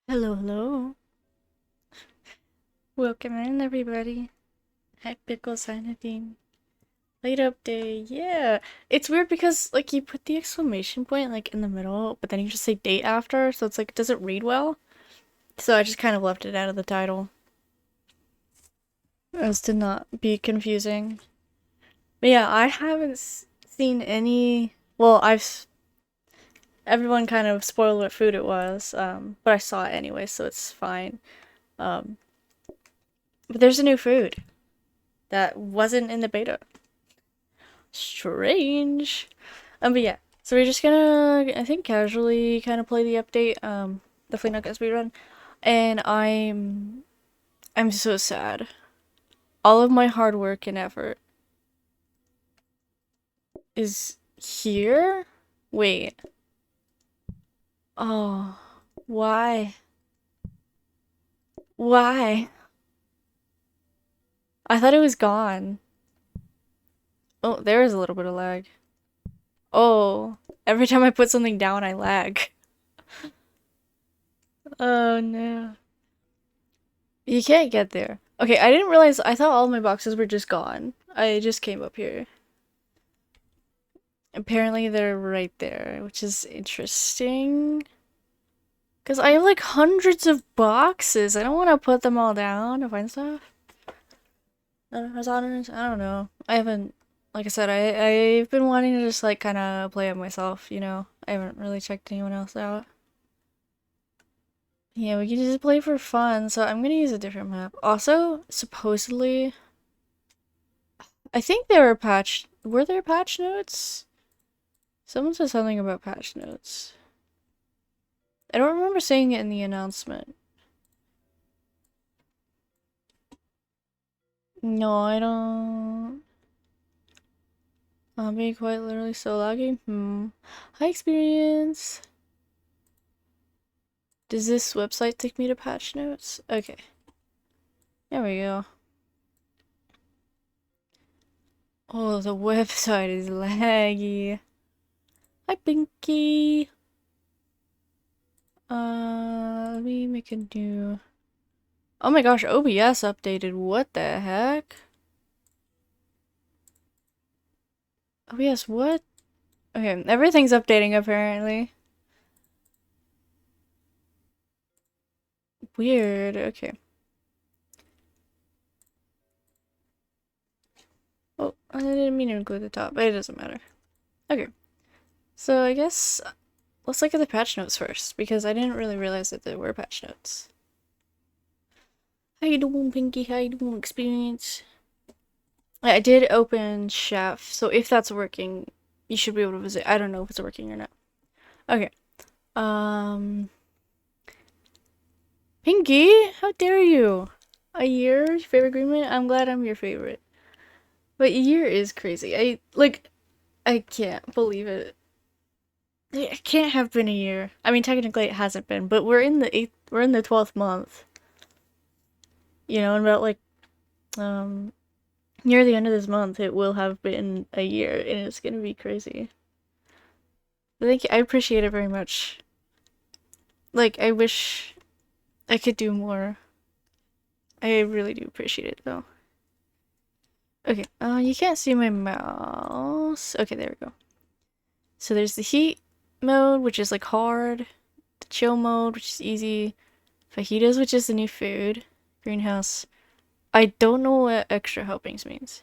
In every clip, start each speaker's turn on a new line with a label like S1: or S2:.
S1: Hello, hello. Welcome in, everybody. Hi, Pickles, hi, Nadine. Late up day, yeah. It's weird because, like, you put the exclamation point, like, in the middle, but then you just say date after, so it's like, it doesn't read well. So I just kind of left it out of the title, as to not be confusing. But yeah, I haven't seen any. Well, everyone kind of spoiled what food it was, but I saw it anyway, so it's fine. Um, but there's a new food that wasn't in the beta. Strange. But yeah. So we're just gonna, I think, casually kind of play the update. Definitely not gonna speedrun. And I'm so sad. All of my hard work and effort is here? Wait. Oh, why? Why? I thought it was gone. Oh, there is a little bit of lag. Oh, every time I put something down, I lag. Oh no. You can't get there. Okay, I didn't realize, I thought all my boxes were just gone. I just came up here. Apparently they're right there, which is interesting. Because I have like hundreds of boxes. I don't want to put them all down to find stuff. I don't know. I haven't, like I said, I've been wanting to just like kind of play it myself, you know? I haven't really checked anyone else out. Yeah, we can just play for fun, so I'm gonna use a different map. Also, supposedly, I think there were were there patch notes? Someone said something about patch notes. I don't remember seeing it in the announcement. No, I don't. I'll be quite literally so laggy. High experience. Does this website take me to patch notes? Okay. There we go. Oh, the website is laggy. Hi, Pinky. Let me make a new. Oh my gosh, OBS updated. What the heck? OBS, what? Okay, everything's updating apparently. Weird. Okay. Oh, I didn't mean to include the top, but it doesn't matter. Okay. So I guess let's look at the patch notes first, because I didn't really realize that there were patch notes. How you doing, Pinky? How you doing, Experience? I did open Chef, so if that's working, you should be able to visit. I don't know if it's working or not. Okay. Um, Pinky, how dare you? A year? Favorite agreement? I'm glad I'm your favorite. But a year is crazy. I can't believe it. It can't have been a year. I mean, technically it hasn't been, but we're in the 12th month. You know, and about like, um, near the end of this month, it will have been a year, and it's gonna be crazy. Thank you. I appreciate it very much. Like, I wish I could do more. I really do appreciate it, though. Okay, you can't see my mouse. Okay, there we go. So there's the heat mode, which is like hard. The chill mode, which is easy. Fajitas, which is the new food. Greenhouse. I don't know what extra helpings means.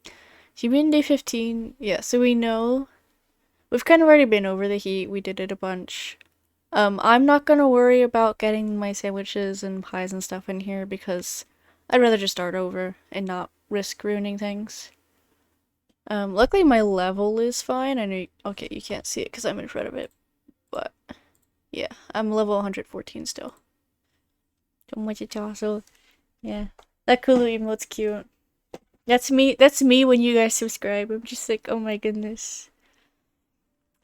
S1: So you've been day 15. Yeah, so we know. We've kind of already been over the heat. We did it a bunch. I'm not gonna worry about getting my sandwiches and pies and stuff in here because I'd rather just start over and not risk ruining things. Luckily my level is fine. I know okay, you can't see it because I'm in front of it, but yeah, I'm level 114 still. Don't want it so yeah. That cool emote's cute. That's me when you guys subscribe. I'm just like, oh my goodness.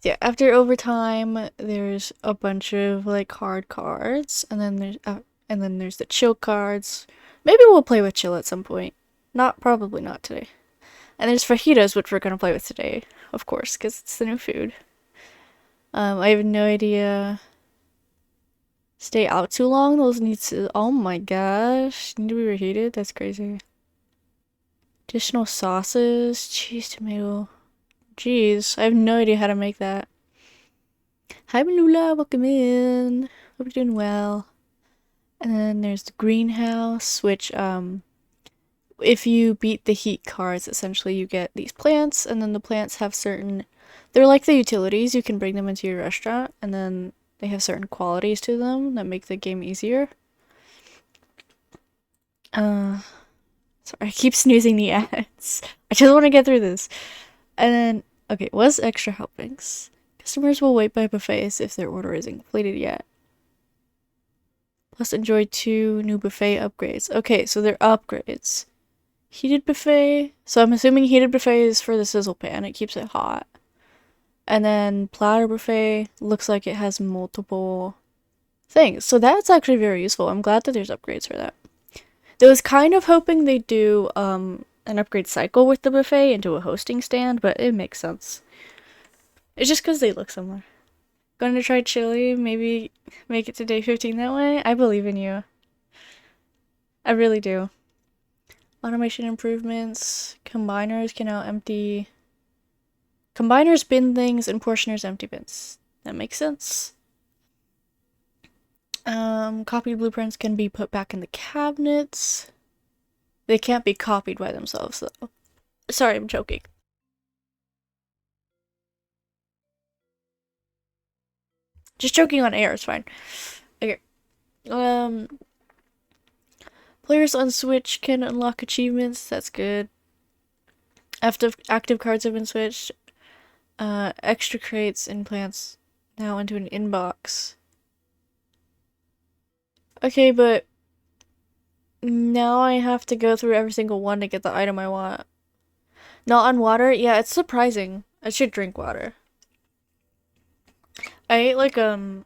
S1: Yeah, after overtime, there's a bunch of like hard cards, and then there's the chill cards. Maybe we'll play with chill at some point. Probably not today. And there's fajitas, which we're gonna play with today, of course, because it's the new food. I have no idea. Stay out too long? Those need to. Oh my gosh. Need to be reheated? That's crazy. Additional sauces. Cheese, tomato. Jeez. I have no idea how to make that. Hi, Malula. Welcome in. Hope you're doing well. And then there's the greenhouse, which, if you beat the heat cards, essentially you get these plants, and then the plants have certain. They're like the utilities. You can bring them into your restaurant, and then they have certain qualities to them that make the game easier. Sorry, I keep snoozing the ads. I just want to get through this. And then, okay, what's extra helpings? Customers will wait by buffets if their order isn't completed yet. Plus, enjoy 2 new buffet upgrades. Okay, so they're upgrades. Heated buffet. So I'm assuming heated buffet is for the sizzle pan. It keeps it hot. And then platter buffet looks like it has multiple things. So that's actually very useful. I'm glad that there's upgrades for that. I was kind of hoping they'd do an upgrade cycle with the buffet into a hosting stand, but it makes sense. It's just because they look similar. Going to try chili, maybe make it to day 15 that way? I believe in you. I really do. Automation improvements. Combiners can now empty. Combiners bin things and portioners empty bins. That makes sense. Copied blueprints can be put back in the cabinets. They can't be copied by themselves, though. Sorry, I'm joking. Just joking on air, it's fine. Okay. Players on Switch can unlock achievements. That's good. Active cards have been switched. Extra crates and plants now into an inbox. Okay, but now I have to go through every single one to get the item I want. Not on water? Yeah, it's surprising. I should drink water. I ate like kind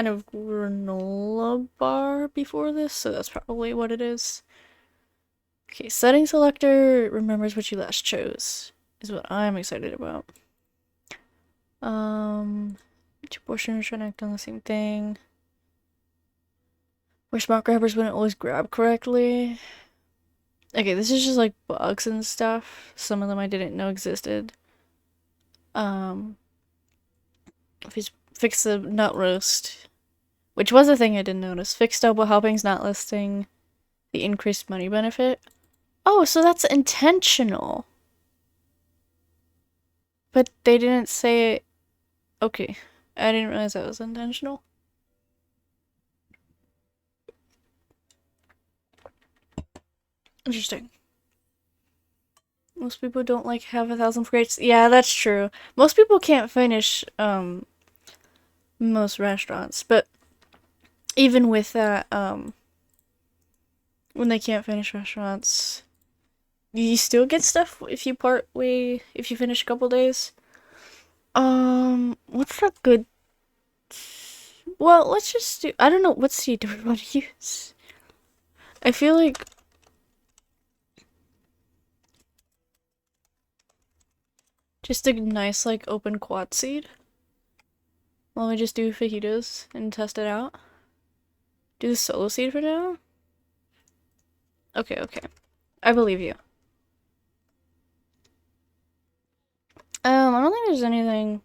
S1: of granola bar before this, so that's probably what it is. Okay, setting selector remembers what you last chose, is what I'm excited about. Two portioners trying to act on the same thing. Where smart grabbers wouldn't always grab correctly. Okay, this is just like bugs and stuff. Some of them I didn't know existed. Fix the nut roast, which was a thing I didn't notice. Fix double helpings not listing the increased money benefit. Oh, so that's intentional. But they didn't say it. Okay, I didn't realize that was intentional. Interesting. Most people don't like have 1,000 crates. Yeah, that's true. Most people can't finish most restaurants, but even with that, when they can't finish restaurants, you still get stuff if you if you finish a couple days. What's a good? Well, let's just do. I don't know what seed do we want to use. I feel like just a nice like open quad seed. Why don't we just do fajitas and test it out? Do the solo seed for now? Okay, okay. I believe you. I don't think there's anything.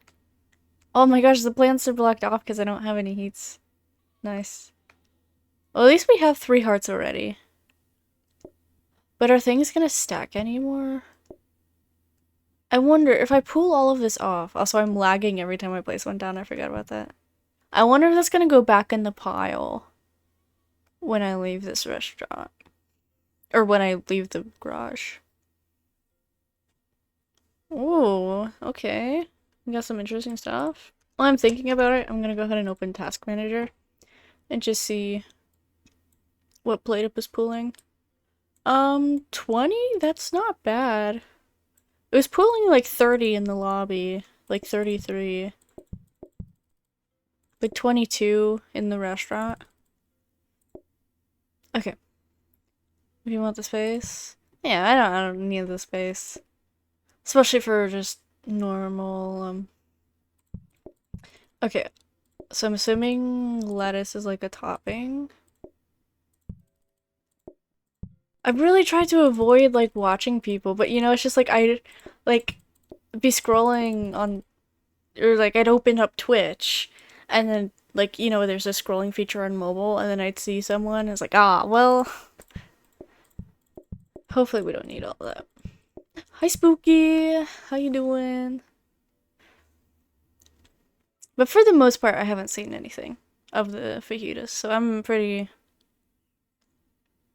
S1: Oh my gosh, the plants are blocked off because I don't have any heats. Nice. Well, at least we have 3 hearts already. But are things gonna stack anymore? I wonder if I pull all of this off. Also, I'm lagging every time I place one down. I forgot about that. I wonder if that's gonna go back in the pile when I leave this restaurant. Or when I leave the garage. Ooh, okay. We got some interesting stuff. While I'm thinking about it, I'm gonna go ahead and open Task Manager and just see what Plateup is pulling. 20? That's not bad. It was pulling like 30 in the lobby, like 33. Like 22 in the restaurant. Okay. If you want the space. Yeah, I don't need the space. Especially for just normal, Okay. So I'm assuming lettuce is like a topping. I've really tried to avoid like watching people, but you know, it's just like I like be scrolling on or like I'd open up Twitch and then like you know there's a scrolling feature on mobile and then I'd see someone and it's like ah well hopefully we don't need all that. Hi Spooky, how you doing? But for the most part I haven't seen anything of the fajitas, so I'm pretty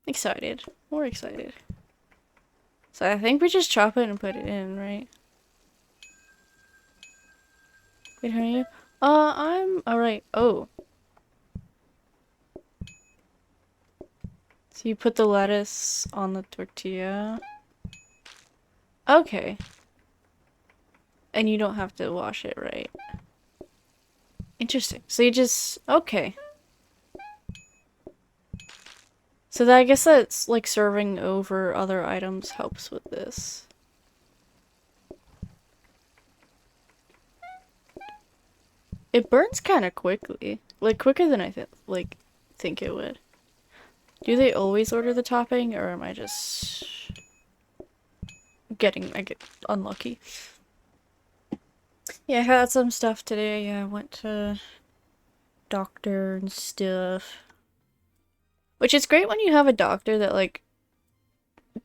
S1: excited. More excited. So I think we just chop it and put it in, right? Wait, how are you? I'm alright. Oh. So you put the lettuce on the tortilla. Okay. And you don't have to wash it, right? Interesting. So you just... Okay. So that, I guess that's like serving over other items helps with this. It burns kind of quickly. Like quicker than I think it would. Do they always order the topping or am I just I get unlucky? Yeah, I had some stuff today. Yeah, I went to doctor and stuff. Which is great when you have a doctor that like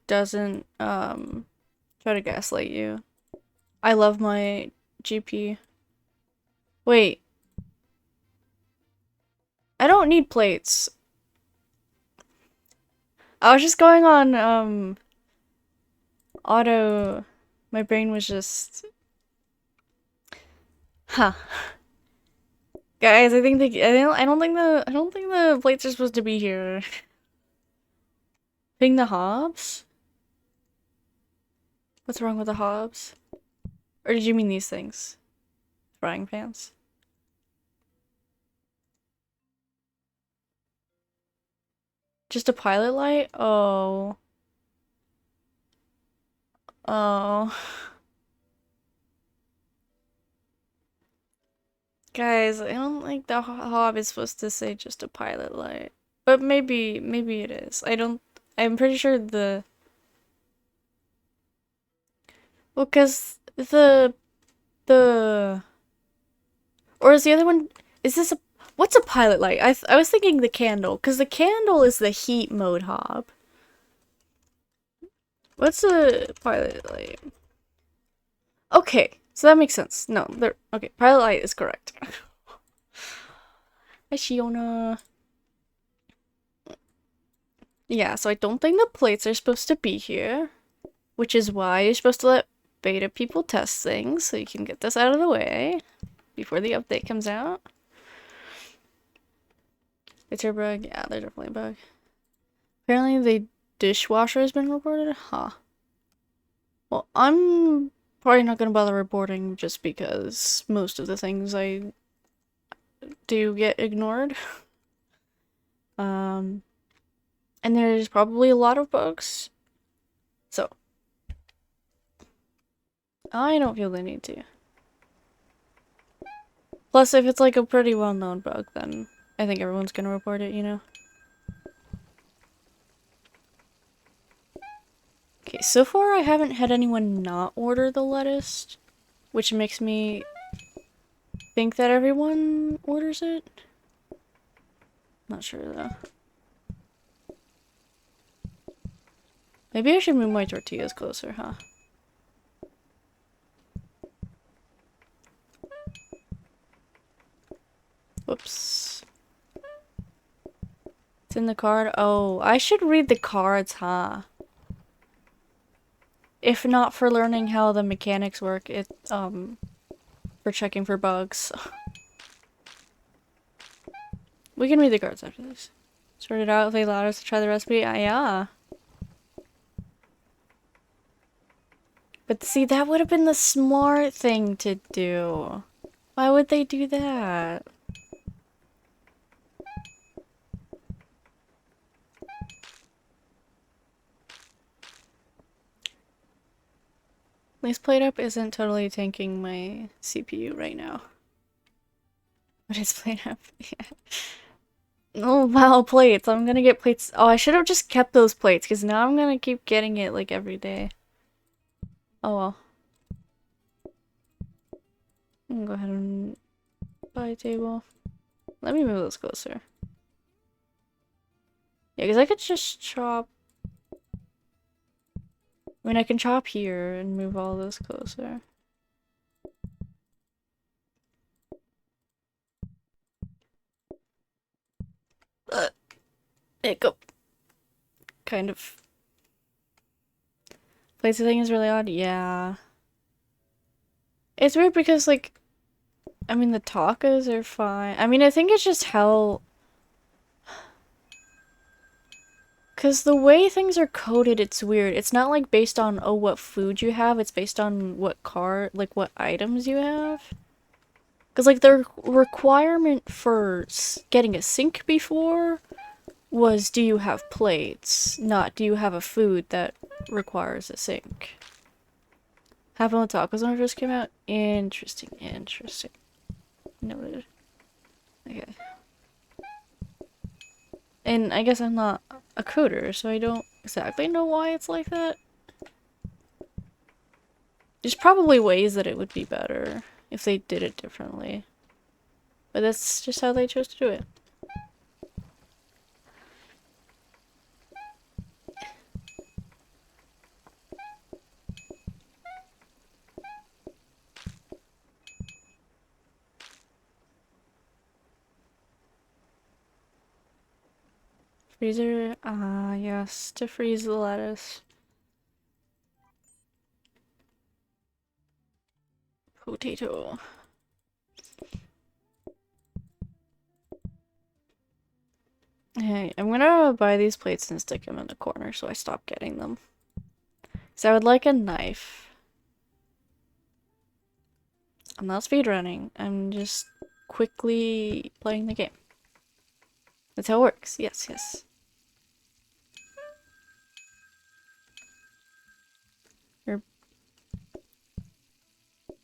S1: doesn't try to gaslight you. I love my GP. Wait, I don't need plates. I was just going on auto. My brain was just huh. Guys, I don't think the plates are supposed to be here. Ping the hobs? What's wrong with the hobs? Or did you mean these things? Frying pans? Just a pilot light? Oh. Oh. Guys, I don't think the hob is supposed to say just a pilot light. But maybe it is. I'm pretty sure well, cause the, or is the other one, is this what's a pilot light? I was thinking the candle, cause the candle is the heat mode hob. What's a pilot light? Okay, so that makes sense. No, okay, pilot light is correct. Hi, Shiona. Yeah, so I don't think the plates are supposed to be here, which is why you're supposed to let beta people test things, so you can get this out of the way before the update comes out. Is there a bug? Yeah, there's definitely a bug. Apparently the dishwasher has been reported? Huh. Well, I'm probably not gonna bother reporting just because most of the things I do get ignored. And there's probably a lot of bugs. So, I don't feel the need to. Plus, if it's like a pretty well-known bug, then I think everyone's gonna report it, you know? Okay, so far I haven't had anyone not order the lettuce, which makes me think that everyone orders it. Not sure though. Maybe I should move my tortillas closer, huh? Whoops. It's in the card. Oh, I should read the cards, huh? If not for learning how the mechanics work, for checking for bugs. We can read the cards after this. Sort it out if they allowed us to try the recipe. Yeah. But see, that would have been the smart thing to do. Why would they do that? At least Plateup isn't totally tanking my CPU right now. What is Plateup? Yeah. Oh wow, plates. I'm gonna get plates. Oh, I should have just kept those plates because now I'm gonna keep getting it like every day. Oh well. I'm gonna go ahead and buy a table. Let me move this closer. Yeah, because I could just chop. I mean, I can chop here and move all this closer. Hiccup. Kind of. Plates thing is really odd. Yeah. It's weird because, like, I mean, the tacos are fine. I mean, I think it's just how. Because the way things are coded, it's weird. It's not like based on, oh, what food you have. It's based on what like, what items you have. Because, like, the requirement for getting a sink before was do you have plates, not do you have a food that requires a sink. Happened with tacos when it first came out? Interesting, interesting. Noted. Okay. And I guess I'm not a coder, so I don't exactly know why it's like that. There's probably ways that it would be better if they did it differently. But that's just how they chose to do it. Freezer, yes, to freeze the lettuce. Potato. Hey, I'm gonna buy these plates and stick them in the corner so I stop getting them. So I would like a knife. I'm not speedrunning, I'm just quickly playing the game. That's how it works, yes, yes. Or,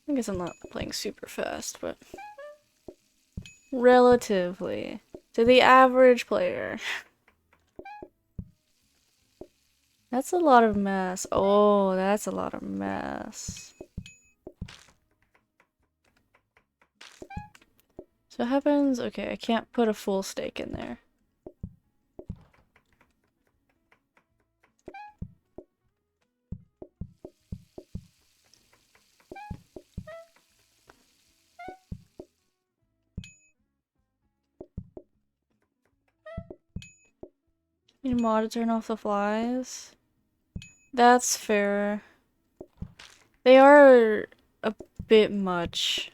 S1: I guess I'm not playing super fast, but relatively to the average player. That's a lot of mess. Oh, that's a lot of mess. So what happens? Okay, I can't put a full steak in there. Need a mod to turn off the flies. That's fair. They are a bit much.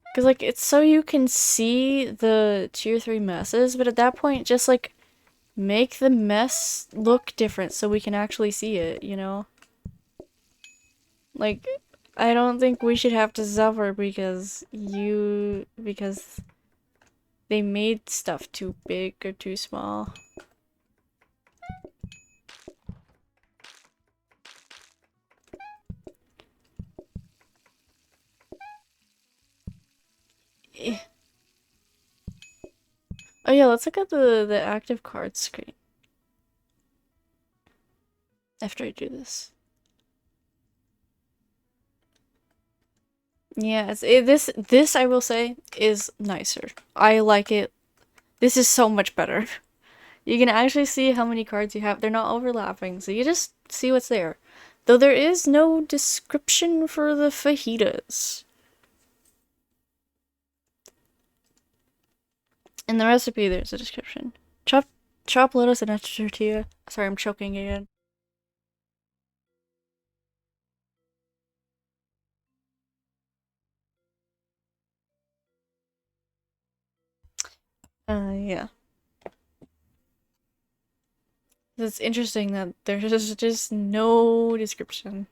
S1: Because, like, it's so you can see the tier 3 messes, but at that point, just, like, make the mess look different so we can actually see it, you know? Like, I don't think we should have to suffer because because they made stuff too big or too small. Eh. Oh yeah, let's look at the active card screen after I do this. Yeah, this I will say is nicer. I like it. This is so much better. You can actually see how many cards you have. They're not overlapping, so you just see what's there. Though there is no description for the fajitas. In the recipe, there's a description. Chop lettuce and extra tortilla. Sorry, I'm choking again. Yeah. It's interesting that there's just no description.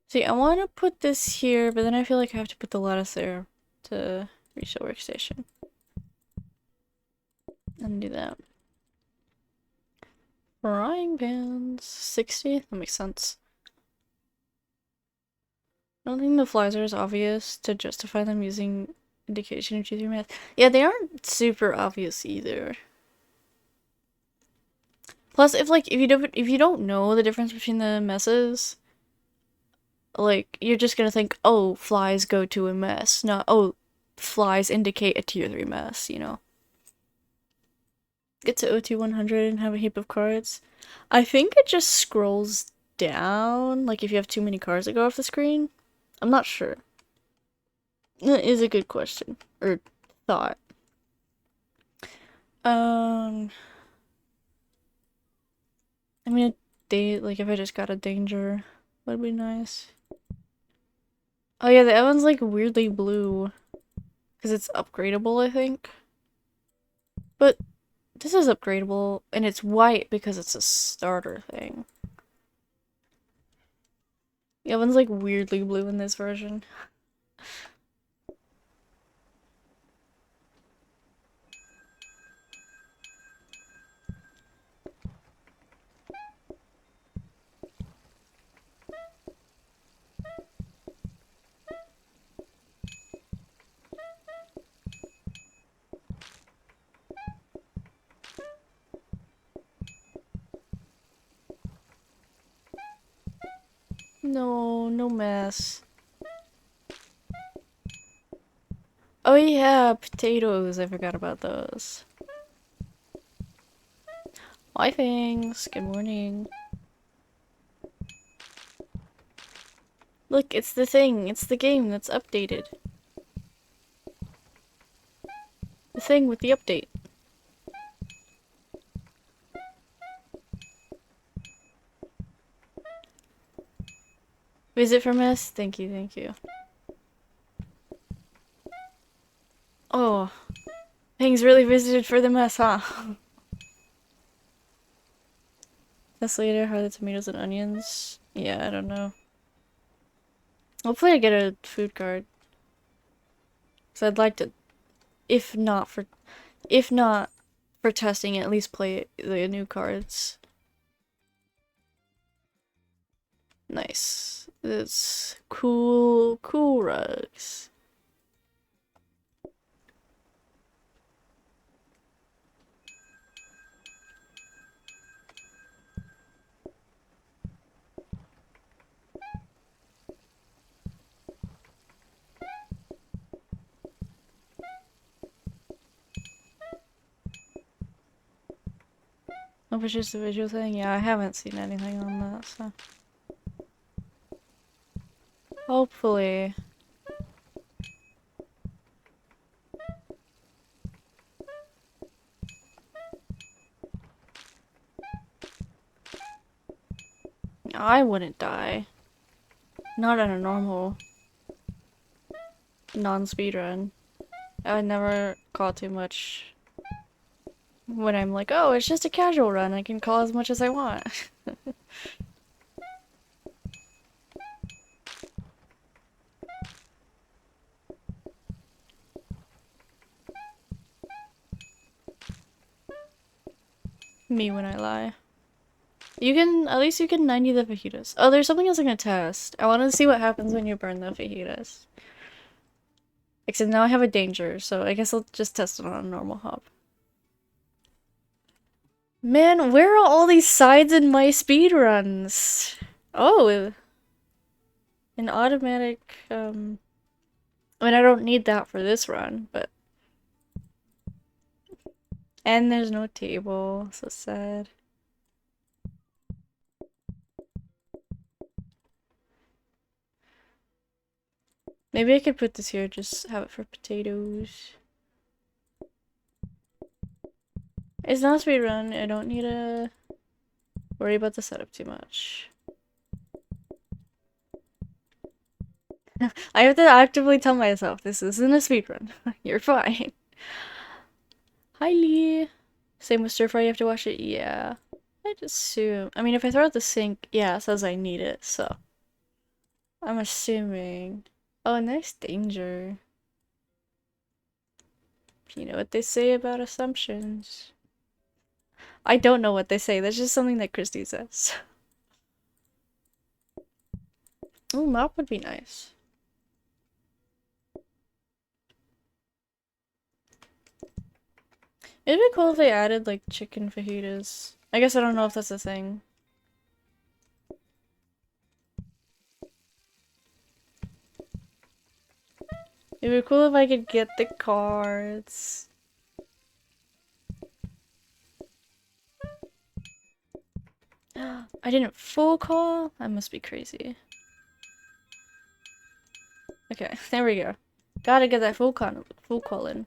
S1: See, I want to put this here, but then I feel like I have to put the lettuce there to reach the workstation. And do that. Frying pans. 60? That makes sense. I don't think the flies are as obvious to justify them using indication of G3 math. Yeah, they aren't super obvious either. Plus, if you don't know the difference between the messes, like you're just gonna think, oh, flies go to a mess, not oh, flies indicate a tier 3 mess, you know. Get to OT 100 and have a heap of cards. I think it just scrolls down, like if you have too many cards that go off the screen. I'm not sure. That is a good question. Or thought. Um, I mean, a date, like if I just got a danger, would be nice. Oh yeah, the one's like weirdly blue. Because it's upgradable, I think. But this is upgradable, and it's white because it's a starter thing. The one's like weirdly blue in this version. No, no mess. Oh yeah, potatoes. I forgot about those. Why things? Good morning. Look, it's the thing. It's the game that's updated. The thing with the update. Visit from us? Thank you, thank you. Oh, things really visited for the mess, huh? That's later, how are the tomatoes and onions? Yeah, I don't know. Hopefully I get a food card. So I'd like to, if not for, if not for testing, at least play the new cards. Nice. It's cool, cool rugs. Oh, it's just a visual thing? Yeah, I haven't seen anything on that, so. Hopefully. I wouldn't die. Not in a normal non-speedrun. I never call too much when I'm like, oh, it's just a casual run. I can call as much as I want. Me when I lie. You can, at least you can 90 the fajitas. Oh, there's something else I'm gonna test. I want to see what happens when you burn the fajitas. Except now I have a danger, so I guess I'll just test it on a normal hop. Man, where are all these sides in my speedruns? Oh, an automatic, I mean, I don't need that for this run, but... And there's no table, so sad. Maybe I could put this here, just have it for potatoes. It's not a speed run. I don't need to worry about the setup too much. I have to actively tell myself this isn't a speed run. You're fine. Hi, Lee. Same with stir fry, you have to wash it? Yeah. I'd assume. I mean, if I throw out the sink, yeah, it says I need it, so. I'm assuming. Oh, nice danger. You know what they say about assumptions. I don't know what they say. That's just something that Christy says. Oh, mop would be nice. It'd be cool if they added like chicken fajitas. I guess I don't know if that's a thing. It'd be cool if I could get the cards. I didn't full call? That must be crazy. Okay, there we go. Gotta get that full call in.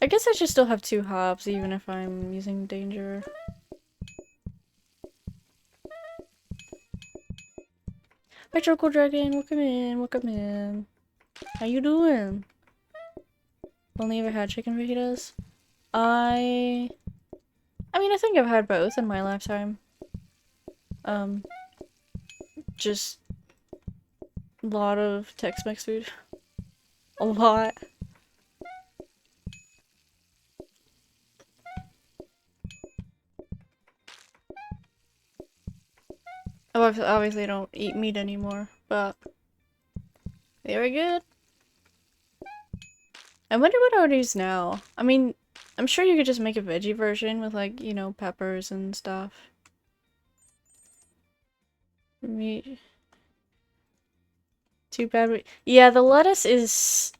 S1: I guess I should still have 2 hops even if I'm using danger. Hi Choco Dragon, welcome in, welcome in. How you doing? Only ever had chicken fajitas? I mean, I think I've had both in my lifetime. Just a lot of Tex-Mex food. A lot. Oh, obviously I don't eat meat anymore, but very good. I wonder what I would use now. I mean, I'm sure you could just make a veggie version with like, you know, peppers and stuff. Meat. Too bad. Yeah, the lettuce is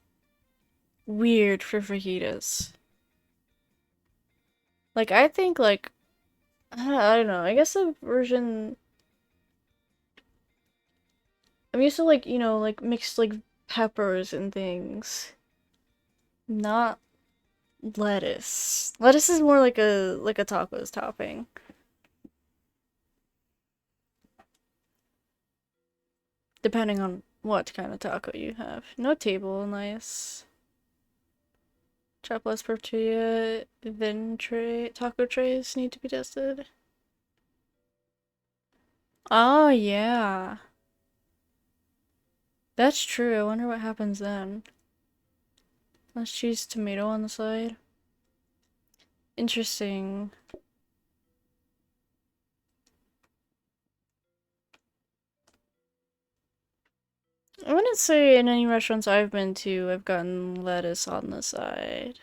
S1: weird for fajitas. Like, I think, like, I don't know. I guess the version. I'm used to, like, you know, like, mixed, like, peppers and things. Not lettuce. Lettuce is more like a tacos topping. Depending on what kind of taco you have. No table, nice. Chapless tortilla, then taco trays need to be tested. Oh, yeah. That's true. I wonder what happens then. Let's choose tomato on the side. Interesting. I wouldn't say in any restaurants I've been to, I've gotten lettuce on the side.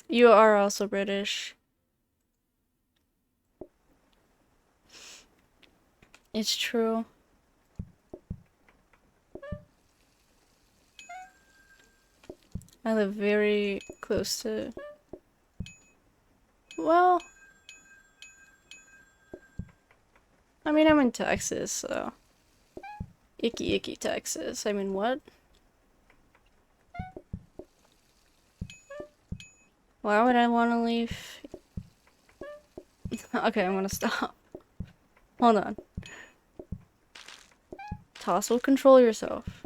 S1: You are also British. It's true. I live very close to... Well... I mean, I'm in Texas, so... Icky, icky Texas. I mean, what? Why would I want to leave? Okay, I'm gonna stop. Hold on. Toss will control yourself.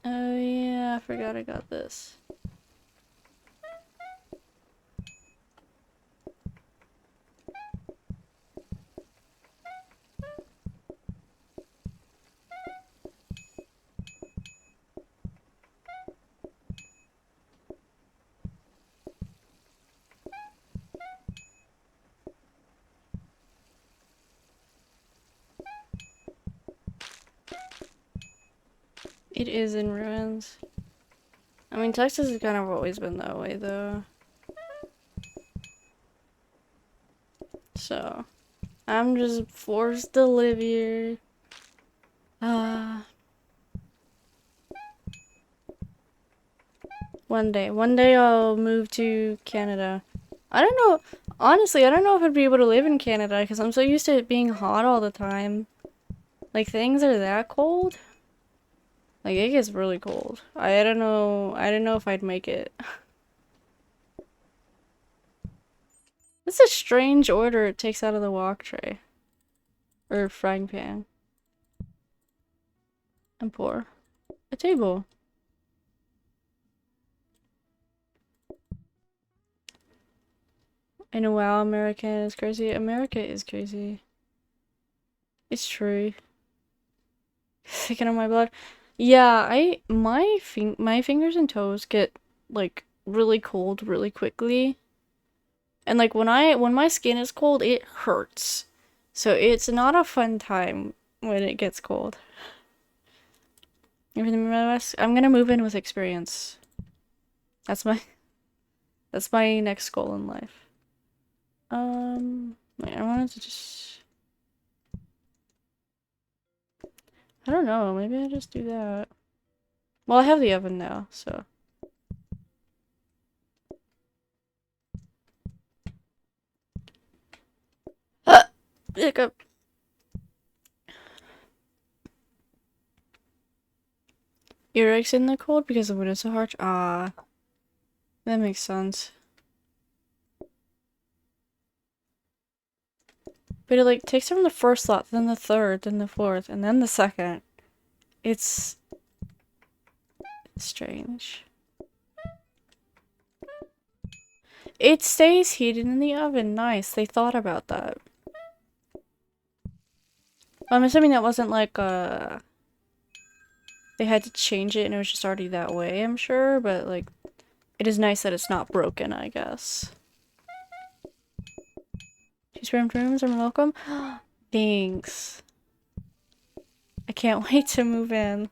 S1: Oh yeah, I forgot I got this. It is in ruins. I mean, Texas has kind of always been that way, though. So, I'm just forced to live here. One day I'll move to Canada. I don't know, honestly, I don't know if I'd be able to live in Canada because I'm so used to it being hot all the time. Like, things are that cold. Like, it gets really cold. I don't know if I'd make it. It's a strange order it takes out of the wok tray. Or frying pan. And pour. A table. I know, wow, America is crazy. America is crazy. It's true. Thinking of my blood. Yeah, my fingers and toes get like really cold really quickly. And like when my skin is cold, it hurts. So it's not a fun time when it gets cold. Even in the Midwest, I'm gonna move in with experience. That's my next goal in life. Wait, I wanted to just. I don't know. Maybe I just do that. Well, I have the oven now, so. Hiccup. Earaches in the cold because the window's so harsh. Ah, that makes sense. But it like takes from the first slot, then the third, then the fourth, and then the second. It's strange. It stays heated in the oven. Nice. They thought about that. I'm assuming that wasn't like they had to change it and it was just already that way, I'm sure, but like it is nice that it's not broken, I guess. 2 rooms are welcome. Thanks. I can't wait to move in.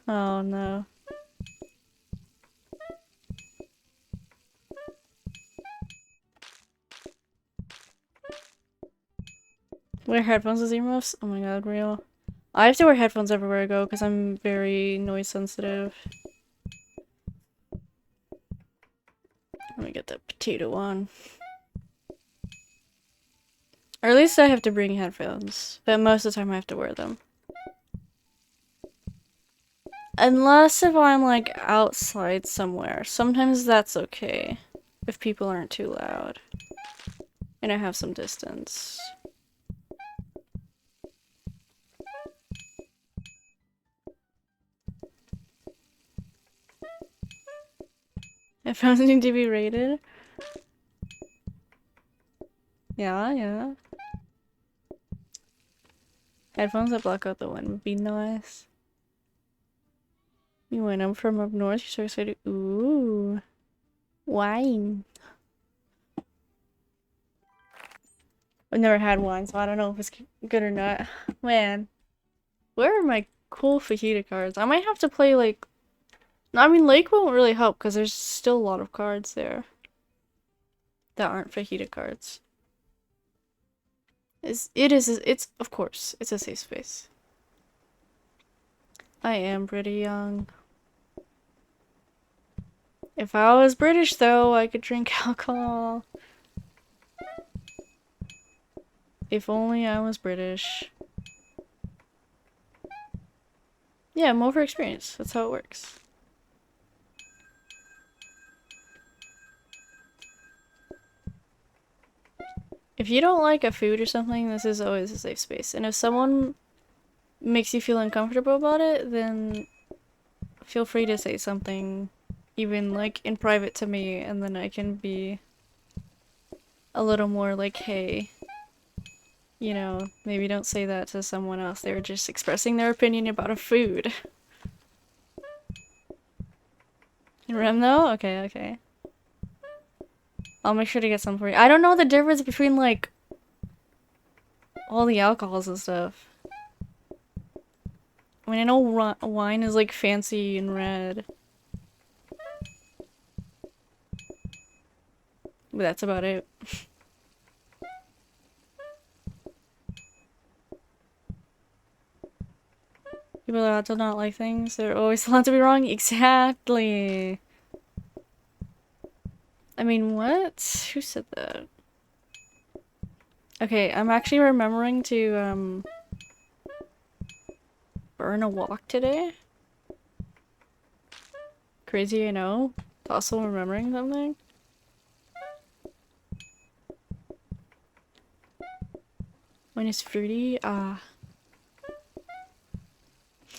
S1: Oh no. Wear headphones with earmuffs? Oh my god, real. I have to wear headphones everywhere I go because I'm very noise sensitive. Let me get the potato on. Or at least I have to bring headphones, but most of the time I have to wear them. Unless if I'm like outside somewhere. Sometimes that's okay. If people aren't too loud. And I have some distance. Headphones need to be rated. Yeah, yeah. Headphones that block out the wind would be nice. You went up from up north, you're so excited. Ooh. Wine. I've never had wine, so I don't know if it's good or not. Man. Where are my cool fajita cards? I might have to play like... I mean, Lake won't really help because there's still a lot of cards there that aren't fajita cards. It's of course, it's a safe space. I am pretty young. If I was British though, I could drink alcohol. If only I was British. Yeah, more for experience. That's how it works. If you don't like a food or something, this is always a safe space. And if someone makes you feel uncomfortable about it, then feel free to say something, even like in private to me, and then I can be a little more like, hey, you know, maybe don't say that to someone else. They were just expressing their opinion about a food. Rem though? Okay, okay. I'll make sure to get some for you. I don't know the difference between like all the alcohols and stuff. I mean, I know wine is like fancy and red. But that's about it. People are allowed to not like things. They're always allowed to be wrong. Exactly. I mean, what? Who said that? Okay, I'm actually remembering to, burn a wok today. Crazy, I know. Also remembering something. When it's fruity,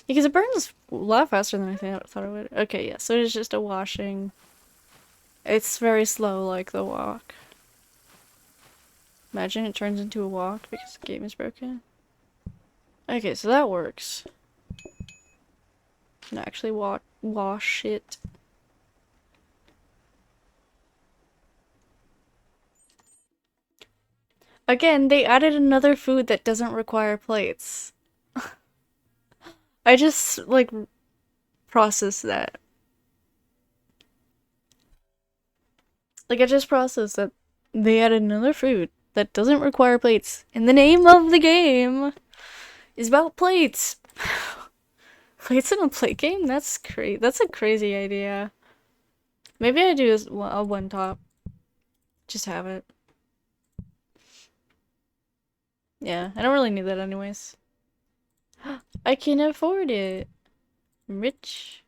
S1: because it burns a lot faster than I thought it would. Okay, yeah, so it's just a washing. It's very slow, like the wok. Imagine it turns into a wok because the game is broken. Okay, so that works. Can actually wash it. Again, they added another food that doesn't require plates. I just, like, processed that. Like, I just processed that they added another food that doesn't require plates. And the name of the game is about plates. Plates in a plate game? That's crazy. That's a crazy idea. Maybe I do a one top. Just have it. Yeah, I don't really need that anyways. I can afford it. I'm rich.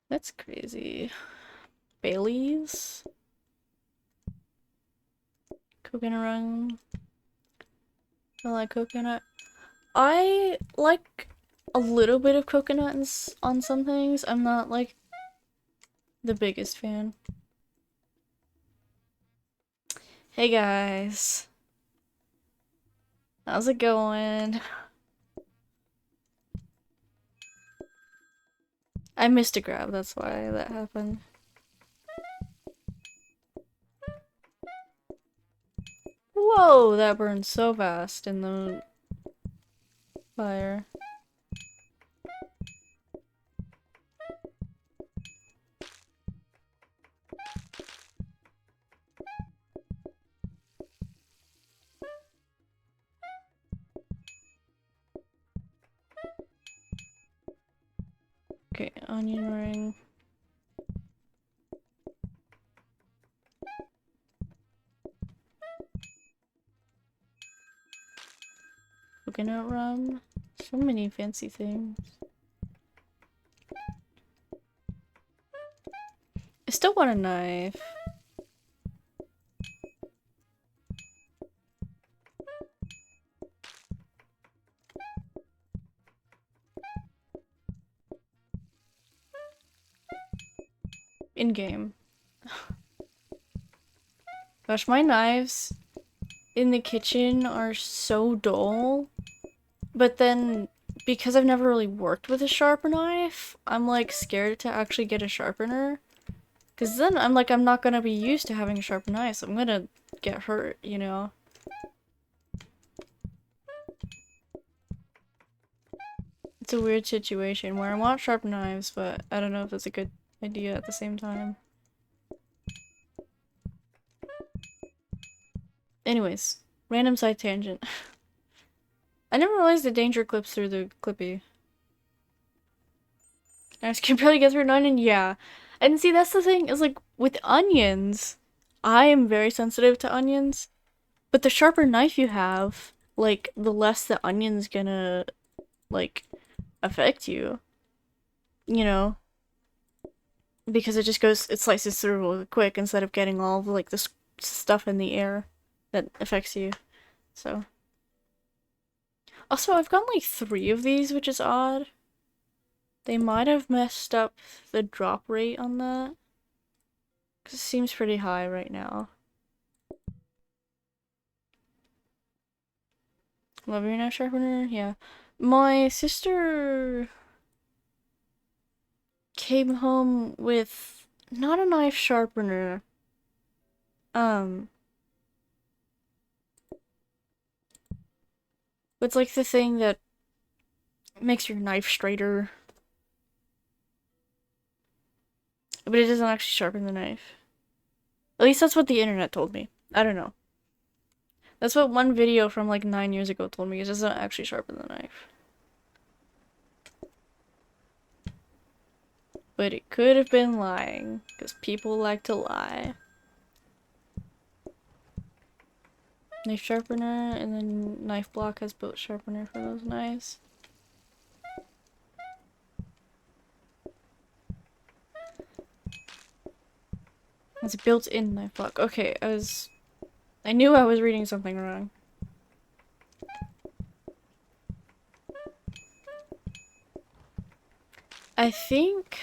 S1: That's crazy. Bailey's. Coconut rum. I like coconut. I like a little bit of coconut on some things. I'm not like the biggest fan. Hey guys. How's it going? I missed a grab, that's why that happened. Whoa, that burned so fast in the fire. Okay, onion ring. Coconut rum. So many fancy things. I still want a knife. In game. Gosh, my knives in the kitchen are so dull. But then, because I've never really worked with a sharper knife, I'm like scared to actually get a sharpener. Because then I'm like, I'm not gonna be used to having a sharp knife, so I'm gonna get hurt, you know? It's a weird situation where I want sharp knives, but I don't know if it's a good idea at the same time. Anyways, random side tangent. I never realized the danger clips through the clippy. I just can barely get through an onion, yeah. And see, that's the thing, is like, with onions, I am very sensitive to onions, but the sharper knife you have, like, the less the onion's gonna, like, affect you. You know? Because it just goes, it slices through real quick instead of getting all of, like, the stuff in the air that affects you. So. Also, I've gotten like 3 of these, which is odd. They might have messed up the drop rate on that. Because it seems pretty high right now. Love your knife sharpener? Yeah. My sister came home with not a knife sharpener. It's like the thing that makes your knife straighter. But it doesn't actually sharpen the knife. At least that's what the internet told me. I don't know. That's what one video from like 9 years ago told me. It doesn't actually sharpen the knife. But it could have been lying, because people like to lie. Knife sharpener, and then knife block has built sharpener for those knives. It's a built-in knife block. Okay, I knew I was reading something wrong. I think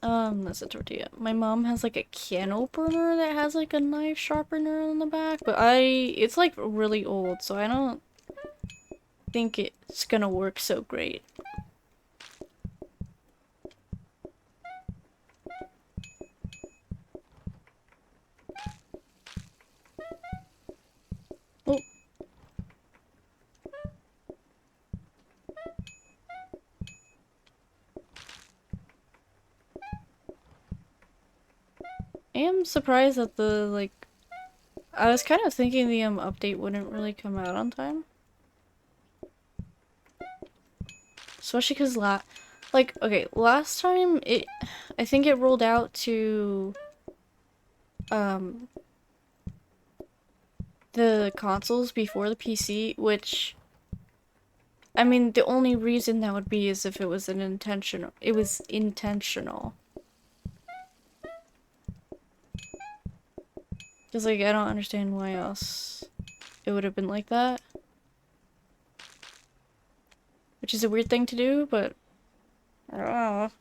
S1: that's a tortilla. My mom has like a can opener that has like a knife sharpener on the back, but it's like really old, so I don't think it's gonna work so great. am surprised that the, like, I was kind of thinking the update wouldn't really come out on time. Especially because okay, last time I think it rolled out to, the consoles before the PC, which, I mean, the only reason that would be is if it was intentional. Because, like, I don't understand why else it would have been like that. Which is a weird thing to do, but I don't know.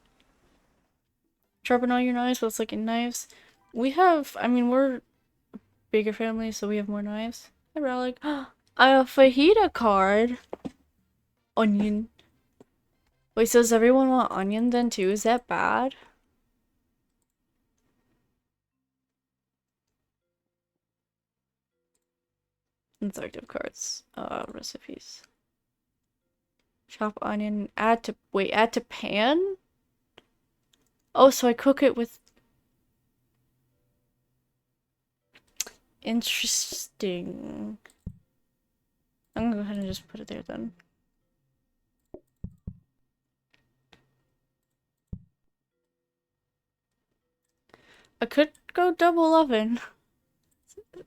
S1: Sharpen all your knives with like knives. We have, I mean, we're a bigger family, so we have more knives. Hi, Relic. A fajita card. Onion. Wait, so does everyone want onion then too? Is that bad? Instructive cards. Recipes. Chop onion. Add to pan? Oh, so I cook it with... Interesting. I'm gonna go ahead and just put it there then. I could go double oven.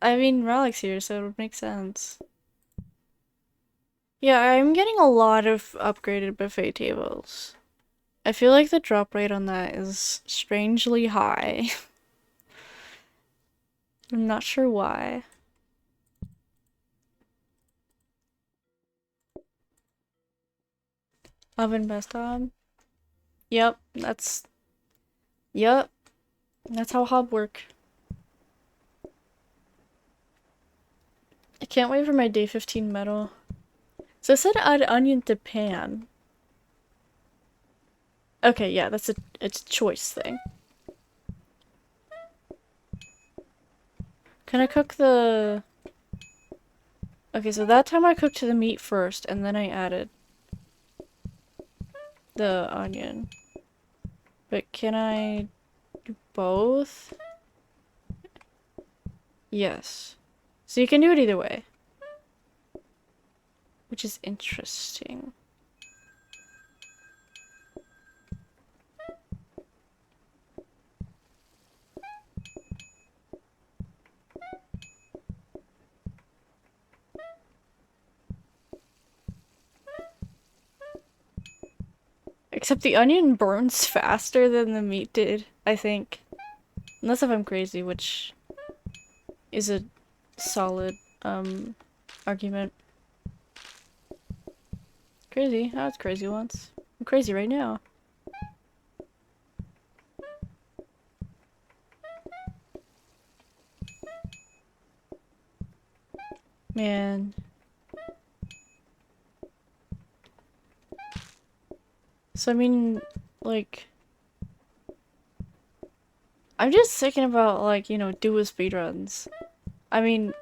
S1: I mean, Relic's here, so it would make sense. Yeah, I'm getting a lot of upgraded buffet tables. I feel like the drop rate on that is strangely high. I'm not sure why. Oven best on. Yep, that's how hob work. I can't wait for my day 15 medal. So it said add onion to pan. Okay, yeah, it's a choice thing. Can I cook the... Okay, so that time I cooked the meat first, and then I added the onion. But can I do both? Yes. So you can do it either way. Which is interesting. Except the onion burns faster than the meat did, I think. Unless if I'm crazy, which is a solid, argument. Crazy? I was crazy once. I'm crazy right now. Man. So, I mean, like... I'm just thinking about, like, you know, dual speedruns. I mean,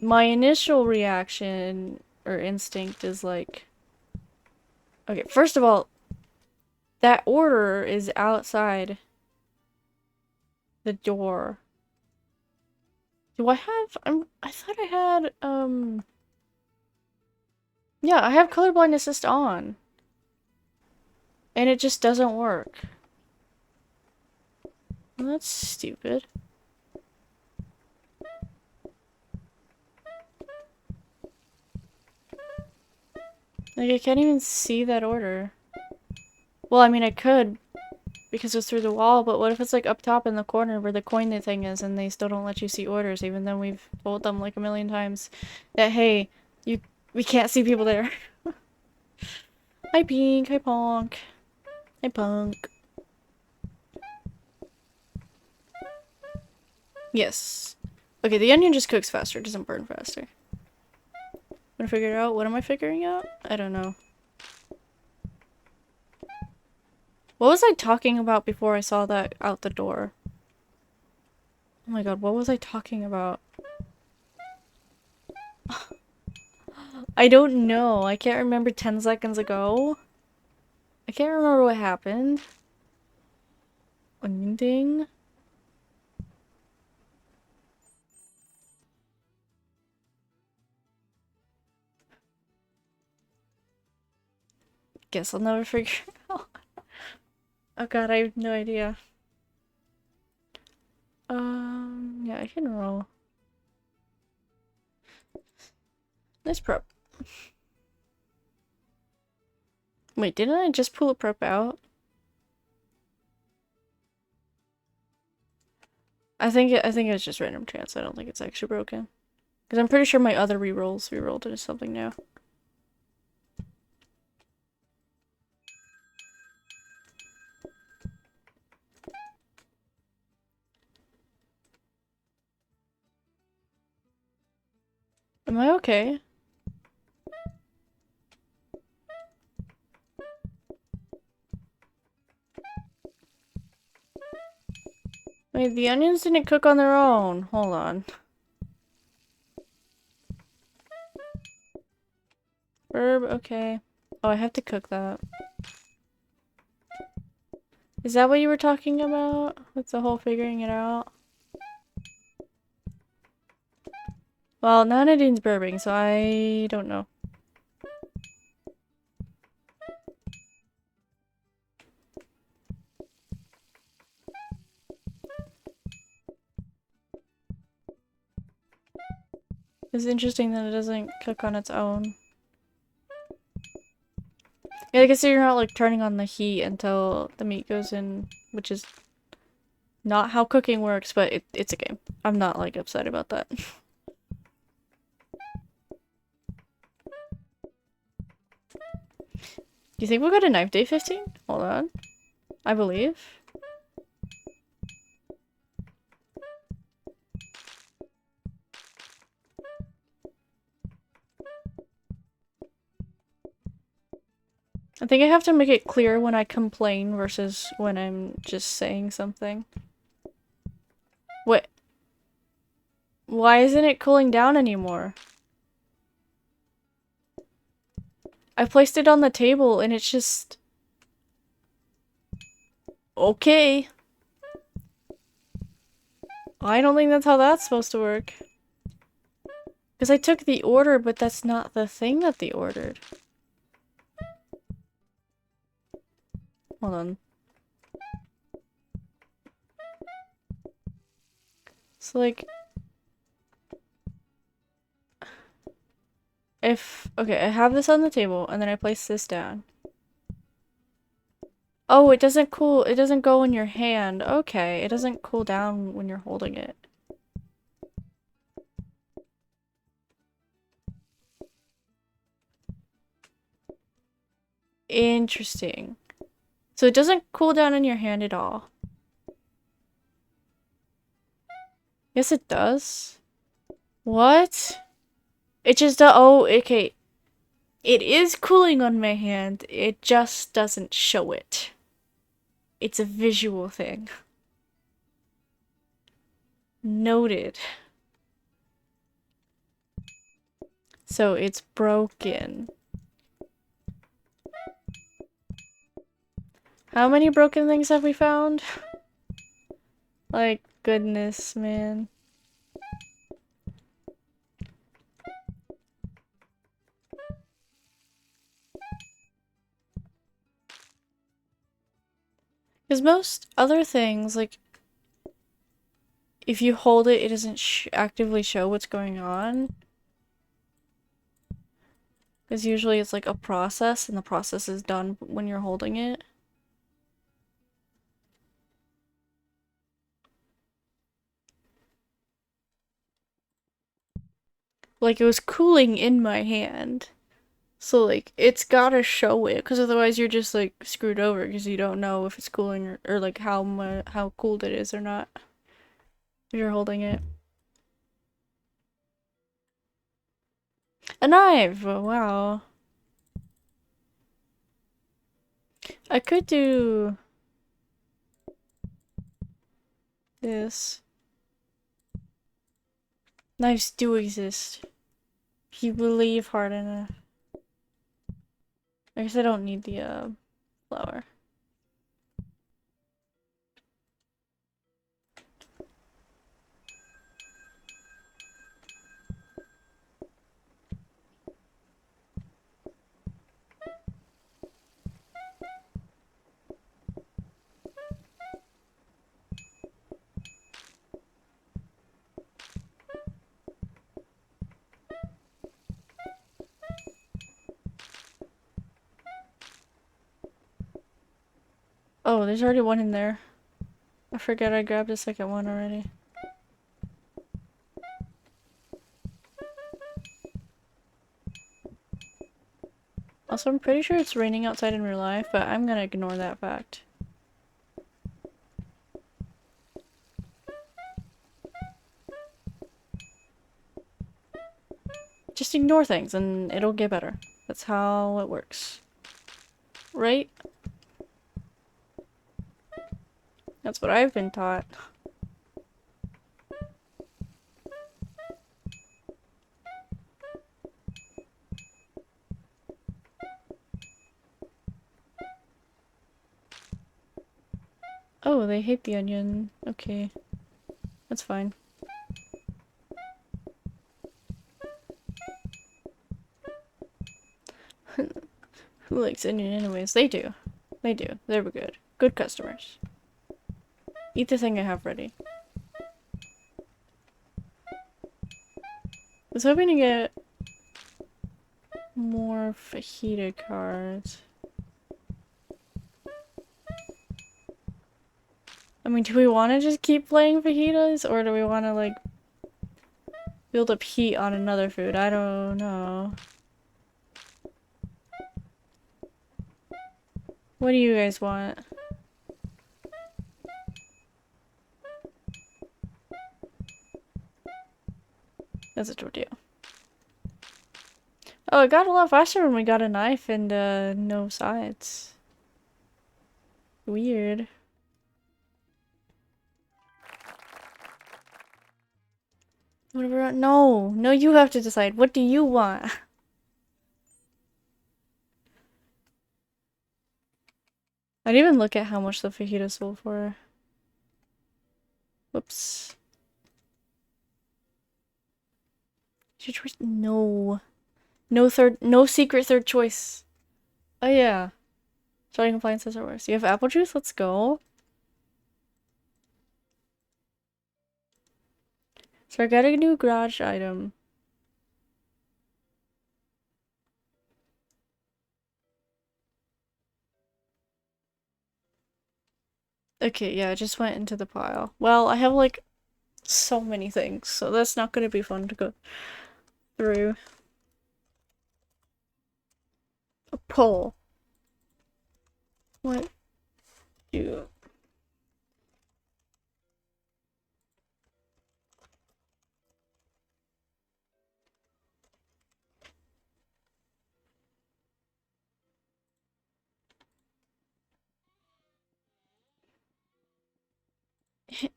S1: my initial reaction or instinct is like... Okay, first of all, that order is outside the door. Do I have... I thought I had, yeah, I have colorblind assist on. And it just doesn't work. Well, that's stupid. Like, I can't even see that order. Well, I mean, I could, because it's through the wall, but what if it's, like, up top in the corner where the coin thing is, and they still don't let you see orders, even though we've told them, like, a million times that, hey, we can't see people there. Hi, Pink. Hi, Ponk. Hi, Punk. Yes. Okay, the onion just cooks faster. It doesn't burn faster. I'm gonna figure it out. What am I figuring out? I don't know. What was I talking about before I saw that out the door? Oh my god, what was I talking about? I don't know. I can't remember 10 seconds ago. I can't remember what happened. Onion ding. guess I'll never figure it out. Oh god, I have no idea. Yeah, I can roll. Nice prep. Wait, didn't I just pull a prep out? I think it was just random chance. I don't think it's actually broken. Because I'm pretty sure my other rerolls rerolled into something new. Am I okay? Wait, the onions didn't cook on their own. Hold on. Herb, okay. Oh, I have to cook that. Is that what you were talking about? With the whole figuring it out? Well, Nanadene's burping, so I don't know. It's interesting that it doesn't cook on its own. Yeah, I guess you're not like turning on the heat until the meat goes in, which is not how cooking works, but it's a game. I'm not like upset about that. Do you think we'll go to knife day 15? Hold on. I believe. I think I have to make it clear when I complain versus when I'm just saying something. What? Why isn't it cooling down anymore? I placed it on the table and it's just... Okay. I don't think that's how that's supposed to work. Because I took the order, but that's not the thing that they ordered. Hold on. So like... Okay, I have this on the table and then I place this down. Oh, it doesn't go in your hand. Okay, it doesn't cool down when you're holding it. Interesting. So it doesn't cool down in your hand at all. Yes, it does. What? It just, oh, okay. It is cooling on my hand. It just doesn't show it. It's a visual thing. Noted. So it's broken. How many broken things have we found? Like, goodness, man. Because most other things, like, if you hold it, it doesn't actively show what's going on. Because usually it's like a process, and the process is done when you're holding it. Like, it was cooling in my hand. So, like, it's gotta show it, because otherwise you're just, like, screwed over, because you don't know if it's cooling or like, how cooled it is or not. If you're holding it. A knife! Oh, wow. I could do... this. Knives do exist. If you believe hard enough. I guess I don't need the, flour. Oh, there's already one in there. I forget I grabbed a second one already. Also, I'm pretty sure it's raining outside in real life, but I'm gonna ignore that fact. Just ignore things and it'll get better. That's how it works. Right? That's what I've been taught. Oh, they hate the onion. Okay. That's fine. Who likes onion anyways? They do. They do. They're good. Good customers. Eat the thing I have ready. I was hoping to get more fajita cards. I mean, do we want to just keep playing fajitas? Or do we want to, like, build up heat on another food? I don't know. What do you guys want? That's a tortilla. Oh, it got a lot faster when we got a knife and, no sides. Weird. Whatever. No! No, you have to decide. What do you want? I didn't even look at how much the fajita sold for. Whoops. It's your choice? No. No secret third choice. Oh yeah. Starting appliances are worse. You have apple juice? Let's go. So I got a new garage item. Okay, yeah, it just went into the pile. Well, I have like so many things, so that's not gonna be fun to go through. A poll. What do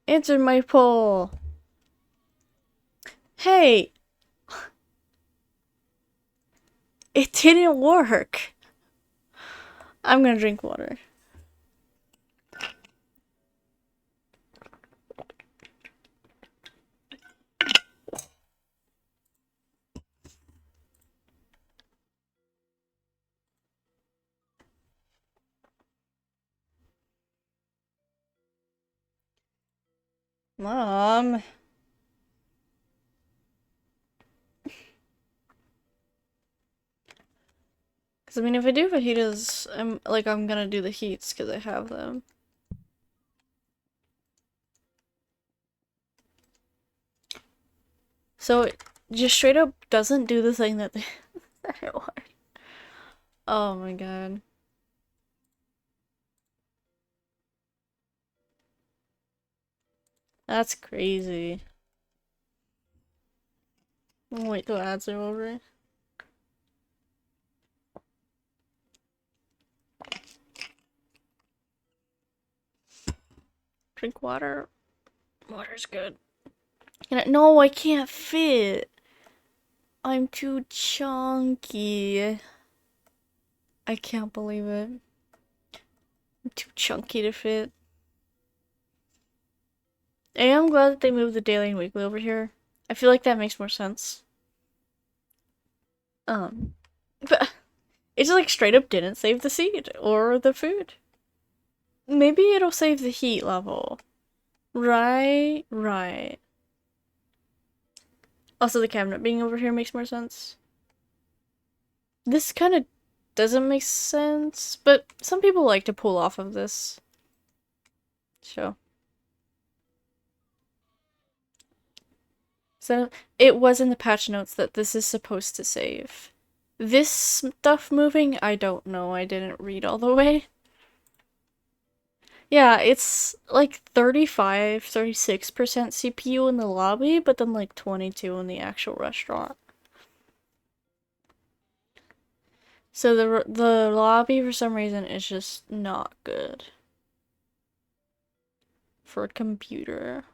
S1: answer my poll? Hey, it didn't work. I'm gonna drink water. Mom. Because, I mean, if I do fajitas, I'm gonna do the heats because I have them. So, it just straight up doesn't do the thing that they said it would. Oh my god. That's crazy. Wait till ads are over. Drink water. Water's good. No, I can't fit. I'm too chunky. I can't believe it. I'm too chunky to fit. I am glad that they moved the daily and weekly over here. I feel like that makes more sense. But it just like straight up didn't save the seed or the food. Maybe it'll save the heat level. Right, right. Also, the cabinet being over here makes more sense. This kind of doesn't make sense, but some people like to pull off of this. So it was in the patch notes that this is supposed to save. This stuff moving, I don't know. I didn't read all the way. Yeah, it's like 35, 36% CPU in the lobby, but then like 22 in the actual restaurant. So the lobby for some reason is just not good for a computer.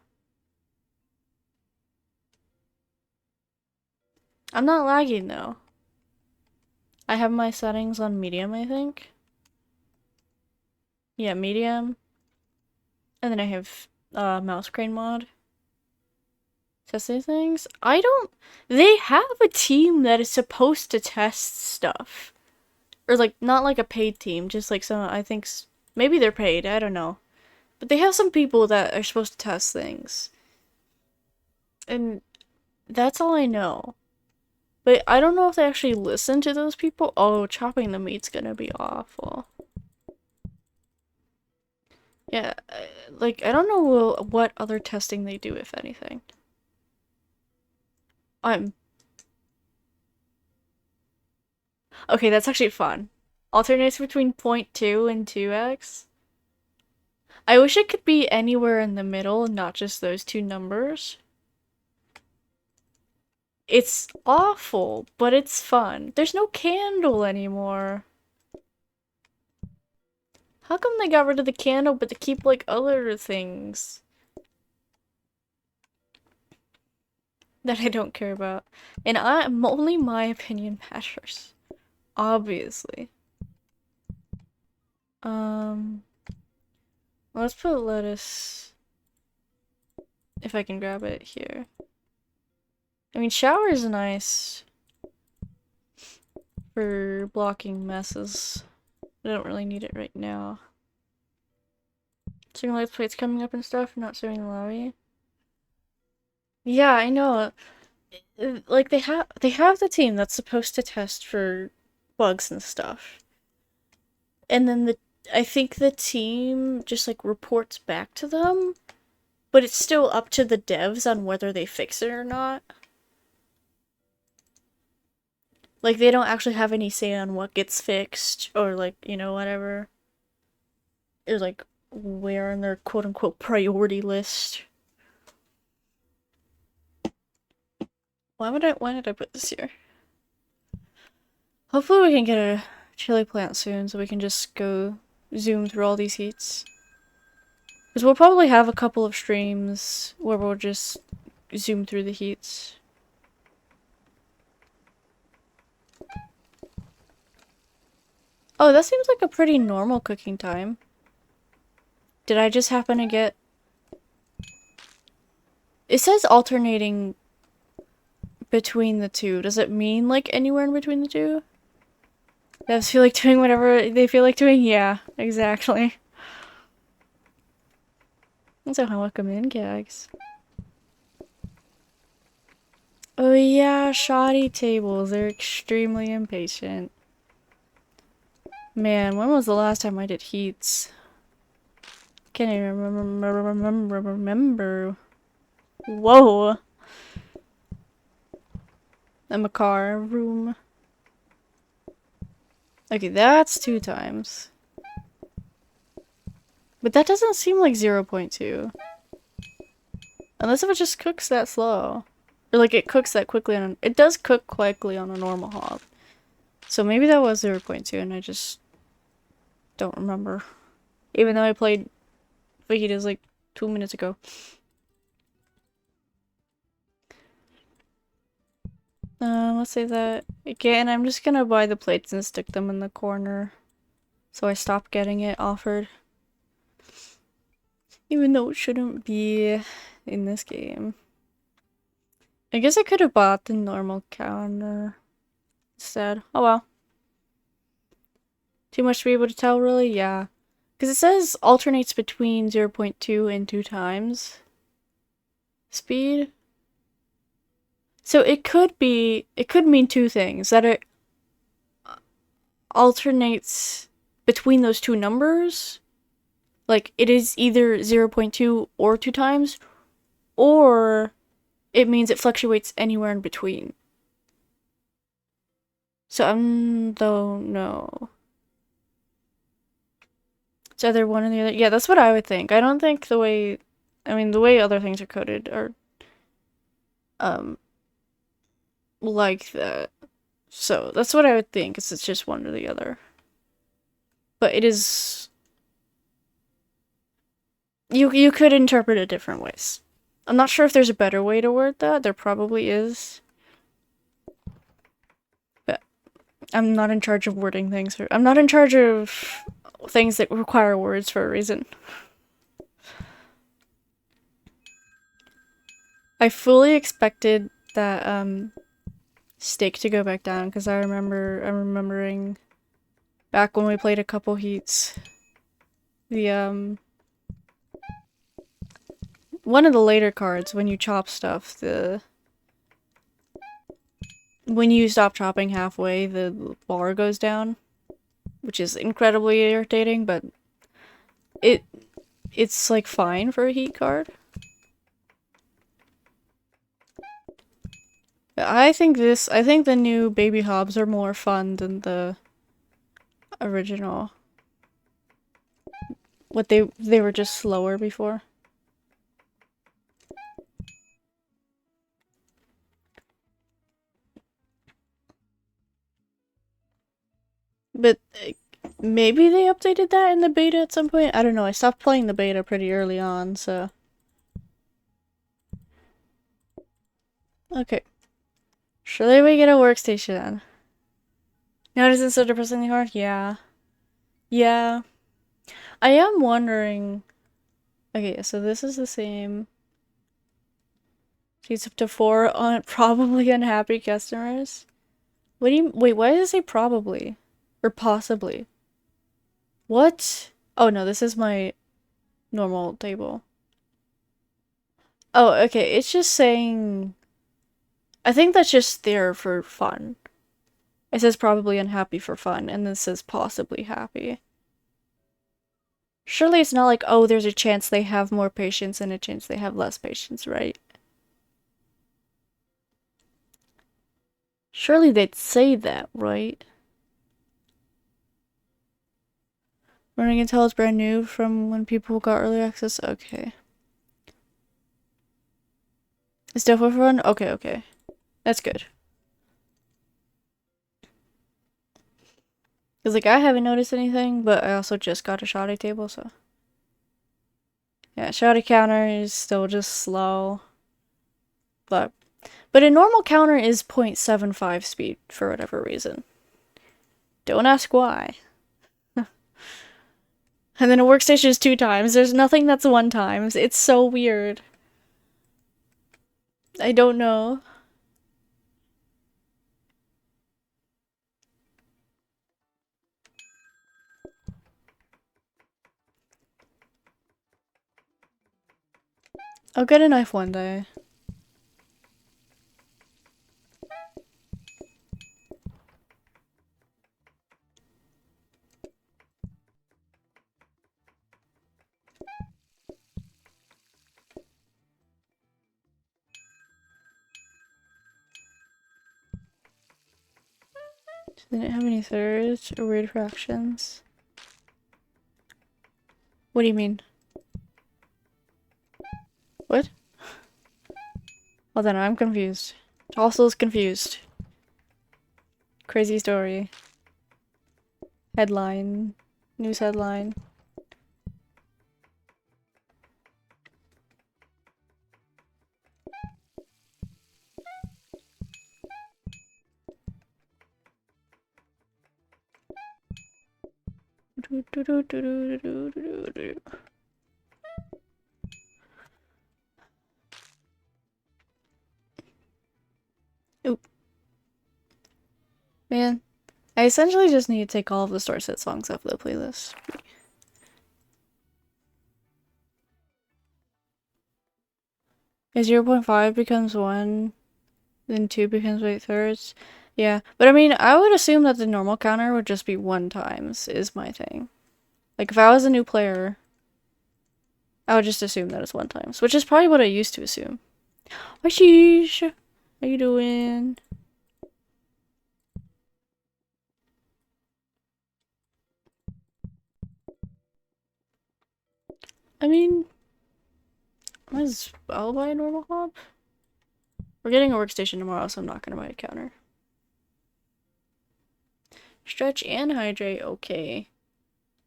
S1: I'm not lagging though. I have my settings on medium, I think. Yeah, medium. And then I have mouse crane mod. Testing things. They have a team that is supposed to test stuff. Or like not like a paid team, just like some I think maybe they're paid, I don't know. But they have some people that are supposed to test things. And that's all I know. But I don't know if they actually listen to those people. Oh, chopping the meat's gonna be awful. Yeah, like, I don't know what other testing they do, if anything. I'm... Okay, that's actually fun. Alternates between 0.2 and 2x. I wish it could be anywhere in the middle, not just those two numbers. It's awful, but it's fun. There's no candle anymore. How come they got rid of the candle, but they keep, like, other things that I don't care about? And only my opinion matters. Obviously. Let's put lettuce, if I can grab it here. I mean, shower is nice for blocking messes. I don't really need it right now. Serving light plates coming up and stuff, not serving the lobby. Yeah, I know. Like they have the team that's supposed to test for bugs and stuff. And then I think the team just like reports back to them, but it's still up to the devs on whether they fix it or not. Like they don't actually have any say on what gets fixed or like, you know, whatever. Or like where in their quote unquote priority list. Why did I put this here? Hopefully we can get a chili plant soon so we can just go zoom through all these heats. Because we'll probably have a couple of streams where we'll just zoom through the heats. Oh, that seems like a pretty normal cooking time. Did I just happen to get... It says alternating between the two. Does it mean like anywhere in between the two? Devs feel like doing whatever they feel like doing? Yeah, exactly. So welcome in, gags. Oh yeah, shoddy tables. They're extremely impatient. Man, when was the last time I did heats? Can't even remember. Whoa. I'm a car room. Okay, that's 2 times. But that doesn't seem like 0.2. Unless if it just cooks that slow. Or like it cooks that quickly on it does cook quickly on a normal hob. So maybe that was 0.2 and I just don't remember. Even though I played fajitas like 2 minutes ago. Let's say that again. I'm just gonna buy the plates and stick them in the corner. So I stop getting it offered. Even though it shouldn't be in this game. I guess I could have bought the normal counter instead. Oh well. Too much to be able to tell, really? Yeah. Because it says alternates between 0.2 and 2 times speed. So it could mean 2 things. That it alternates between those 2 numbers. Like, it is either 0.2 or 2 times, or it means it fluctuates anywhere in between. So I don't know. It's either one or the other. Yeah, that's what I would think. I don't think the way, I mean, the way other things are coded are, um, like that. So that's what I would think, is it's just one or the other. But it is, you could interpret it different ways. I'm not sure if there's a better way to word that. There probably is. But I'm not in charge of wording things. I'm not in charge of things that require words for a reason. I fully expected that stake to go back down, because I'm remembering back when we played a couple heats, the one of the later cards, when you chop stuff, when you stop chopping halfway, the bar goes down, which is incredibly irritating, but it's like fine for a heat card. I think the new baby hobs are more fun than the original. What they were just slower before. But maybe they updated that in the beta at some point. I don't know. I stopped playing the beta pretty early on, so. Okay. Surely we get a workstation then. Now it isn't so depressingly hard? Yeah. Yeah. I am wondering. Okay, so this is the same. She's up to 4 on probably unhappy customers. What do you wait, why does it say probably? Or possibly? What? Oh no, this is my normal table. Oh, okay, it's just saying, I think that's just there for fun. It says probably unhappy for fun, and then it says possibly happy. Surely it's not like, oh, there's a chance they have more patience and a chance they have less patience, right? Surely they'd say that, right? Running Intel is brand new from when people got early access? Okay. Is Delphi run? Okay, okay. That's good. Because, like, I haven't noticed anything, but I also just got a shoddy table, so. Yeah, shoddy counter is still just slow. But a normal counter is 0.75 speed for whatever reason. Don't ask why. And then a workstation is 2 times. There's nothing that's 1 times. It's so weird. I don't know. I'll get a knife one day. Didn't have any thirds or weird fractions. What do you mean? What? Well then, I'm confused. Also is confused. Crazy story. Headline. News headline. Oop. Man, I essentially just need to take all of the store set songs off the playlist. If 0.5 becomes 1, then 2 becomes 8 thirds. Yeah, but I mean, I would assume that the normal counter would just be 1 times, is my thing. Like, if I was a new player, I would just assume that it's one times, which is probably what I used to assume. Hi, Sheesh. How you doing? I mean, might as well buy a normal hob. We're getting a workstation tomorrow, so I'm not gonna buy a counter. Stretch and hydrate, okay.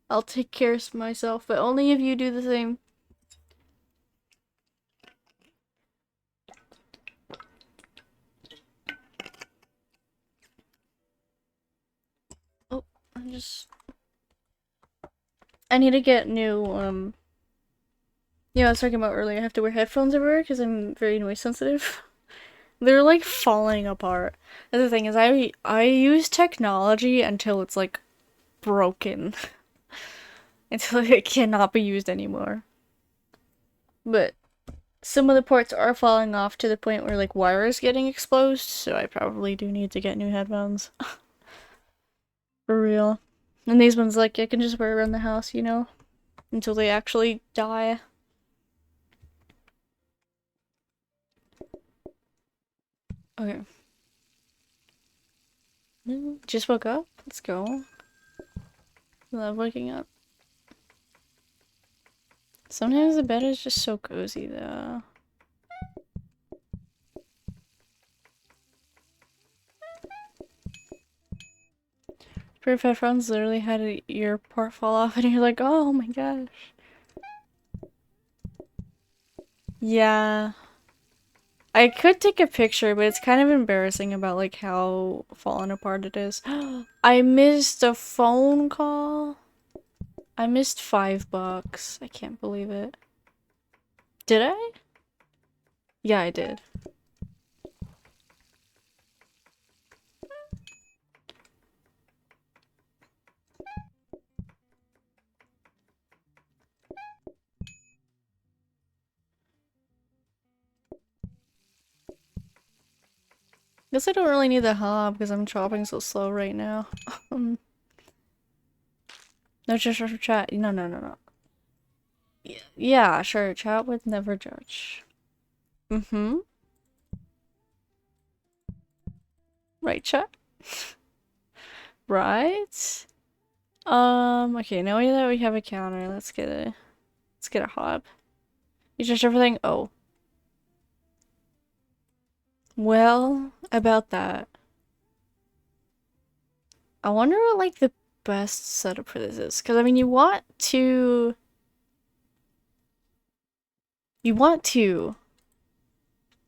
S1: I'll take care of myself, but only if you do the same. Oh, I need to get new, yeah, I was talking about earlier, I have to wear headphones everywhere because I'm very noise sensitive. They're like falling apart. And the thing is, I use technology until it's like broken. Until it cannot be used anymore. But some of the ports are falling off to the point where like wire is getting exposed, so I probably do need to get new headphones. For real. And these ones, like, I can just wear around the house, you know? Until they actually die. Okay. Just woke up? Let's go. Love waking up. Sometimes the bed is just so cozy, though. Pair of headphones literally had a ear part fall off, and you're like, oh my gosh. Yeah. I could take a picture, but it's kind of embarrassing about like how fallen apart it is. I missed a phone call. I missed $5. I can't believe it. Did I? Yeah, I did. Guess I don't really need the hub because I'm chopping so slow right now. No, just for chat. No, no, no, no. Yeah, sure. Chat would never judge. Mm-hmm. Right, chat? Right? Okay, now that we have a counter, let's get a hob. You judge everything? Oh. Well, about that. I wonder what like the best setup for this is. Because I mean you want to,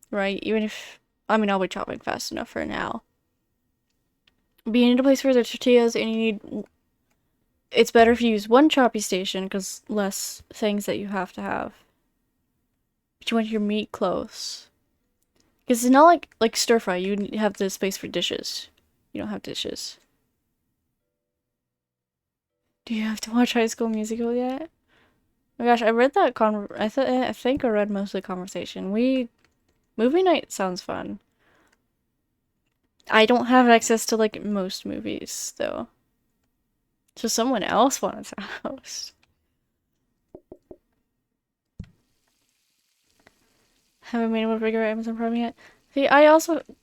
S1: right? Even if I mean I'll be chopping fast enough for now. But you need a place for the tortillas and you need it's better if you use one choppy station because less things that you have to have. But you want your meat close. Because it's not like stir fry, you have the space for dishes. You don't have dishes. Do you have to watch High School Musical yet? Oh my gosh, I read that I think I read most of the conversation. Movie night sounds fun. I don't have access to like most movies though. So someone else wanted to host. Haven't made a figure out Amazon Prime yet. See,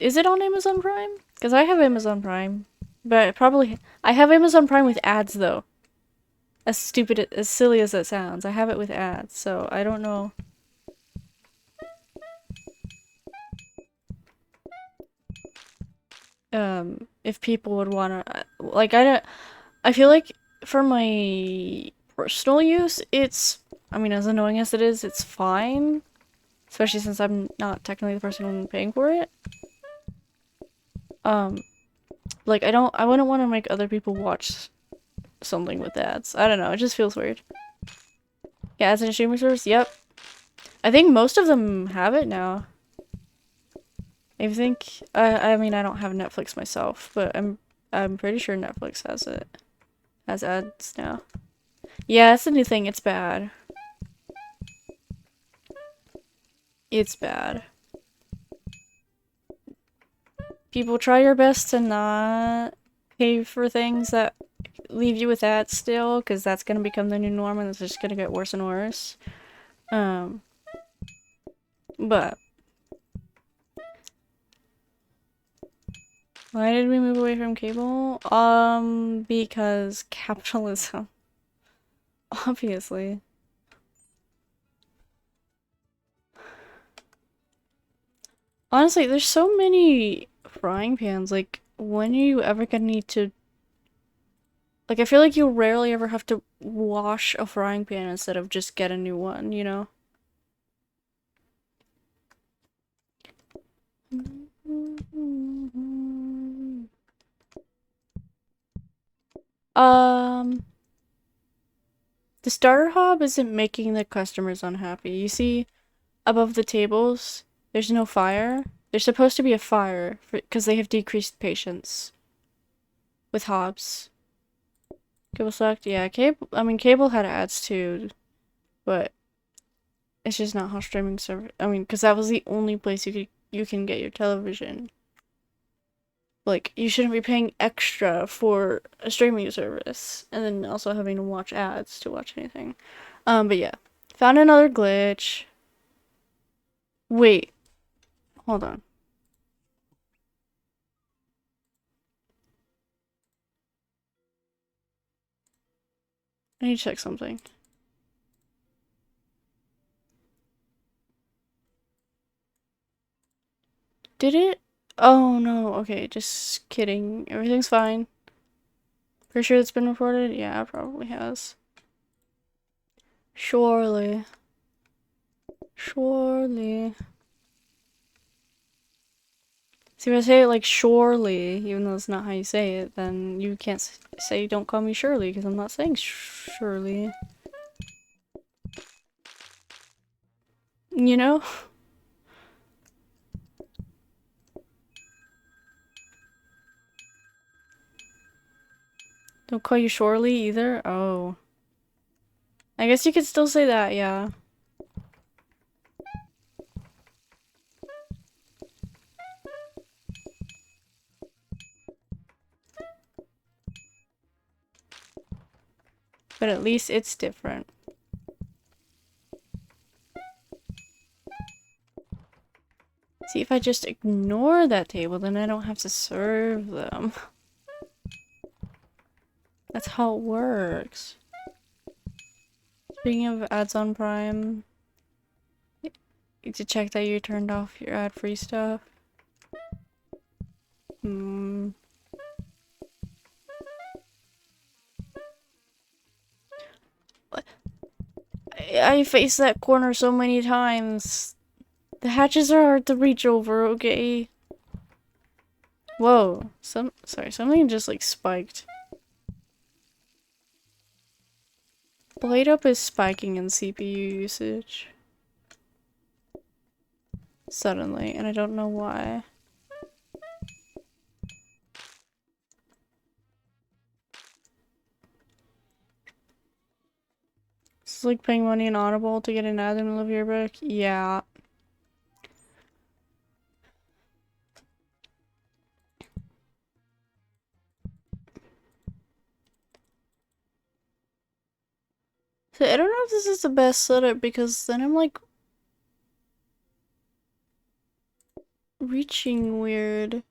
S1: is it on Amazon Prime? Because I have Amazon Prime. But probably I have Amazon Prime with ads though. As silly as that sounds, I have it with ads, so I don't know. If people would wanna like I feel like for my personal use, I mean as annoying as it is, it's fine. Especially since I'm not technically the person paying for it. Like I wouldn't want to make other people watch something with ads. I don't know, it just feels weird. Yeah, as an streaming service, yep. I think most of them have it now. I mean I don't have Netflix myself, but I'm pretty sure Netflix has it. Has ads now. Yeah, it's a new thing, it's bad. It's bad. People try your best to not pay for things that leave you with ads still, because that's gonna become the new norm and it's just gonna get worse and worse. Um, but why did we move away from cable? Because capitalism. Obviously. Honestly, there's so many frying pans. Like, when are you ever gonna need to... Like, I feel like you rarely ever have to wash a frying pan instead of just get a new one, you know? Um, the starter hob isn't making the customers unhappy. You see, above the tables, there's no fire. There's supposed to be a fire because they have decreased patience with hobs. Cable sucked. Yeah, cable. I mean, cable had ads too, but it's just not how streaming service. I mean, because that was the only place you can get your television. Like, you shouldn't be paying extra for a streaming service and then also having to watch ads to watch anything. But yeah, found another glitch. Wait, hold on. I need to check something. Did it? Oh no, okay, just kidding. Everything's fine. Pretty sure it's been reported? Yeah, it probably has. Surely. Surely. See, if I say it like surely, even though it's not how you say it, then you can't say don't call me Shirley, because I'm not saying Shirley. You know? Don't call you Shorely either? Oh. I guess you could still say that, yeah. But at least it's different. See, if I just ignore that table, then I don't have to serve them. That's how it works. Speaking of ads on Prime, you need to check that you turned off your ad-free stuff. Hmm. I faced that corner so many times. The hatches are hard to reach over, okay? Whoa. Sorry, something just like spiked. Plateup is spiking in CPU usage. Suddenly, and I don't know why. It's like paying money in Audible to get an ad in the middle of your book. Yeah. So I don't know if this is the best setup because then I'm like reaching weird.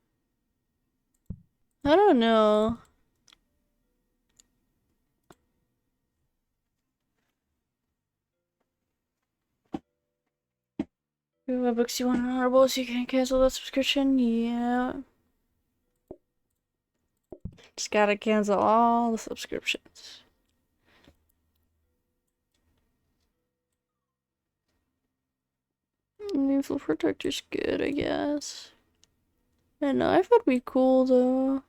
S1: I don't know. You have books you want on Audible so you can cancel that subscription? Yeah. Just gotta cancel all the subscriptions. Needful Protector's good, I guess. A knife would be cool though.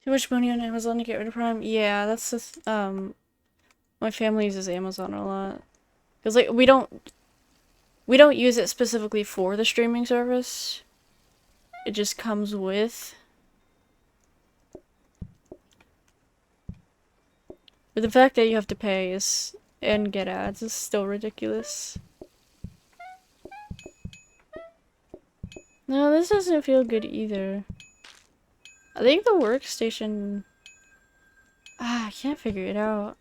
S1: Too much money on Amazon to get rid of Prime? Yeah, that's just, my family uses Amazon a lot. Cause like, we don't use it specifically for the streaming service. It just comes with. But the fact that you have to pay is and get ads is still ridiculous. No, this doesn't feel good either. I think the workstation... I can't figure it out.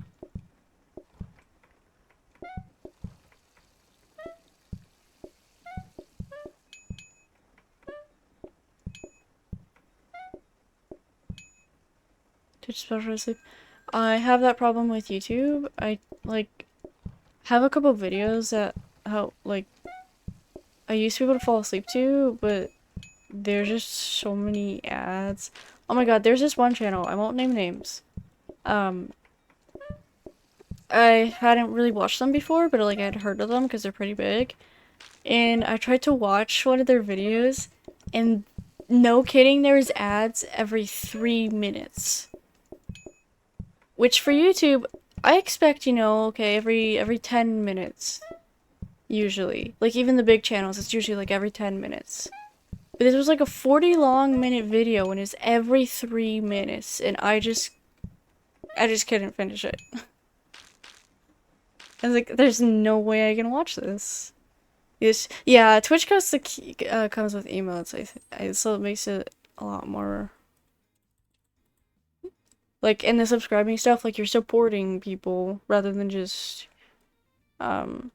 S1: Twitch special sleep. I have that problem with YouTube. I, like, have a couple videos that help, like, I used to be able to fall asleep to, but there's just so many ads. Oh my god, there's this one channel, I won't name names. I hadn't really watched them before, but like I had heard of them because they're pretty big. And I tried to watch one of their videos, and no kidding, there's ads every 3 minutes. Which for YouTube, I expect, you know, okay, every 10 minutes. Usually. Like even the big channels, it's usually like every 10 minutes. But this was like a 40 long minute video and it's every 3 minutes and I just couldn't finish it. I was like, there's no way I can watch this. Yes, yeah, Twitch comes comes with emotes, so it makes it a lot more like in the subscribing stuff, like you're supporting people rather than just um.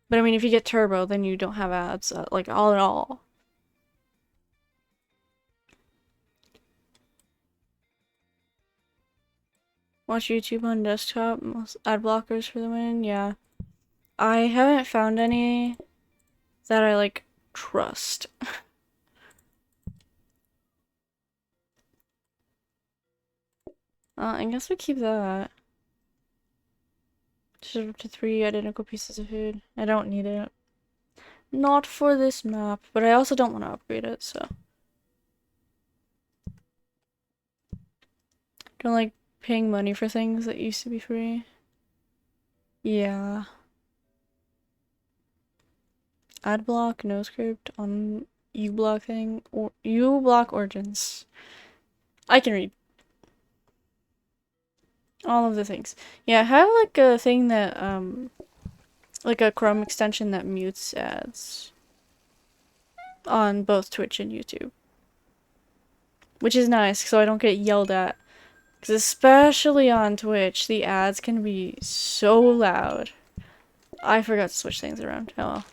S1: But I mean, if you get Turbo, then you don't have ads, like all in all. Watch YouTube on desktop, most ad blockers for the win, yeah. I haven't found any that I like trust. I guess we keep that. Just up to 3 identical pieces of food. I don't need it. Not for this map, but I also don't want to upgrade it, so. Don't like paying money for things that used to be free. Yeah. Ad block, no script on uBlock thing, or uBlock origins. I can read. All of the things. Yeah, I have like a thing that, like a Chrome extension that mutes ads on both Twitch and YouTube. Which is nice, so I don't get yelled at. Because especially on Twitch, the ads can be so loud. I forgot to switch things around. Oh well.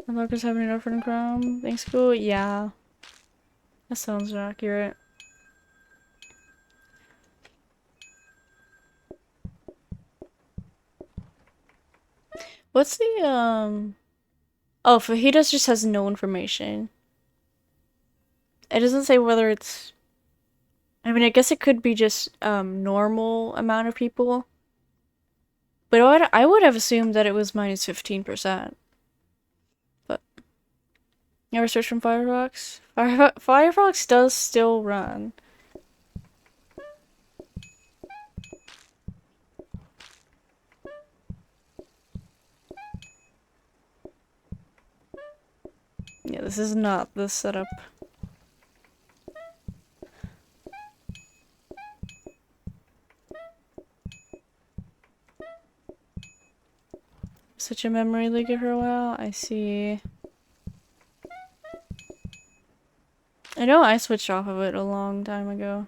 S1: Unlockers having enough in Chrome. Thanks, school. Yeah. That sounds accurate. What's the, Oh, fajitas just has no information. It doesn't say whether it's... I mean, I guess it could be just, normal amount of people. But I would have assumed that it was minus 15%. But... You ever search from Firefox? Firefox does still run. Yeah, this is not the setup. Such a memory leaker for a while. I see. I know I switched off of it a long time ago.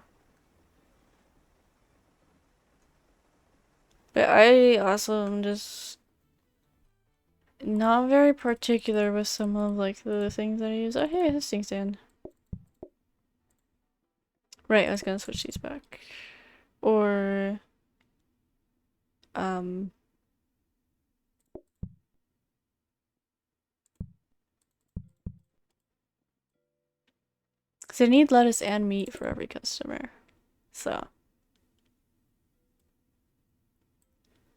S1: But I also am just not very particular with some of like the things that I use. Oh hey, this thing's in. Right, I was gonna switch these back. Or because I need lettuce and meat for every customer. So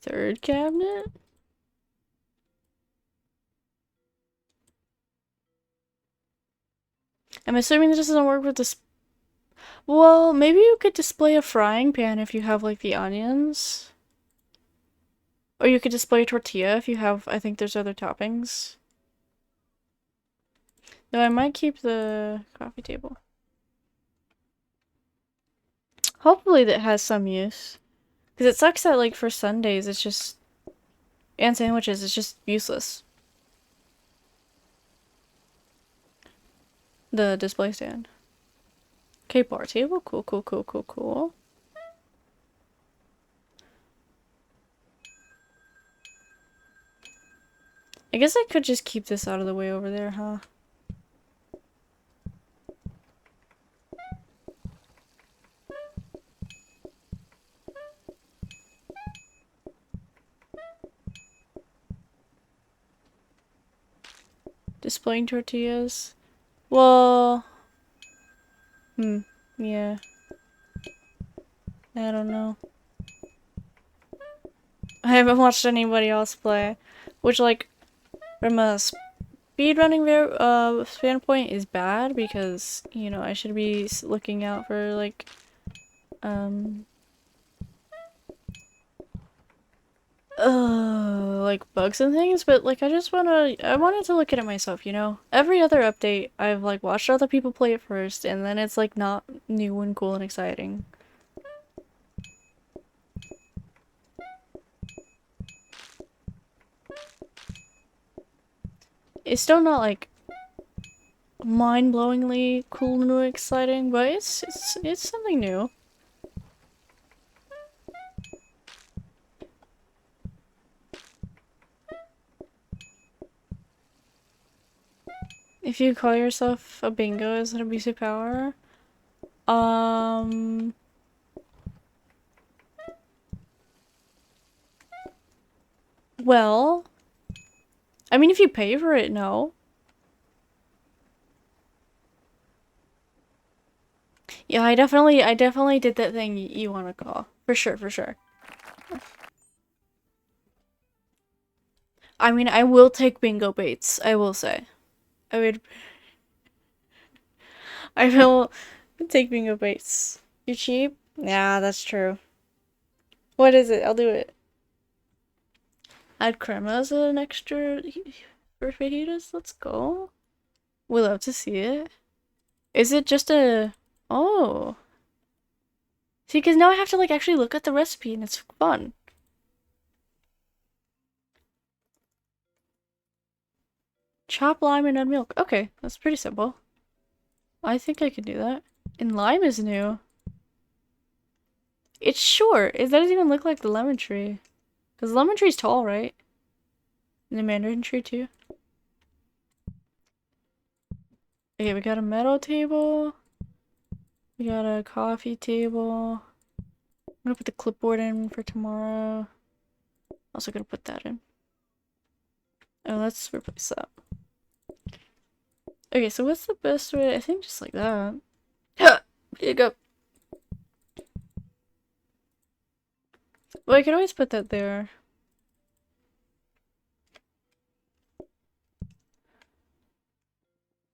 S1: third cabinet? I'm assuming this doesn't work with this. Well, maybe you could display a frying pan if you have like the onions. Or you could display a tortilla if you have, I think there's other toppings. Though I might keep the coffee table. Hopefully that has some use. Because it sucks that, like, for Sundays, it's just... And sandwiches, it's just useless. The display stand. Okay, bar table. Cool, cool, cool, cool, cool. I guess I could just keep this out of the way over there, huh? Displaying tortillas. Well... Yeah. I don't know. I haven't watched anybody else play. Which, like, from a speedrunning standpoint is bad because, you know, I should be looking out for, like, like bugs and things, but like I wanted to look at it myself, you know? Every other update, I've like watched other people play it first, and then it's like not new and cool and exciting. It's still not like mind-blowingly cool and exciting, but it's something new. If you call yourself a bingo as an abusive power, well, I mean, if you pay for it, no. Yeah, I definitely did that thing you want to call. For sure, for sure. I mean, I will take bingo baits, I will say. I would, I will take bingo baits. You're cheap? Yeah, that's true. What is it? I'll do it. Add crema as an extra for fajitas? Let's go. We love to see it. Is it just a... Oh. See, because now I have to, like, actually look at the recipe, and it's fun. Chop lime and add milk. Okay, that's pretty simple. I think I can do that. And lime is new. It's short. It doesn't even look like the lemon tree. Because the lemon tree's tall, right? And the mandarin tree, too. Okay, we got a metal table. We got a coffee table. I'm gonna put the clipboard in for tomorrow. Also gonna put that in. Oh, let's replace that. Okay, so what's the best way? I think just like that. Here you go. Well, I could always put that there.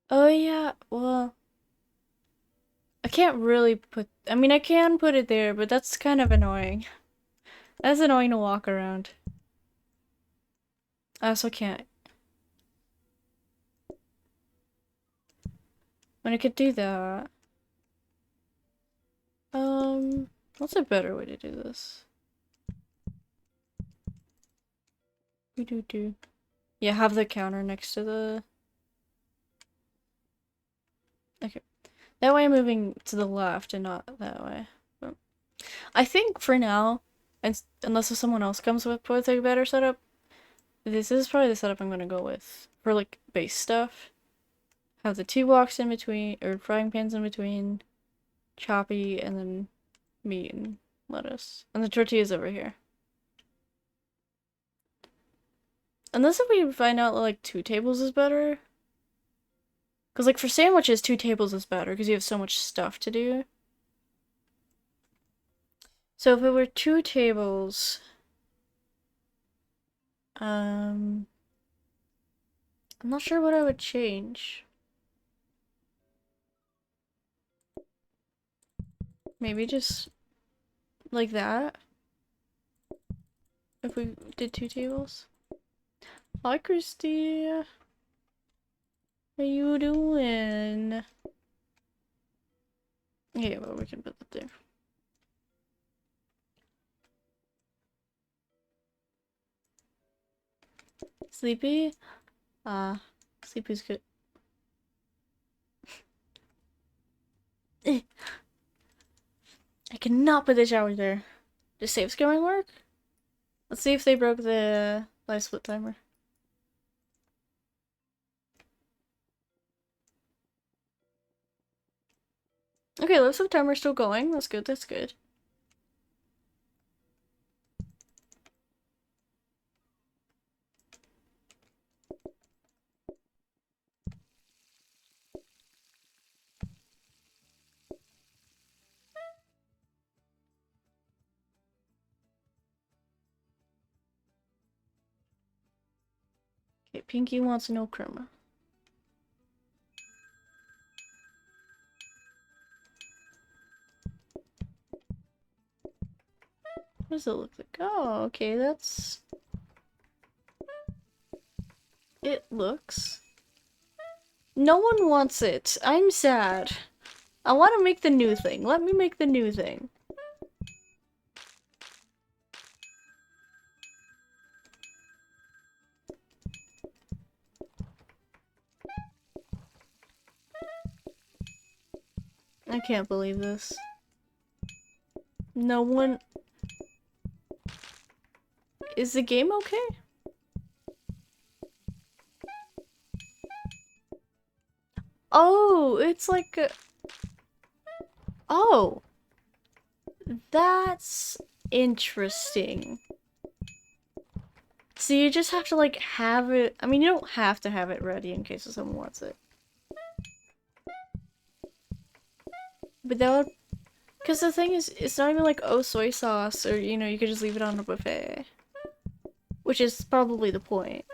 S1: Oh yeah, well... I can't really put... I mean, I can put it there, but that's kind of annoying. That's annoying to walk around. I also can't. When I could do that... What's a better way to do this? Do. Yeah, have the counter next to the... Okay. That way I'm moving to the left and not that way. But I think for now, and unless if someone else comes with a better setup, this is probably the setup I'm gonna go with. For like base stuff. Have the two woks in between, or frying pans in between, choppy, and then meat and lettuce. And the tortillas over here. Unless if we find out like 2 tables is better. Because like for sandwiches, 2 tables is better because you have so much stuff to do. So if it were 2 tables, I'm not sure what I would change. Maybe just like that. If we did 2 tables. Hi, Christy. How What are you doing? Yeah, well, we can put that there. Sleepy? Sleepy's good. I cannot put the shower there. Does save scaling work? Let's see if they broke the live split timer. Okay, live split timer's still going. That's good, that's good. Okay, Pinky wants no chroma. What does it look like? Oh, okay, that's... It looks... No one wants it. I'm sad. I want to make the new thing. Let me make the new thing. I can't believe this. No one... Is the game okay? Oh, it's like a... Oh! That's interesting. So you just have to like have it... I mean, you don't have to have it ready in case someone wants it. But that would... Because the thing is, it's not even like, oh, soy sauce, or, you know, you could just leave it on a buffet. Which is probably the point.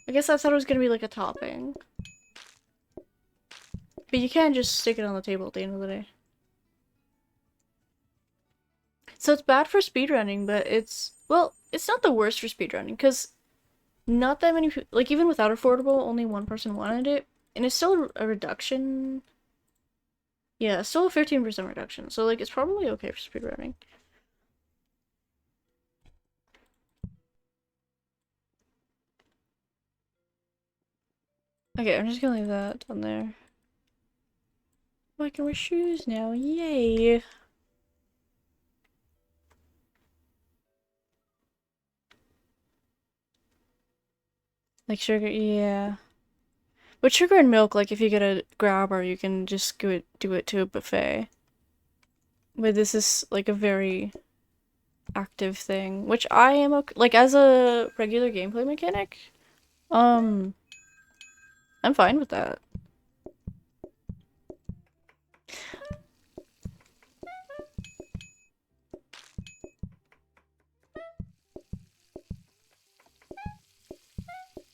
S1: I guess I thought it was gonna be like a topping. But you can't just stick it on the table at the end of the day. So it's bad for speedrunning, but it's... Well, it's not the worst for speedrunning, because not that many people... Like, even without affordable, only one person wanted it. And it's still a reduction. Yeah, still a 15% reduction. So, like, it's probably okay for speedrunning. Okay, I'm just gonna leave that on there. Oh, I can wear shoes now. Yay! Like sugar, yeah. But sugar and milk, like if you get a grabber, you can just do it to a buffet. But this is like a very active thing, which I am okay. Like as a regular gameplay mechanic, I'm fine with that.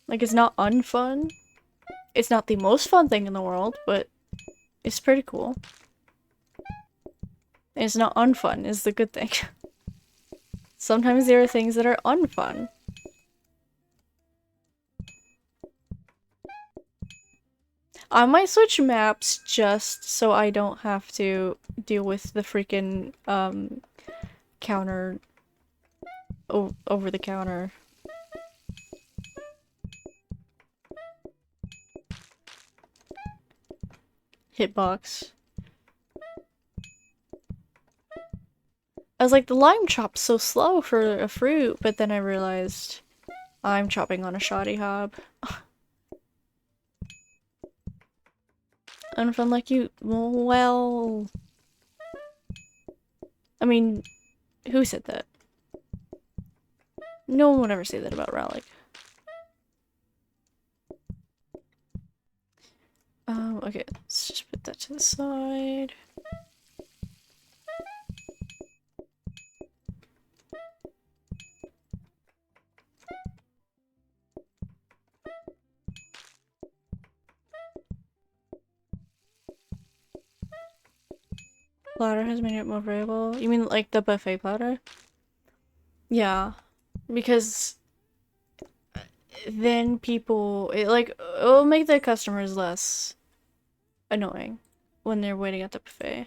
S1: Like it's not unfun. It's not the most fun thing in the world, but it's pretty cool. And it's not unfun is the good thing. Sometimes there are things that are unfun. I might switch maps just so I don't have to deal with the freaking counter over the counter hitbox. I was like, the lime chop's so slow for a fruit, but then I realized I'm chopping on a shoddy hob. And if I'm like, you, well... I mean, who said that? No one would ever say that about Rallic. Okay, let's just put that to the side. Platter has made it more variable. You mean like the buffet platter? Yeah. because then people it'll make the customers less annoying when they're waiting at the buffet.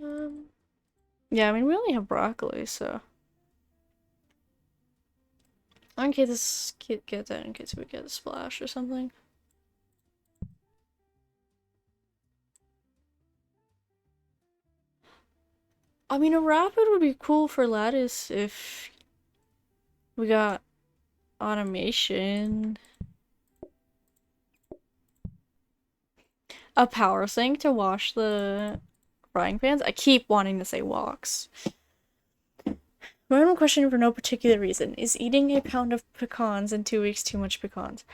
S1: Um, yeah, I mean we only have broccoli, so in case this get that in case we get a splash or something. I mean, a rapid would be cool for lettuce if we got automation. A power sink to wash the frying pans. I keep wanting to say woks. Random question for no particular reason. Is eating a pound of pecans in 2 weeks too much pecans?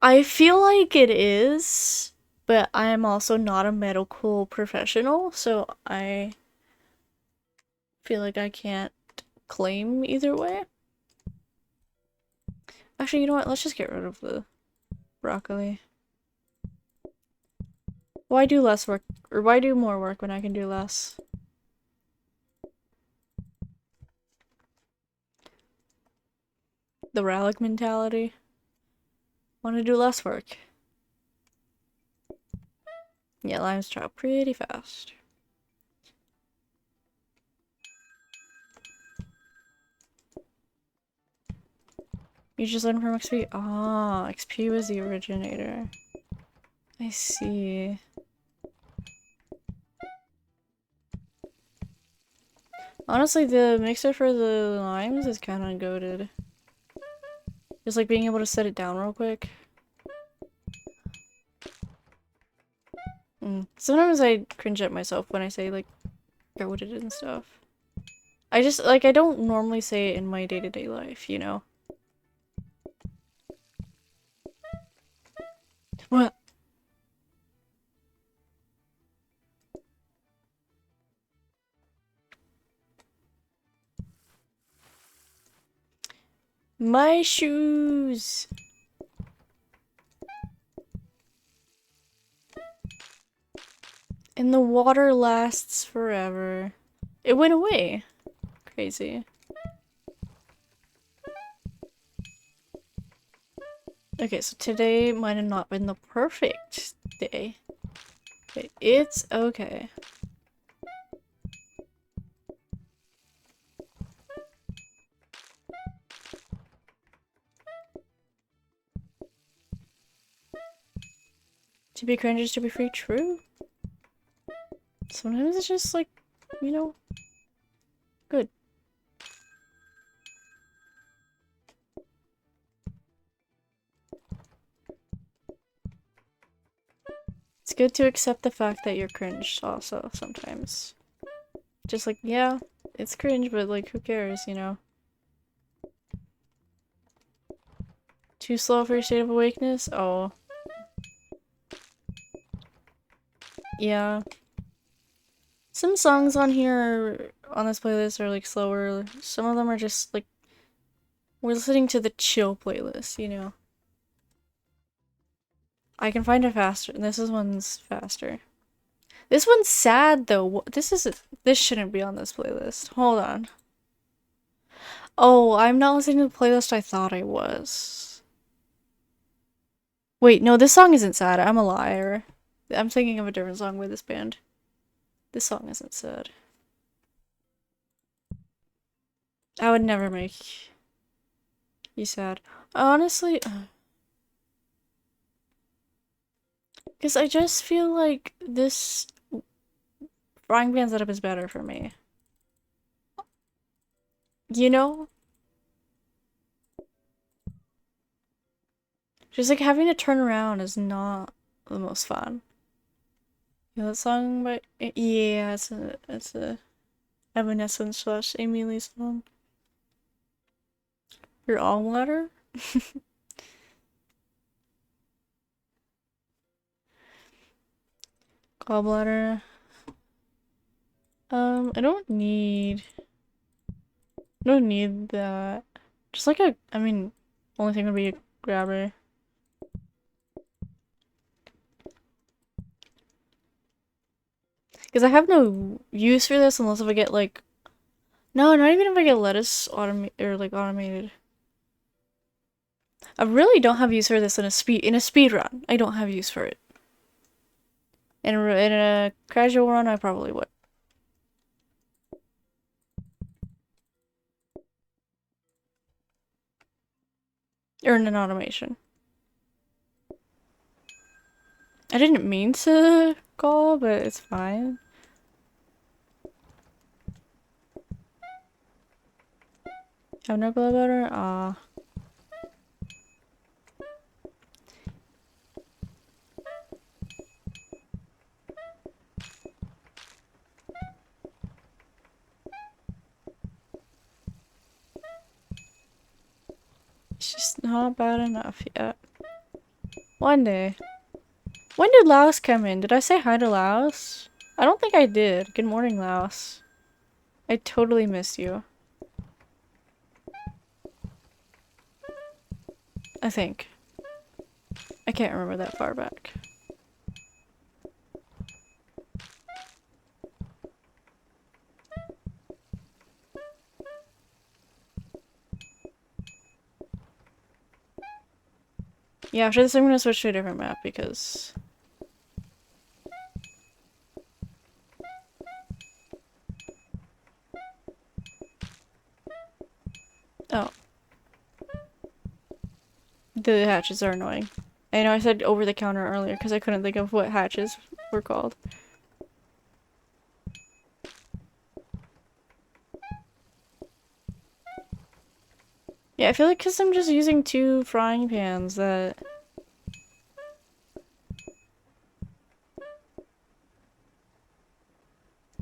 S1: I feel like it is, but I am also not a medical professional, so I feel like I can't claim either way. Actually, you know what? Let's just get rid of the broccoli. Why do less work, or why do more work when I can do less? The Rallic mentality. Want to do less work. Yeah, limes drop pretty fast. You just learned from XP? Ah, XP was the originator. I see. Honestly, the mixer for the limes is kind of goated. Just like being able to set it down real quick. Sometimes I cringe at myself when I say like goated and stuff. I just like I don't normally say it in my day-to-day life, you know? What? My shoes! And the water lasts forever. It went away. Crazy. Okay, so today might have not been the perfect day. But it's okay. To be cringe is to be free, true. Sometimes it's just like, you know, good. It's good to accept the fact that you're cringed also sometimes. Just like, yeah, it's cringe, but like, who cares, you know? Too slow for your state of awakeness? Oh. Yeah. Some songs on here, on this playlist, are like slower. Some of them are just like, we're listening to the chill playlist, you know? I can find it faster. This one's faster. This one's sad though. This shouldn't be on this playlist. Hold on. Oh, I'm not listening to the playlist I thought I was. Wait, no, this song isn't sad. I'm a liar. I'm thinking of a different song by this band. This song isn't sad. I would never make you sad. Honestly, because I just feel like this frying pan setup is better for me. You know? Just like having to turn around is not the most fun. You know that song by yeah, it's a Evanescence slash Amy Lee song. Your all letter? Gallbladder. I don't need that. Just like I mean, only thing would be a grabber. Because I have no use for this unless if I get like, no, not even if I get lettuce automated. I really don't have use for this in a speed run. I don't have use for it. In a casual run, I probably would. Or in an automation. I didn't mean to call, but it's fine. Have no clue about her? Aw. It's just not bad enough yet. One day. When did Laos come in? Did I say hi to Laos? I don't think I did. Good morning, Laos. I totally missed you. I think. I can't remember that far back. Yeah, after this I'm gonna switch to a different map because... Oh. The hatches are annoying. I know I said over the counter earlier because I couldn't think of what hatches were called. Yeah, I feel like because I'm just using 2 frying pans that...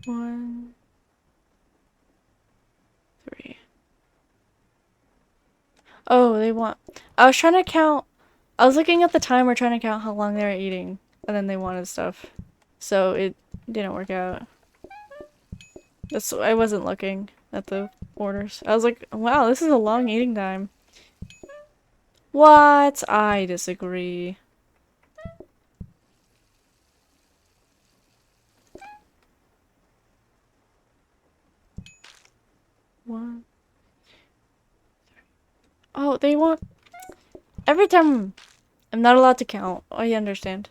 S1: One... 3... Oh, they want... I was trying to count... I was looking at the timer trying to count how long they were eating. And then they wanted stuff. So it didn't work out. I wasn't looking at the orders. I was like, wow, this is a long eating time. What? I disagree. One. Oh, they want... Every time I'm not allowed to count. I understand.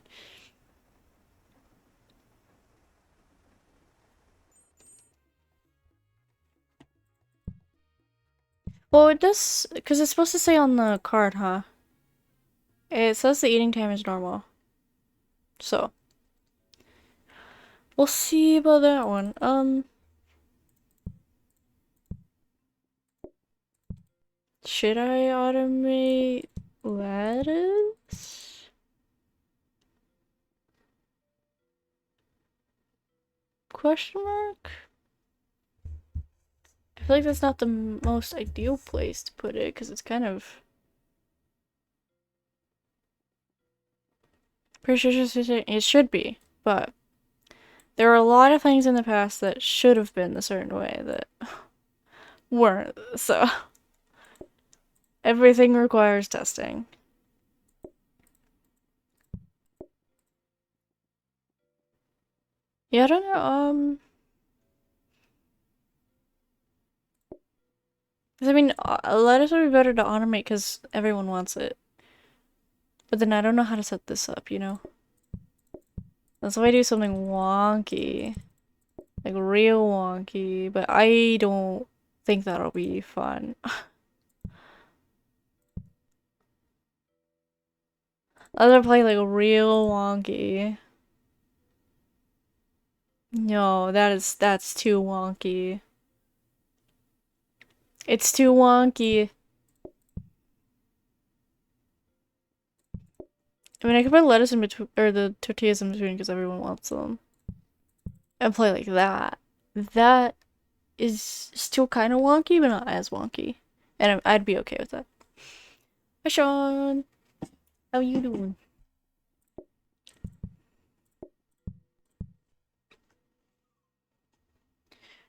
S1: Well, it does... Because it's supposed to say on the card, huh? It says the eating time is normal. So. We'll see about that one. Should I automate lettuce? Question mark? I feel like that's not the most ideal place to put it because it's kind of... Pretty sure it should be, but there are a lot of things in the past that should have been a certain way that weren't, so everything requires testing. Yeah, I don't know, 'cause I mean, lettuce would be better to automate because everyone wants it. But then I don't know how to set this up, you know? That's why I do something wonky. Like, real wonky, but I don't think that'll be fun. I'll play like real wonky. No, that's too wonky. It's too wonky. I mean, I could put lettuce in between, or the tortillas in between because everyone wants them. And play like that. That is still kind of wonky, but not as wonky. And I'd be okay with that. Hi, Sean. How you doing?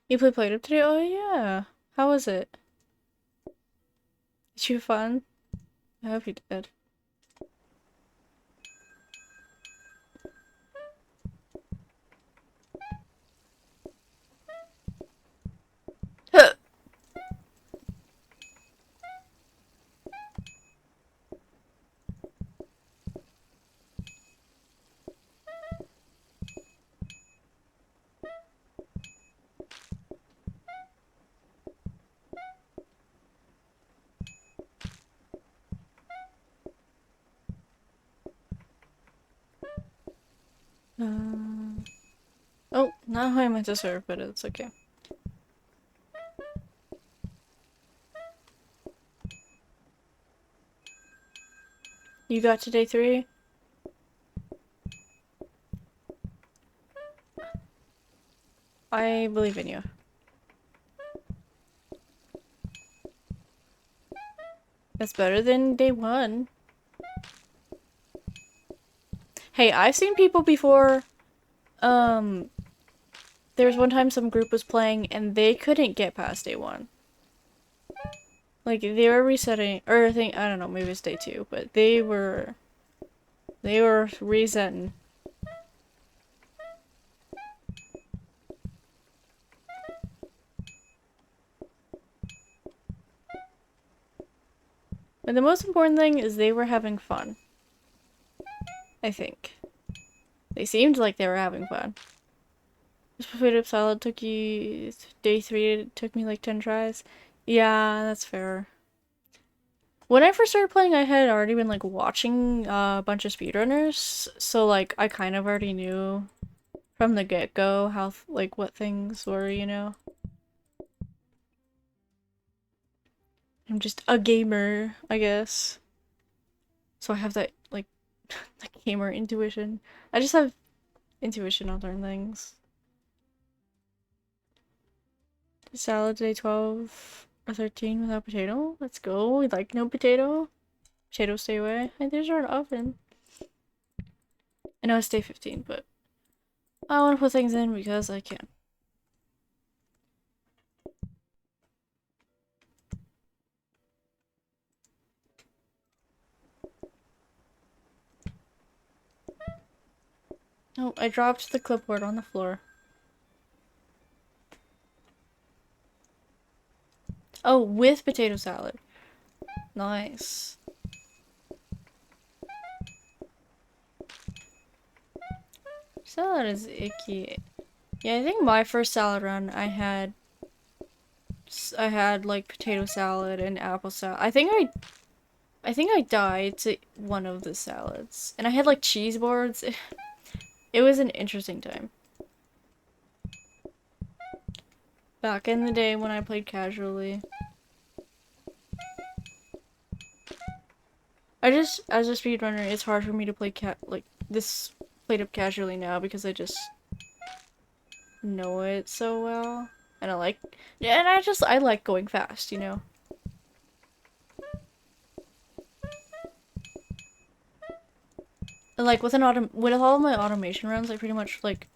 S1: You played Plateup today? Oh, yeah. How was it? Did you have fun? I hope you did. Not how I meant to serve, but it's okay. You got to day 3? I believe in you. That's better than day 1. Hey, I've seen people before, um, there was one time some group was playing and they couldn't get past day 1. Like, they were resetting, or I don't know, maybe it's day 2, but they were resetting. But the most important thing is they were having fun. I think. They seemed like they were having fun. This potato salad took you day 3, it took me like 10 tries. Yeah, that's fair. When I first started playing, I had already been like watching a bunch of speedrunners, so like I kind of already knew from the get-go how like what things were, you know. I'm just a gamer, I guess. So I have that like the gamer intuition. I just have intuition on certain things. Salad day 12 or 13 without potato? Let's go. We like no potato. Potato stay away. Hey, there's our oven. I know it's day 15, but I want to put things in because I can. Oh, I dropped the clipboard on the floor. Oh, with potato salad. Nice. Salad is icky. Yeah, I think my first salad run, I had like potato salad and apple salad. I think I died to one of the salads, and I had like cheese boards. It was an interesting time. Back in the day when I played casually. As a speedrunner, it's hard for me to play like this played up casually now because I just know it so well. And I like going fast, you know? And like with all of my automation runs, I pretty much like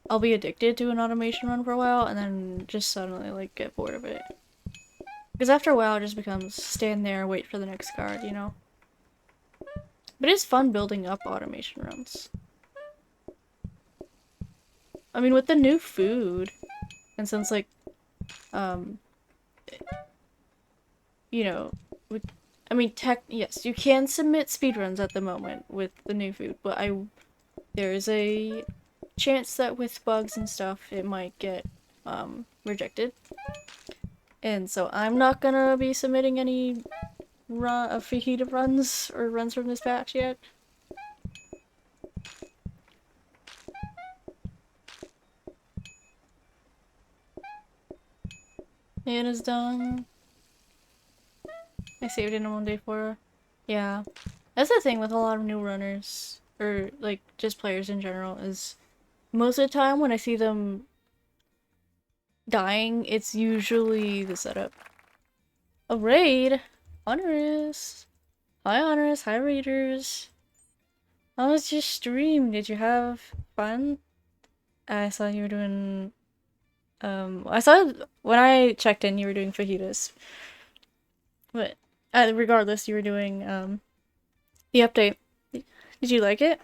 S1: I'll be addicted to an automation run for a while and then just suddenly like get bored of it. Because after a while it just becomes stand there, wait for the next card, you know? But it's fun building up automation runs. I mean, with the new food, and since like, um, you know, with, I mean, yes, you can submit speedruns at the moment with the new food, but there is a chance that with bugs and stuff, it might get, rejected. And so I'm not gonna be submitting any fajita runs or runs from this patch yet. Hannah's done. I saved it in one day for her. Yeah. That's the thing with a lot of new runners, or like just players in general, is most of the time when I see them dying, it's usually the setup. A raid? Honorous. Hi Honorous, hi Raiders. How was your stream? Did you have fun? I saw you were doing, I saw when I checked in you were doing fajitas. But, regardless, you were doing, the update. Did you like it?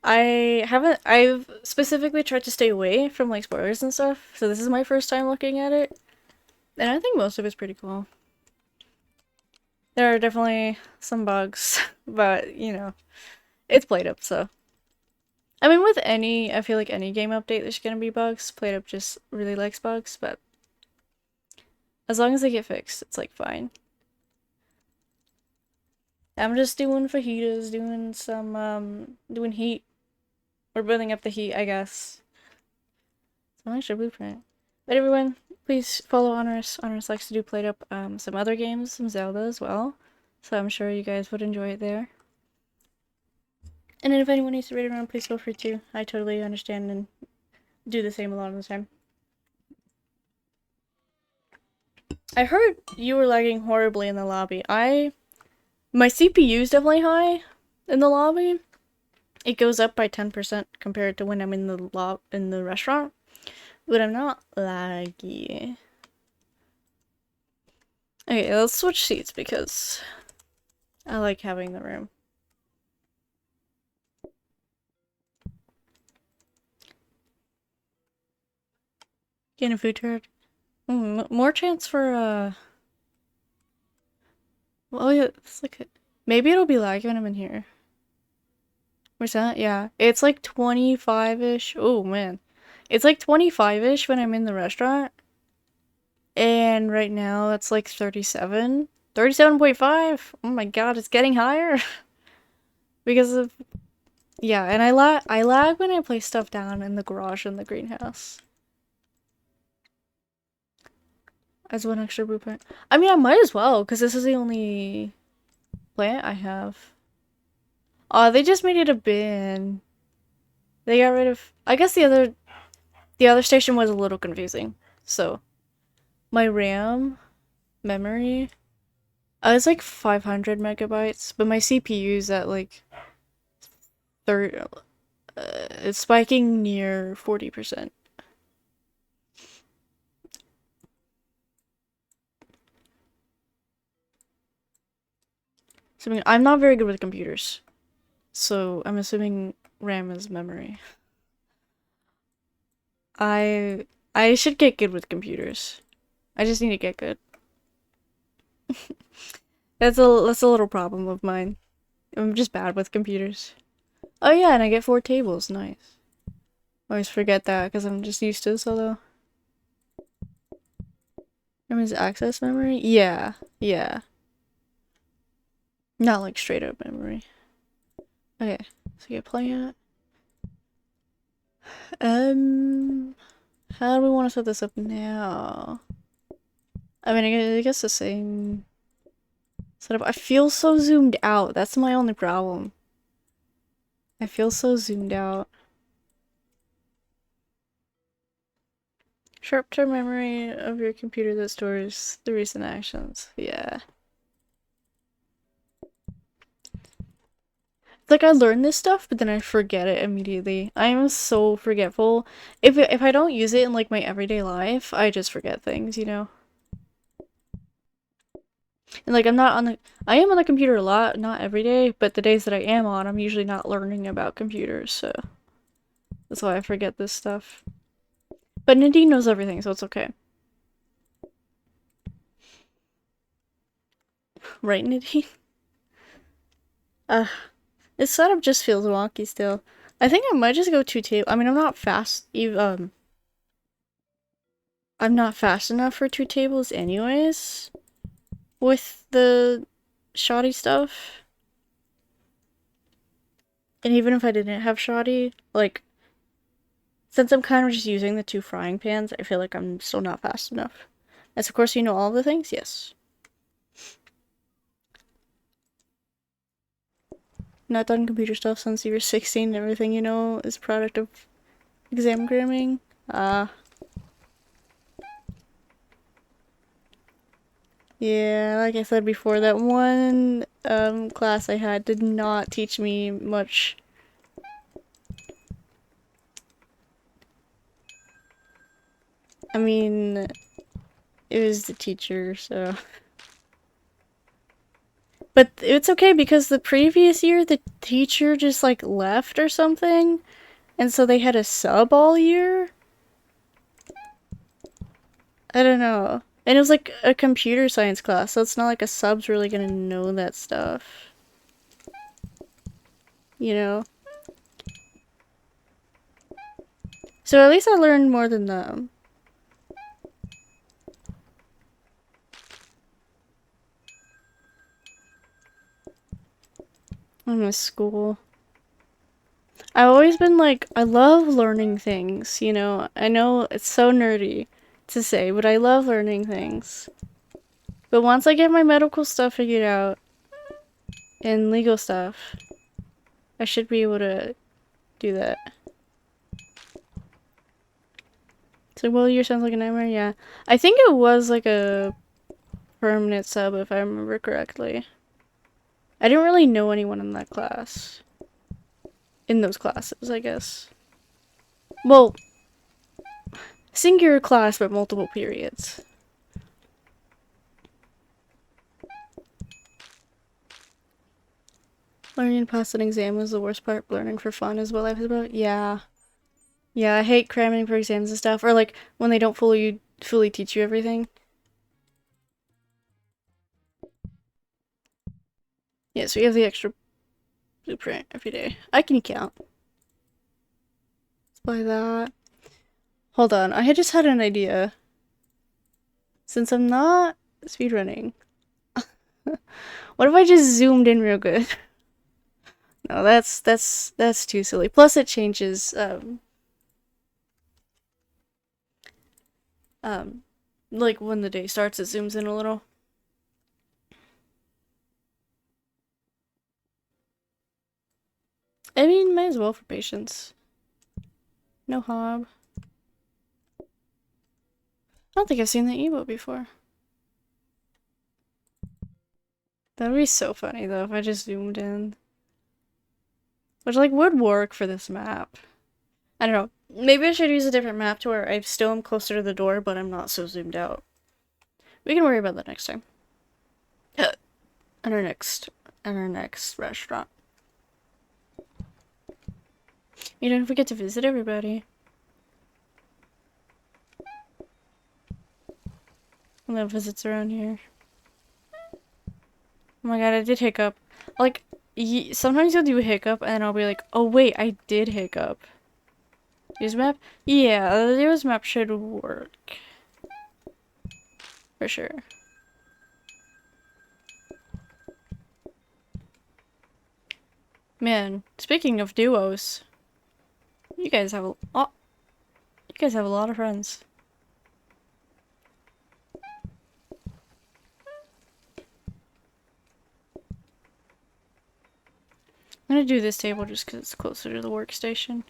S1: I've specifically tried to stay away from like spoilers and stuff, so this is my first time looking at it. And I think most of it's pretty cool. There are definitely some bugs, but you know, it's Plateup, so. I mean, I feel like any game update, there's gonna be bugs. Plateup just really likes bugs, but as long as they get fixed, it's like fine. I'm just doing fajitas, doing some, doing heat. We're building up the heat, I guess. I'm extra blueprint. But everyone, please follow Honorous. Honorous likes to do Plateup some other games, some Zelda as well. So I'm sure you guys would enjoy it there. And then if anyone needs to raid around, please feel free to. I totally understand and do the same a lot of the time. I heard you were lagging horribly in the lobby. My CPU is definitely high in the lobby. It goes up by 10% compared to when I'm in the restaurant, but I'm not laggy. Okay, let's switch seats because I like having the room. Getting a food turret. More chance for well, yeah, it's like maybe it'll be laggy when I'm in here. Where's that? Yeah, it's like 25-ish. Oh man, it's like 25-ish when I'm in the restaurant, and right now it's like 37. 37.5. Oh my god, it's getting higher because of yeah, and I lag when I place stuff down in the garage in the greenhouse. As one extra blueprint. I mean, I might as well because this is the only plant I have. Oh, they just made it a bin. They got rid of. I guess the other station was a little confusing. So my RAM memory, it's like 500 megabytes, but my CPU's at like 30. It's spiking near 40%. So I mean, I'm not very good with computers, so I'm assuming RAM is memory. I I should get good with computers. I just need to get good. That's a little problem of mine. I'm just bad with computers. Oh yeah, and I get 4 tables. Nice. I always forget that because I'm just used to solo. Memory's access memory? Yeah, yeah. Not like straight up memory. Okay, so get plant. How do we want to set this up now? I mean, I guess the same setup. I feel so zoomed out. That's my only problem. I feel so zoomed out. Short-term memory of your computer that stores the recent actions. Yeah. Like I learn this stuff, but then I forget it immediately. I am so forgetful. If I don't use it in like my everyday life, I just forget things, you know. And like I am on the computer a lot, not every day, but the days that I am on, I'm usually not learning about computers, so that's why I forget this stuff. But Nadine knows everything, so it's okay. Right, Nadine? Uh, this setup just feels wonky still. I think I might just go 2 tables. I mean, I'm not fast. I'm not fast enough for 2 tables, anyways. With the shoddy stuff. And even if I didn't have shoddy, like, since I'm kind of just using the 2 frying pans, I feel like I'm still not fast enough. As of course you know all the things, yes. Not done computer stuff since you were 16 and everything you know is product of exam cramming. Yeah, like I said before, that one class I had did not teach me much. I mean, it was the teacher, so. But it's okay because the previous year the teacher just like left or something, and so they had a sub all year. I don't know. And it was like a computer science class, so it's not like a sub's really gonna know that stuff. You know? So at least I learned more than them. I miss school. I've always been like, I love learning things, you know? I know it's so nerdy to say, but I love learning things. But once I get my medical stuff figured out and legal stuff, I should be able to do that. So, well, your sounds like a nightmare? Yeah. I think it was like a permanent sub, if I remember correctly. I didn't really know anyone in that class. In those classes, I guess. Well, singular class, but multiple periods. Learning to pass an exam was the worst part. Learning for fun is what life is about. Yeah. Yeah, I hate cramming for exams and stuff. Or like when they don't fully teach you everything. Yeah, so you have the extra blueprint every day. I can count. Let's buy that. Hold on, I had just had an idea. Since I'm not speedrunning, what if I just zoomed in real good? No, that's too silly. Plus it changes um like when the day starts it zooms in a little. I mean, might as well for patience. No hob. I don't think I've seen the emote before. That'd be so funny though if I just zoomed in. Which like would work for this map. I don't know. Maybe I should use a different map to where I still am closer to the door, but I'm not so zoomed out. We can worry about that next time. At our next restaurant. You don't forget to visit everybody. I love visits around here. Oh my god, I did hiccup. Like, sometimes you'll do a hiccup and I'll be like, oh wait, I did hiccup. Use map? Yeah, the use map should work. For sure. Man, speaking of duos, you guys have a lot of friends. I'm gonna do this table just because it's closer to the workstation.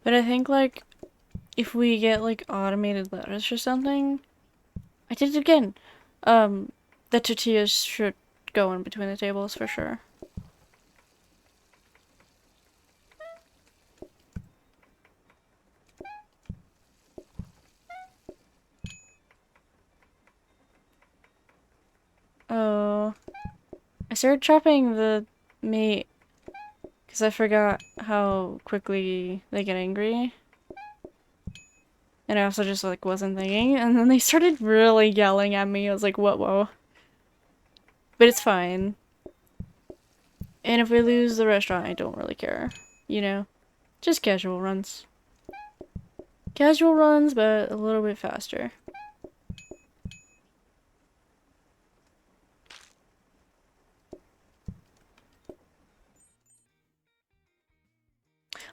S1: But I think, like, if we get, like, automated letters or something... I did it again! The tortillas should go in between the tables for sure. Oh... I started chopping the meat because I forgot how quickly they get angry. And I also just, like, wasn't thinking. And then they started really yelling at me. I was like, whoa. But it's fine. And if we lose the restaurant, I don't really care. You know? Just casual runs. Casual runs, but a little bit faster.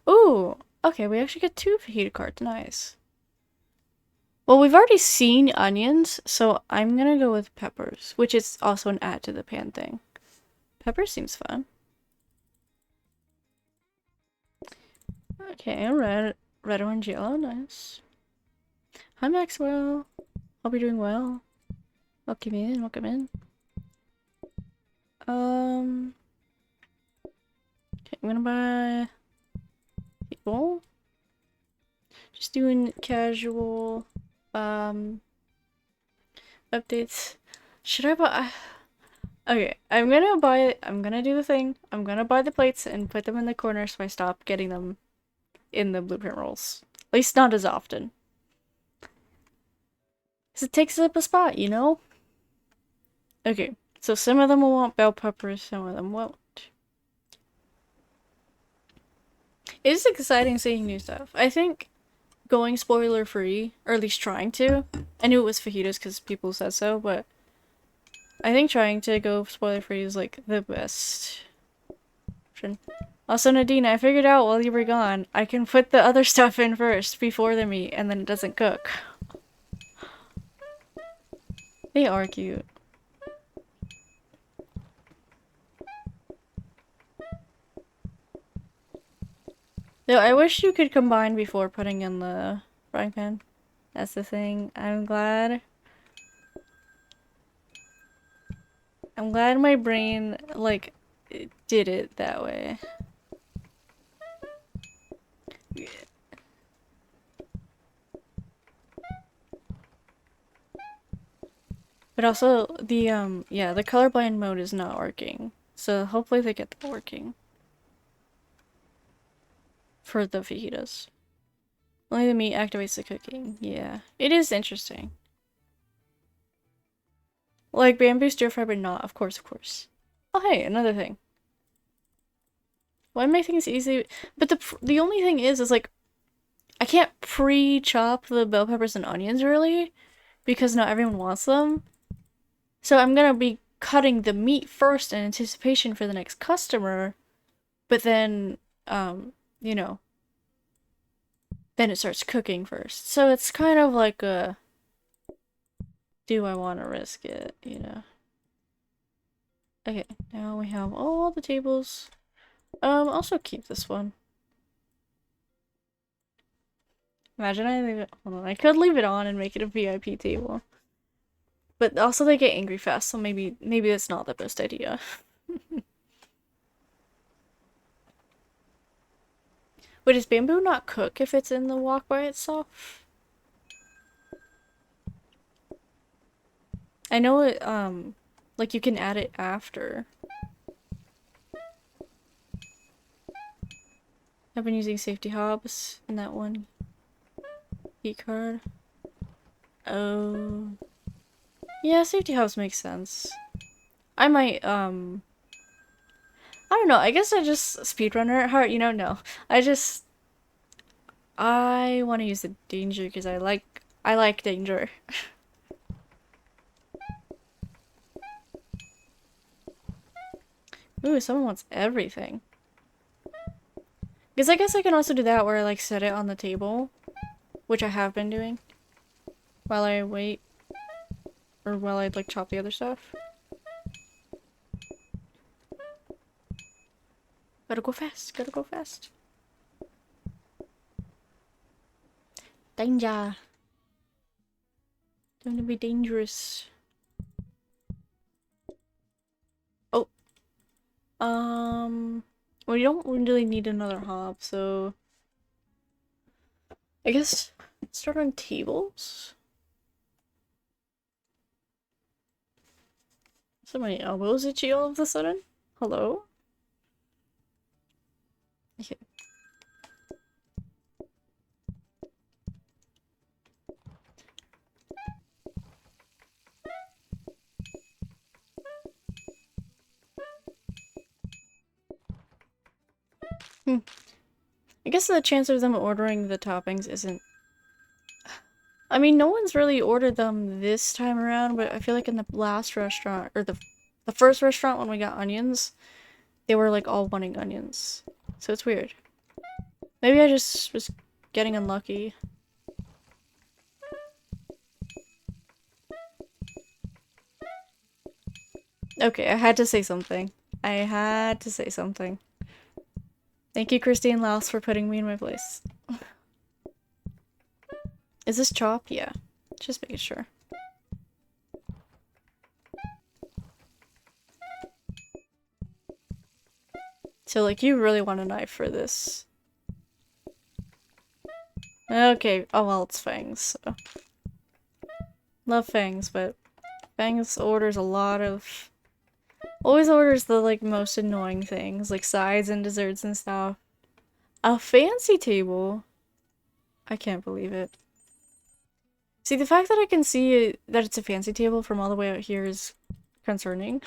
S1: Ooh! Okay, we actually get 2 fajita cards. Nice. Well, we've already seen onions, so I'm gonna go with peppers, which is also an add to the pan thing. Pepper seems fun. Okay, red, orange, yellow, nice. Hi, Maxwell. Hope you're doing well. Welcome in, welcome in. Okay, I'm gonna buy people. Just doing casual, updates. Should I buy? Okay, I'm gonna do the thing. I'm gonna buy the plates and put them in the corner so I stop getting them in the blueprint rolls. At least not as often. Because it takes up a spot, you know? Okay, so some of them will want bell peppers, some of them won't. It is exciting seeing new stuff. I think going spoiler free, or at least trying to. I knew it was fajitas because people said so, but I think trying to go spoiler free is like the best option. Also, Nadine, I figured out while you were gone, I can put the other stuff in first before the meat, and then it doesn't cook. They are cute. Though I wish you could combine before putting in the frying pan. That's the thing. I'm glad my brain, like, did it that way. But also, yeah, the colorblind mode is not working. So hopefully they get that working. For the fajitas. Only the meat activates the cooking. Yeah. It is interesting. Like bamboo stir fry, but not. Of course, of course. Oh, hey, another thing. Why make things easy? But the only thing is like, I can't pre-chop the bell peppers and onions really, because not everyone wants them. So I'm gonna be cutting the meat first in anticipation for the next customer, but then, you know, then it starts cooking first. So it's kind of like a, do I want to risk it, you know? Okay, now we have all the tables. Also keep this one. Imagine I leave it, hold on, I could leave it on and make it a VIP table. But also they get angry fast, so maybe that's not the best idea. Wait, does bamboo not cook if it's in the wok by itself? I know it, like you can add it after. I've been using safety hobs in that one. Heat card. Oh. Yeah, safety hobs makes sense. I might, I don't know, I guess I just speedrunner at heart, you know, no. I want to use the danger because I like danger. Ooh, someone wants everything. Because I guess I can also do that where I like set it on the table, which I have been doing while I wait, or while I like chop the other stuff. Gotta go fast, gotta go fast. Danger. Don't be dangerous. Oh. Well, you don't really need another hob, so I guess start on tables. So my elbows itchy all of a sudden. Hello? Okay. I guess the chance of them ordering the toppings isn't... I mean, no one's really ordered them this time around, but I feel like in the last restaurant, or the first restaurant when we got onions, they were like all wanting onions. So it's weird. Maybe I just was getting unlucky. Okay, I had to say something. I had to say something. Thank you, Christine Laos, for putting me in my place. Is this chopped? Yeah. Just making sure. So, like, you really want a knife for this. Okay. Oh, well, it's Fangs, so. Love Fangs, but Fangs orders a lot of... Always orders the, like, most annoying things, like sides and desserts and stuff. A fancy table? I can't believe it. See, the fact that I can see that it's a fancy table from all the way out here is concerning.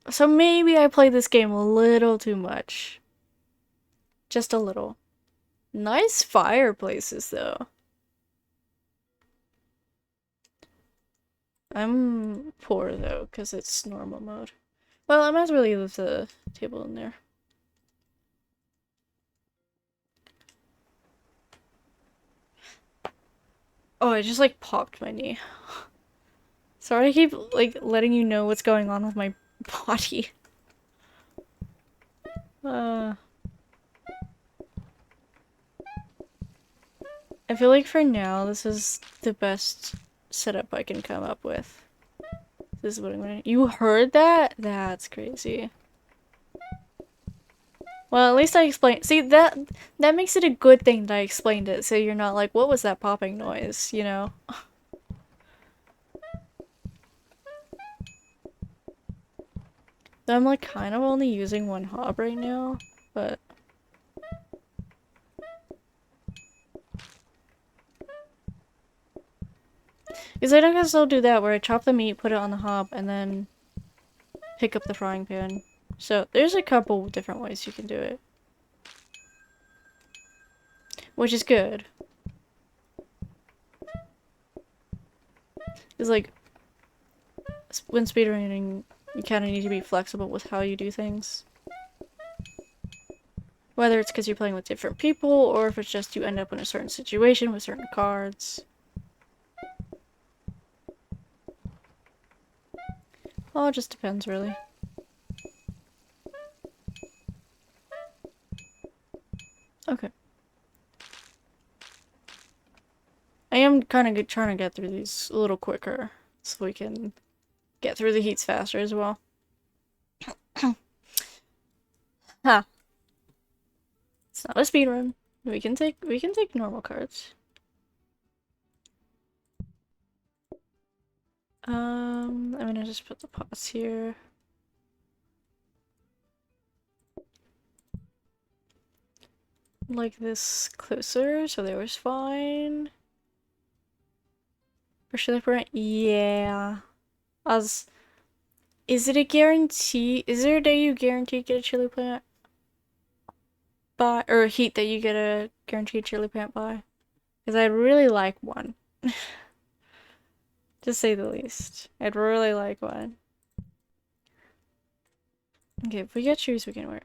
S1: So maybe I played this game a little too much. Just a little. Nice fireplaces, though. I'm poor, though, because it's normal mode. Well, I might as well leave the table in there. Oh, I just, like, popped my knee. Sorry I keep, like, letting you know what's going on with my body. I feel like for now, this is the best setup I can come up with. This is what I'm gonna- You heard that? That's crazy. Well, at least I explained- See, that makes it a good thing that I explained it, so you're not like, what was that popping noise, you know? I'm like kind of only using one hob right now, but... Because I don't still do that, where I chop the meat, put it on the hob, and then pick up the frying pan. So, there's a couple different ways you can do it. Which is good. It's like, when speedrunning, you kind of need to be flexible with how you do things. Whether it's because you're playing with different people, or if it's just you end up in a certain situation with certain cards. Well, it just depends, really. Okay. I am kind of trying to get through these a little quicker, so we can get through the heats faster as well. Ha! It's not a speed run. We can take normal cards. I'm gonna just put the pots here. Like this closer, so they was fine. Or should I print? Yeah. Is it a guarantee? Is there a day you guarantee get a chili plant by, or a heat that you get a guaranteed chili plant by? Because I'd really like one. To say the least. I'd really like one. Okay, if we get shoes, we can wear.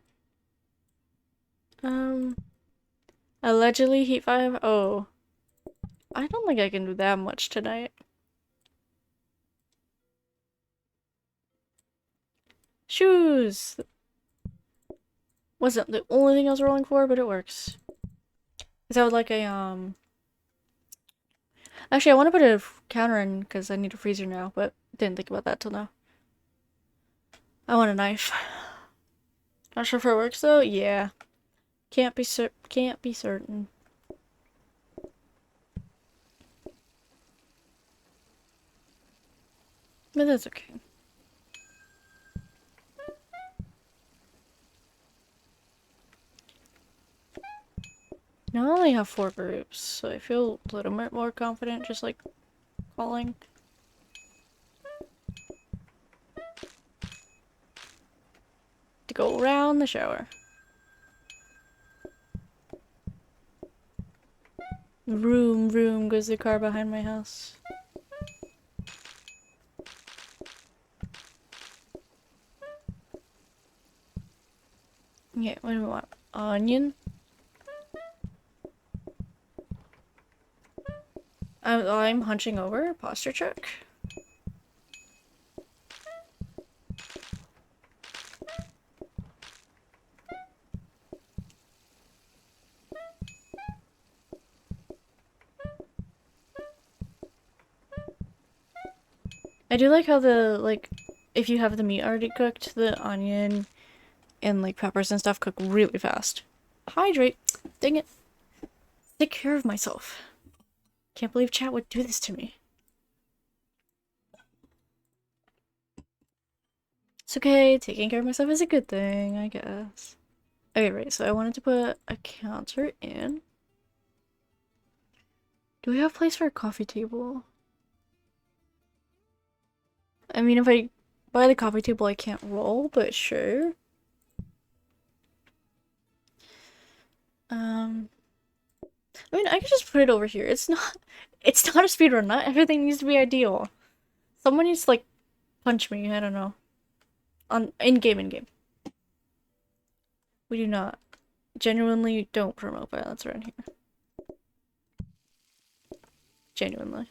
S1: Allegedly heat 5? Oh. I don't think I can do that much tonight. Shoes! Wasn't the only thing I was rolling for, but it works. Because I would like a, Actually, I want to put a counter in because I need a freezer now, but didn't think about that till now. I want a knife. Not sure if it works though. Yeah, can't be certain. But that's okay. Now I only have 4 groups, so I feel a little bit more confident just like calling. To go around the shower. Vroom, vroom goes the car behind my house. Yeah, what do we want? Onion? I'm hunching over. Posture check. I do like how if you have the meat already cooked, the onion and like peppers and stuff cook really fast. Hydrate. Dang it. Take care of myself. Can't believe chat would do this to me. It's okay, taking care of myself is a good thing, I guess. Okay, right, so I wanted to put a counter in. Do we have place for a coffee table? I mean, if I buy the coffee table, I can't roll, but sure. I mean, I could just put it over here. It's not a speedrun. Not everything needs to be ideal. Someone needs to, like, punch me. I don't know. In game. We do not. Genuinely don't promote violence around here. Genuinely.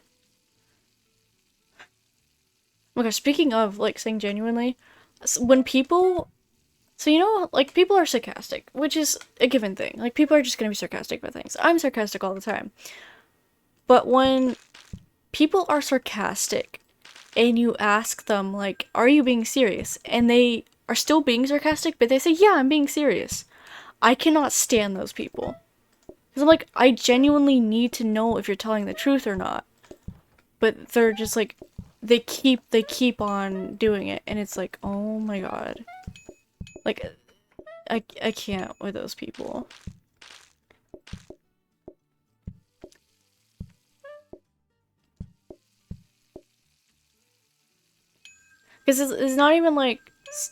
S1: Okay, speaking of, like, saying genuinely, when people... So, you know, like, people are sarcastic, which is a given thing. Like, people are just gonna be sarcastic about things. I'm sarcastic all the time. But when people are sarcastic and you ask them, like, are you being serious? And they are still being sarcastic, but they say, yeah, I'm being serious. I cannot stand those people. Because I'm like, I genuinely need to know if you're telling the truth or not. But they're just like, they keep on doing it, and it's like, oh my god. Like, I can't with those people. Because it's not even like,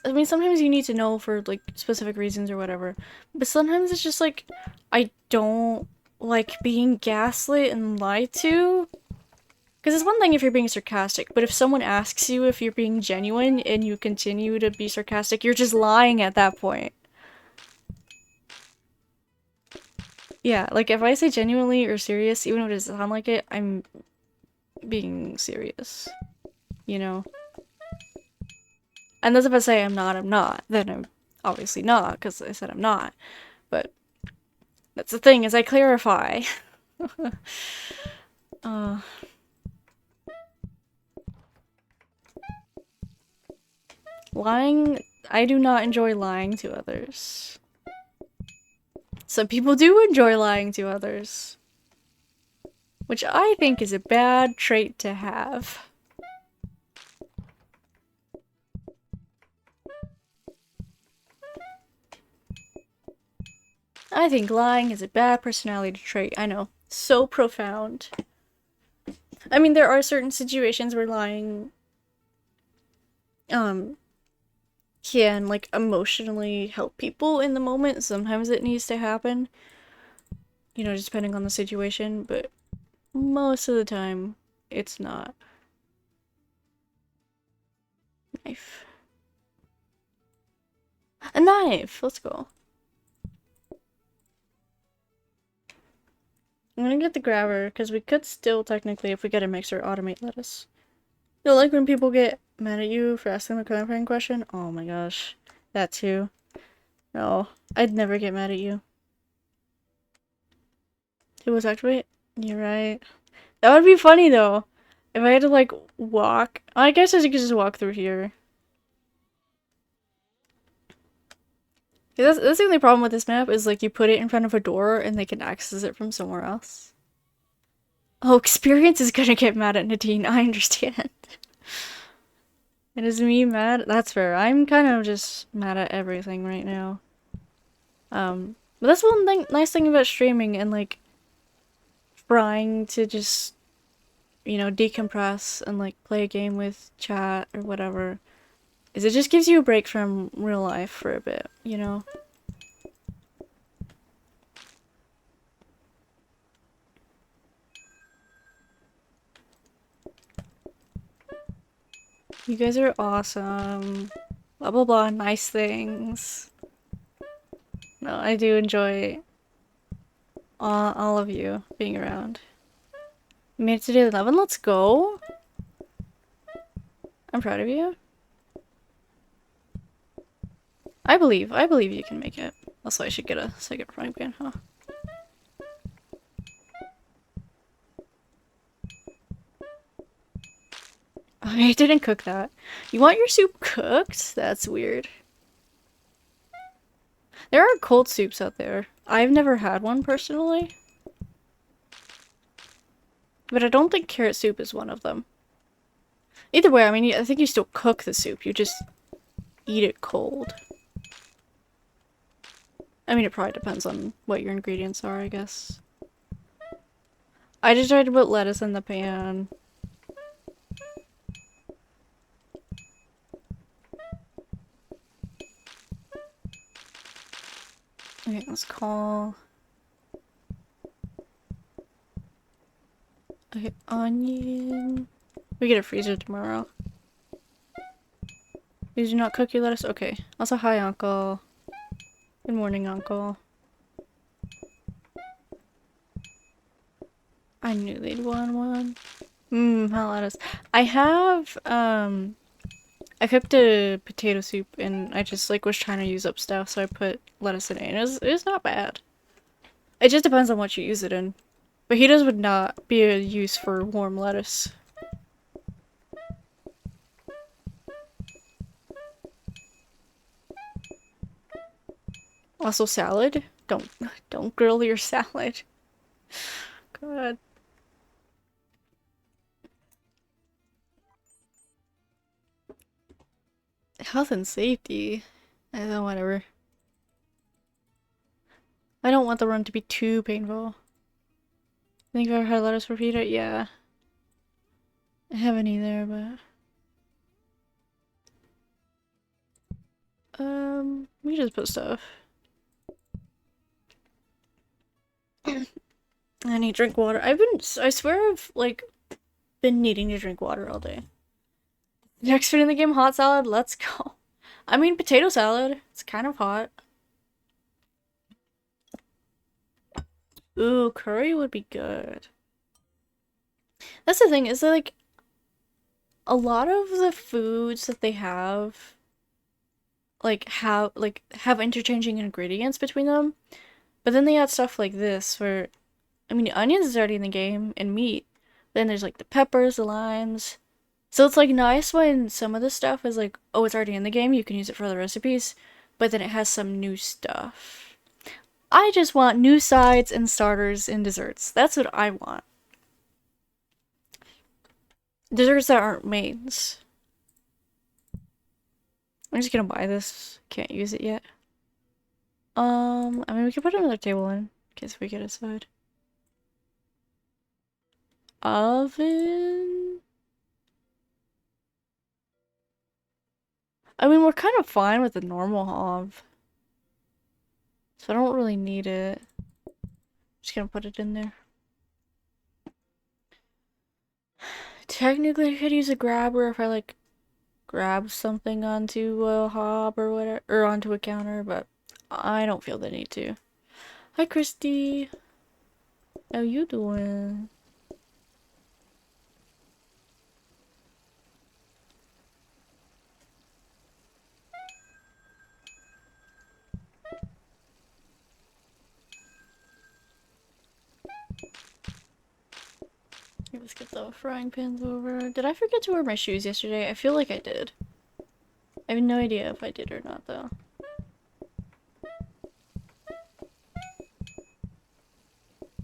S1: I mean, sometimes you need to know for like specific reasons or whatever, but sometimes it's just like, I don't like being gaslit and lied to. Because it's one thing if you're being sarcastic, but if someone asks you if you're being genuine and you continue to be sarcastic, you're just lying at that point. Yeah, like if I say genuinely or serious, even if it doesn't sound like it, I'm being serious. You know? And that's if I say I'm not, I'm not. Then I'm obviously not, because I said I'm not. But that's the thing, is I clarify. uh, lying, I do not enjoy lying to others. Some people do enjoy lying to others. Which I think is a bad trait to have. I think lying is a bad personality trait. I know. So profound. I mean, there are certain situations where lying um can like emotionally help people in the moment. Sometimes it needs to happen. You know, just depending on the situation, but most of the time it's not. Knife. A knife! Let's go. I'm gonna get the grabber, because we could still technically, if we get a mixer, automate lettuce. You know, like when people get mad at you for asking the clarifying question? Oh my gosh. That too. No, I'd never get mad at you. It was activate? You're right. That would be funny though. If I had to like walk. I guess I could just walk through here. That's the only problem with this map is like you put it in front of a door and they can access it from somewhere else. Oh, experience is gonna get mad at Nadine. I understand. And is me mad? That's fair. I'm kind of just mad at everything right now. But that's one thing, nice thing about streaming and like trying to just, you know, decompress and like play a game with chat or whatever, is it just gives you a break from real life for a bit, you know? You guys are awesome. Blah blah blah, nice things. No, I do enjoy all of you being around. You made it to day 11, let's go! I'm proud of you. I believe you can make it. Also, I should get a second frying pan, huh? I didn't cook that. You want your soup cooked? That's weird. There are cold soups out there. I've never had one personally. But I don't think carrot soup is one of them. Either way, I mean, I think you still cook the soup. You just eat it cold. I mean, it probably depends on what your ingredients are, I guess. I just tried to put lettuce in the pan. Okay, let's call... Okay, onion. We get a freezer tomorrow. Did you not cook your lettuce? Okay. Also, hi, Uncle. Good morning, Uncle. I knew they'd want one. Hot lettuce. I have, I cooked a potato soup and I just, like, was trying to use up stuff, so I put lettuce in it, and it was not bad. It just depends on what you use it in. Fajitas would not be a use for warm lettuce. Also, salad. Don't grill your salad. God. Health and safety. Whatever. I don't want the run to be too painful. I think I've ever had lettuce for pita. Yeah. I haven't either, but we just put stuff. I need to drink water. I swear I've, like, been needing to drink water all day. Next food in the game, hot salad. Let's go. I mean, potato salad. It's kind of hot. Ooh, curry would be good. That's the thing, is that, like, a lot of the foods that they have, have interchanging ingredients between them. But then they add stuff like this, where, I mean, onions is already in the game, and meat. Then there's, like, the peppers, the limes. So it's, like, nice when some of the stuff is, like, oh, it's already in the game, you can use it for other recipes. But then it has some new stuff. I just want new sides and starters and desserts. That's what I want. Desserts that aren't mains. I'm just gonna buy this. Can't use it yet. I mean, we can put another table in case we get a side. Oven? I mean, we're kind of fine with the normal hob. So I don't really need it. Just gonna put it in there. Technically, I could use a grabber if I, like, grab something onto a hob or whatever, or onto a counter, but I don't feel the need to. Hi, Christy. How you doing? Let's get the frying pans over. Did I forget to wear my shoes yesterday? I feel like I did. I have no idea if I did or not, though.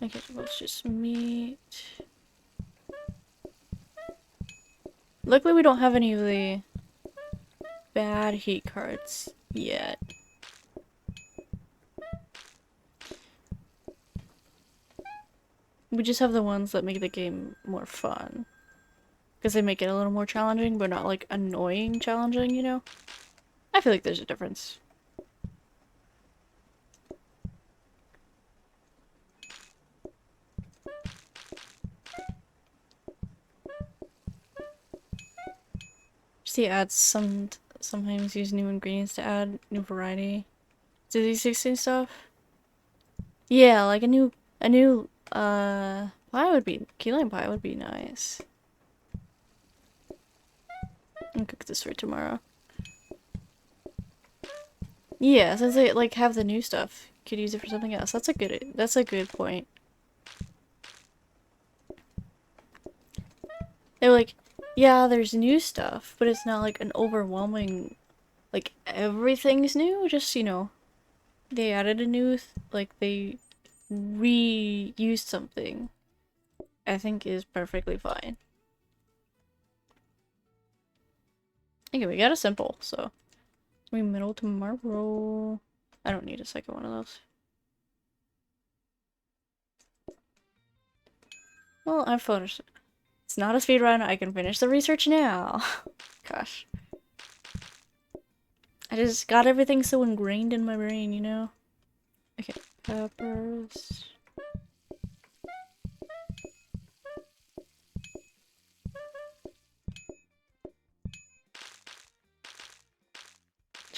S1: Okay, so let's just meat. Luckily, we don't have any of the bad heat cards yet. We just have the ones that make the game more fun. Because they make it a little more challenging, but not, like, annoying challenging, you know? I feel like there's a difference. See, ads sometimes use new ingredients to add new variety. Do these 16 stuff? Yeah, like a new pie would be, key lime pie would be nice. I'll cook this for tomorrow. Yeah, since they, like, have the new stuff, you could use it for something else. That's a good point. They were like, yeah, there's new stuff, but it's not, like, an overwhelming, like, everything's new. Just, you know, they added a new, like, they reused something. I think is perfectly fine. Okay, we got a simple, so we middle tomorrow. I don't need a second one of those. Well, I've finished. It's not a speed run. I can finish the research now. Gosh. I just got everything so ingrained in my brain, you know? Okay, peppers.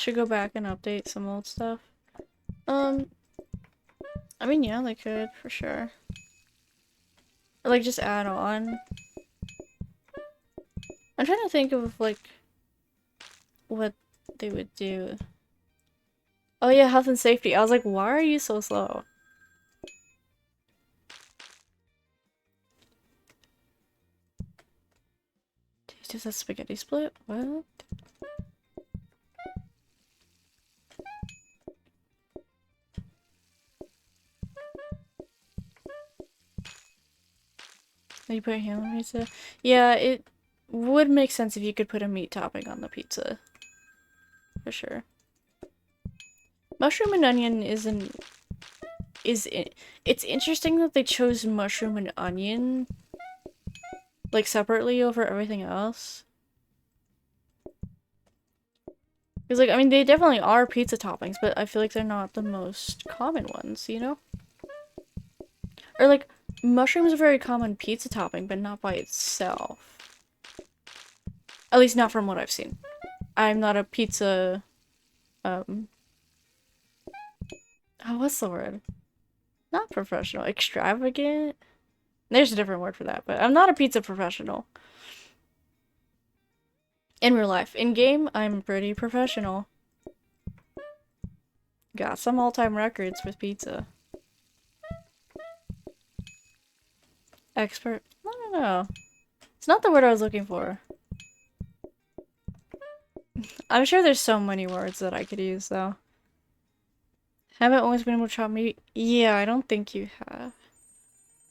S1: should go back and update some old stuff. I mean, yeah, they could, for sure. Or, like, just add on. I'm trying to think of, like, what they would do. Oh yeah, health and safety. I was like, why are you so slow? Does that spaghetti split? What? Are you putting ham on pizza? Yeah, it would make sense if you could put a meat topping on the pizza. For sure. Mushroom and onion it's interesting that they chose mushroom and onion like separately over everything else. Because like I mean they definitely are pizza toppings, but I feel like they're not the most common ones, you know? Or like mushrooms are a very common pizza topping, but not by itself. At least not from what I've seen. I'm not a pizza oh, what's the word? Not professional, extravagant? There's a different word for that, but I'm not a pizza professional. In real life. In game, I'm pretty professional. Got some all-time records with pizza. Expert? I don't know. It's not the word I was looking for. I'm sure there's so many words that I could use, though. Haven't always been able to chop meat? Yeah, I don't think you have.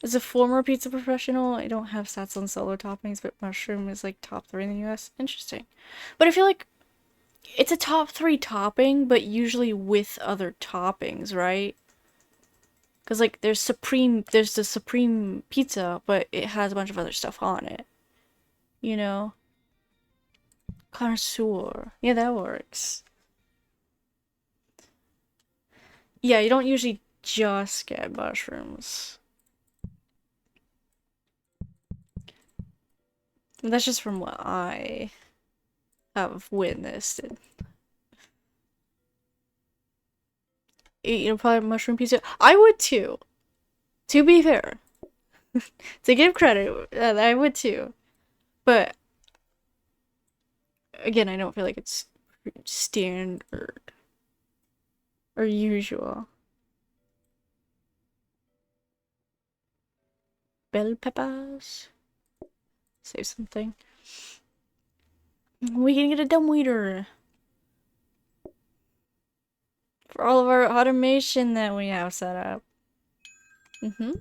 S1: As a former pizza professional, I don't have stats on solo toppings, but mushroom is like top 3 in the US. Interesting. But I feel like it's a top 3 topping, but usually with other toppings, right? Because like there's the supreme pizza, but it has a bunch of other stuff on it. You know? Connoisseur. Yeah, that works. Yeah, you don't usually just get mushrooms. That's just from what I have witnessed. You know, probably mushroom pizza. I would too. To be fair. To give credit, I would too. But, again, I don't feel like it's standard or usual. Bell peppers. Save something. We can get a dumb weeder. For all of our automation that we have set up. Mm-hmm.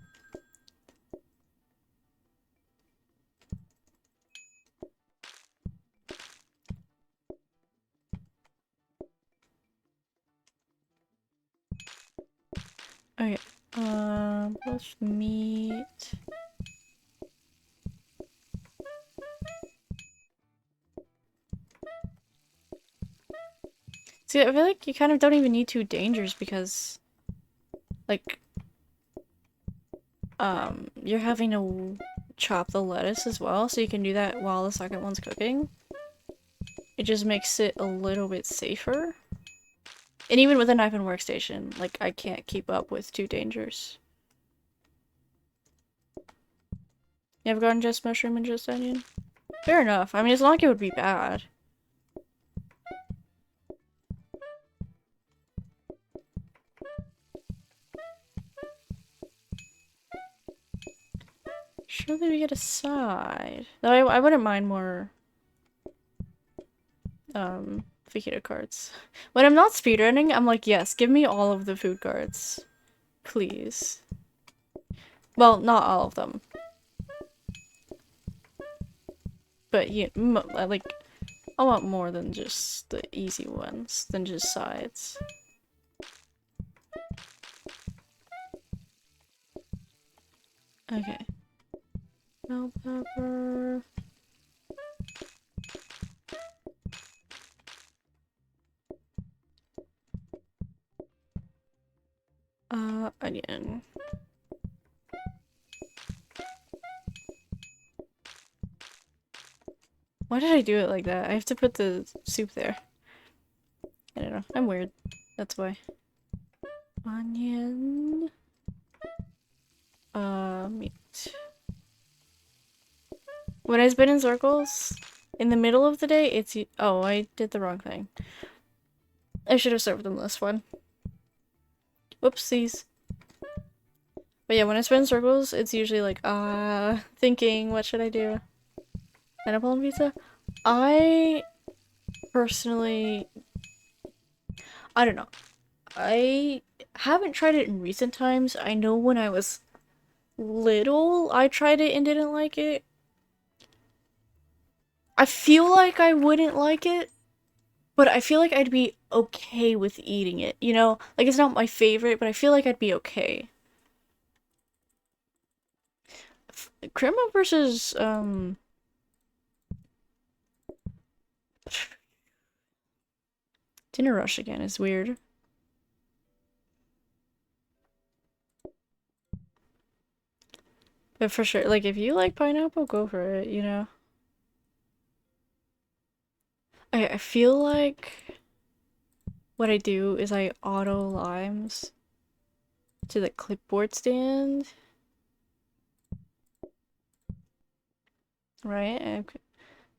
S1: Okay. Plus meat. See, I feel like you kind of don't even need 2 dangers because, like, you're having to chop the lettuce as well, so you can do that while the second one's cooking. It just makes it a little bit safer. And even with a knife and workstation, like, I can't keep up with 2 dangers. You ever gotten just mushroom and just onion? Fair enough. I mean, it's not like it would be bad. Surely we get a side. Though I wouldn't mind more, fajita cards. When I'm not speedrunning, I'm like, yes, give me all of the food cards. Please. Well, not all of them. But, yeah, like, I want more than just the easy ones, than just sides. Okay. Bell pepper. Onion. Why did I do it like that? I have to put the soup there. I don't know. I'm weird. That's why. Onion. Meat. When I spin in circles, in the middle of the day, it's... Oh, I did the wrong thing. I should have served them this one. Whoopsies. But yeah, when I spin in circles, it's usually like, thinking, what should I do? Pineapple on pizza? I personally... I don't know. I haven't tried it in recent times. I know when I was little, I tried it and didn't like it. I feel like I wouldn't like it, but I feel like I'd be okay with eating it, you know? Like, it's not my favorite, but I feel like I'd be okay. Crema versus, Dinner Rush again is weird. But for sure, like, if you like pineapple, go for it, you know? I feel like what I do is I auto limes to the clipboard stand, right? And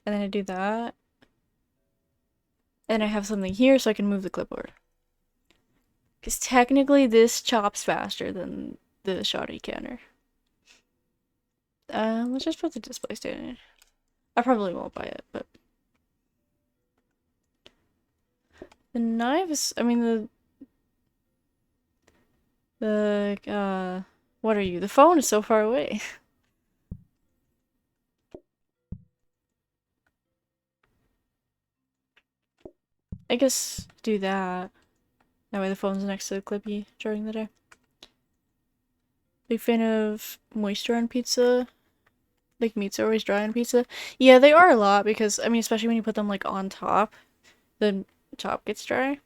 S1: then I do that. And I have something here so I can move the clipboard. Because technically this chops faster than the shoddy counter. Let's just put the display stand in. I probably won't buy it, but... The knives, I mean what are you? The phone is so far away. I guess do that. That way the phone's next to the clippy during the day. Big fan of moisture on pizza. Like, meats are always dry on pizza. Yeah, they are a lot because, I mean, especially when you put them, like, on top, the top gets dry.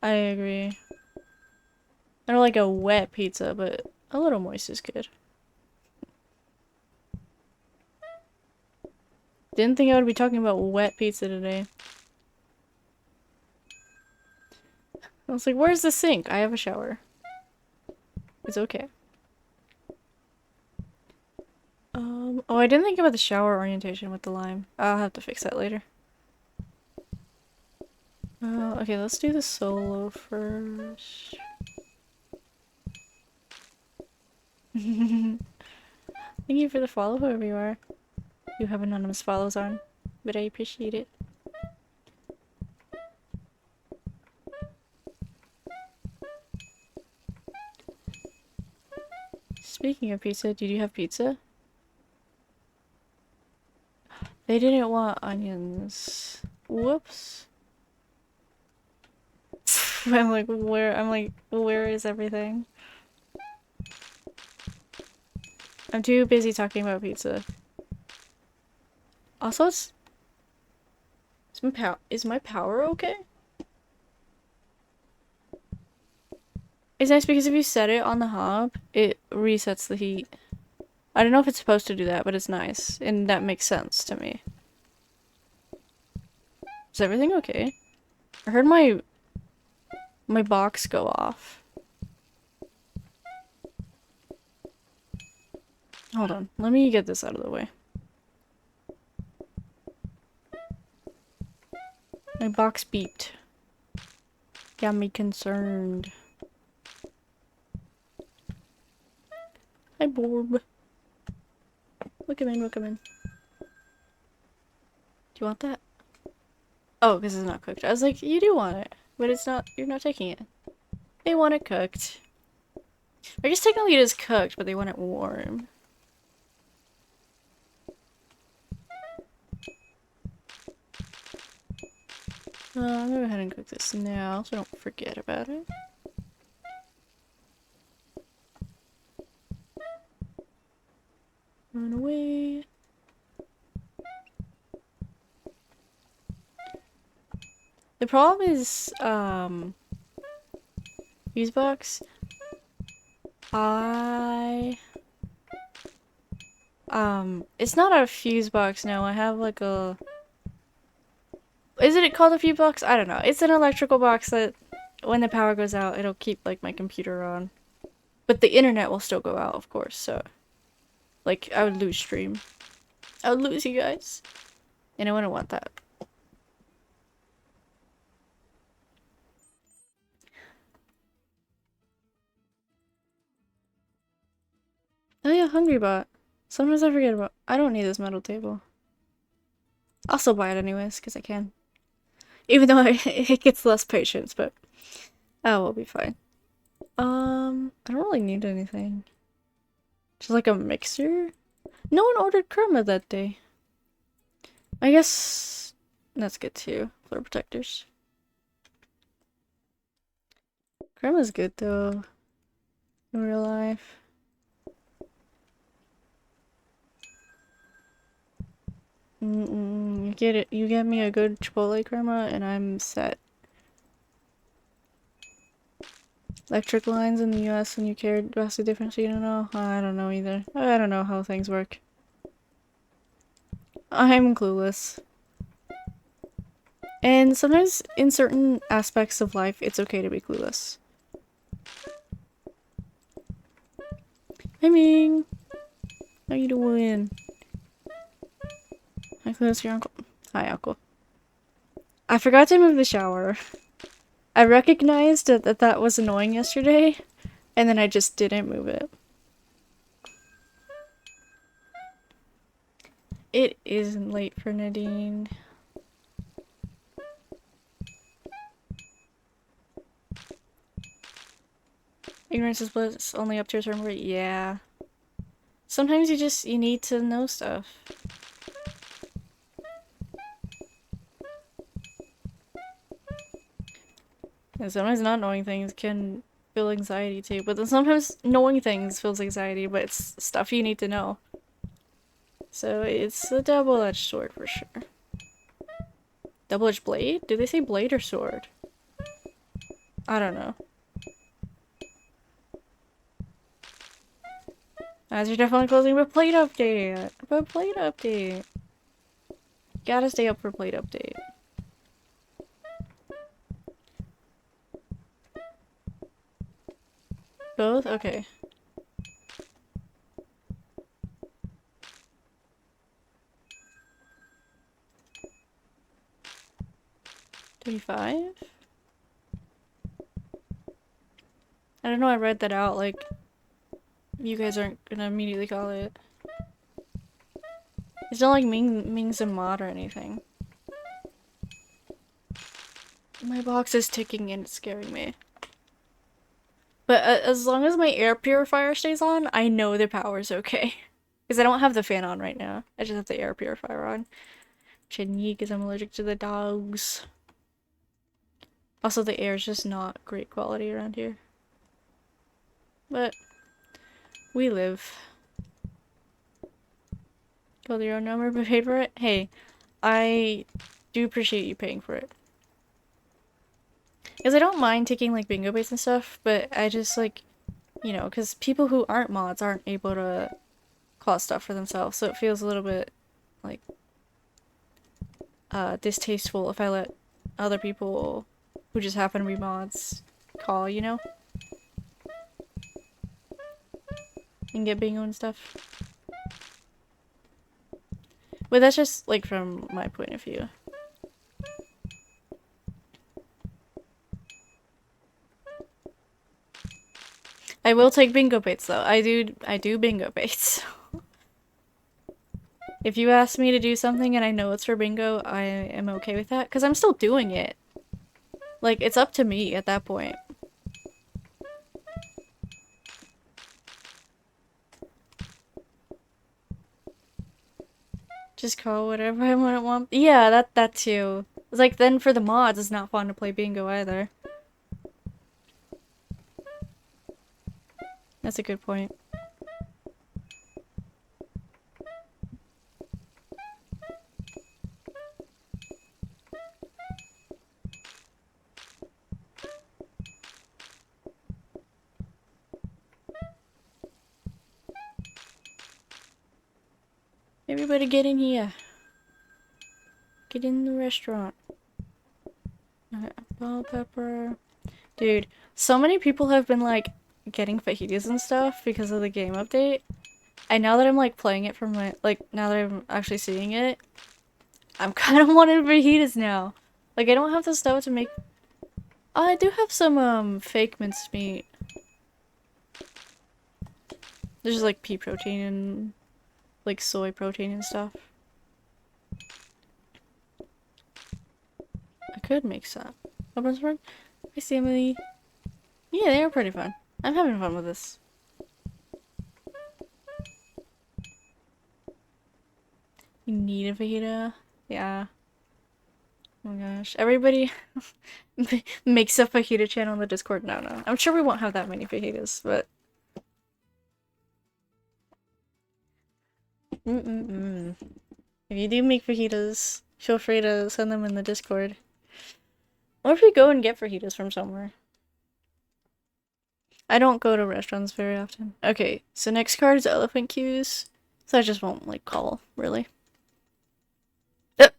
S1: I agree. I don't like a wet pizza, but a little moist is good. Didn't think I would be talking about wet pizza today. I was like, where's the sink? I have a shower. It's okay. Oh, I didn't think about the shower orientation with the lime. I'll have to fix that later. Okay, let's do the solo first. Thank you for the follow, whoever you are. You have anonymous follows on, but I appreciate it. Speaking of pizza, did you have pizza? They didn't want onions. Whoops. I'm like, where is everything? I'm too busy talking about pizza. Also, is my power okay? It's nice because if you set it on the hob, it resets the heat. I don't know if it's supposed to do that, but it's nice, and that makes sense to me. Is everything okay? I heard my box go off. Hold on, let me get this out of the way. My box beeped. Got me concerned. Hi, Borb. Welcome in, welcome in. Do you want that? Oh, because it's not cooked. I was like, you do want it, but it's not, you're not taking it. They want it cooked. I guess technically it is cooked, but they want it warm. I'm gonna go ahead and cook this now so I don't forget about it. Run away. The problem is, fuse box. It's not a fuse box now. I have like a Isn't it called a fuse box? I don't know. It's an electrical box that when the power goes out, it'll keep like my computer on. But the internet will still go out, of course, so like I would lose stream. I would lose you guys. And I wouldn't want that. Oh yeah, Hungry Bot. Sometimes I forget about. I don't need this metal table. I'll still buy it anyways, because I can. Even though it gets less patience, but oh, we'll be fine. I don't really need anything. Just like a mixer? No one ordered Kerma that day. I guess that's good too. Floor protectors. Kerma's good though. In real life. You get it. You get me a good Chipotle Kerma, and I'm set. Electric lines in the US and UK are vastly different, so you don't know? I don't know either. I don't know how things work. I'm clueless. And sometimes in certain aspects of life, it's okay to be clueless. Hi Ming! How you doing? Hi, close your uncle. Hi, uncle. I forgot to move the shower. I recognized that was annoying yesterday, and then I just didn't move it. It isn't late for Nadine. Ignorance is bliss, only up to a certain point. Yeah. Sometimes you need to know stuff. And sometimes not knowing things can feel anxiety too, but then sometimes knowing things feels anxiety, but it's stuff you need to know. So it's a double-edged sword for sure. Double-edged blade? Did they say blade or sword? I don't know. As you're definitely closing, but plate update! But plate update! Gotta stay up for plate update. Both? Okay. $35? I don't know, I read that out, like, you guys aren't gonna immediately call it. It's not like Ming's a mod or anything. My box is ticking and it's scaring me. But as long as my air purifier stays on, I know the power's okay. Because I don't have the fan on right now. I just have the air purifier on. Which I need because I'm allergic to the dogs. Also, the air is just not great quality around here. But we live. Call your own number, but pay for it? Hey, I do appreciate you paying for it. Because I don't mind taking like bingo baits and stuff, but I just like, you know, because people who aren't mods aren't able to call stuff for themselves, so it feels a little bit like distasteful if I let other people who just happen to be mods call, you know? And get bingo and stuff. But that's just like from my point of view. I will take bingo baits though. I do bingo baits. If you ask me to do something and I know it's for bingo, I am okay with that because I'm still doing it. Like, it's up to me at that point. Just call whatever I want. Yeah, that too. It's like then for the mods, it's not fun to play bingo either. That's a good point. Everybody get in here. Get in the restaurant. Okay, bell pepper. Dude, so many people have been like getting fajitas and stuff because of the game update. And now that I'm like playing it from my now that I'm actually seeing it, I'm kind of wanting fajitas now. Like I don't have the stuff to make. Oh, I do have some fake minced meat. There's just like pea protein and like soy protein and stuff. I could make some. Hi, Emily. Yeah, they are pretty fun. I'm having fun with this. You need a fajita? Yeah. Oh my gosh. Everybody makes a fajita channel in the Discord. No. I'm sure we won't have that many fajitas, but... If you do make fajitas, feel free to send them in the Discord. Or if you go and get fajitas from somewhere. I don't go to restaurants very often. Okay, so next card is elephant cues. So I just won't, like, call, really. There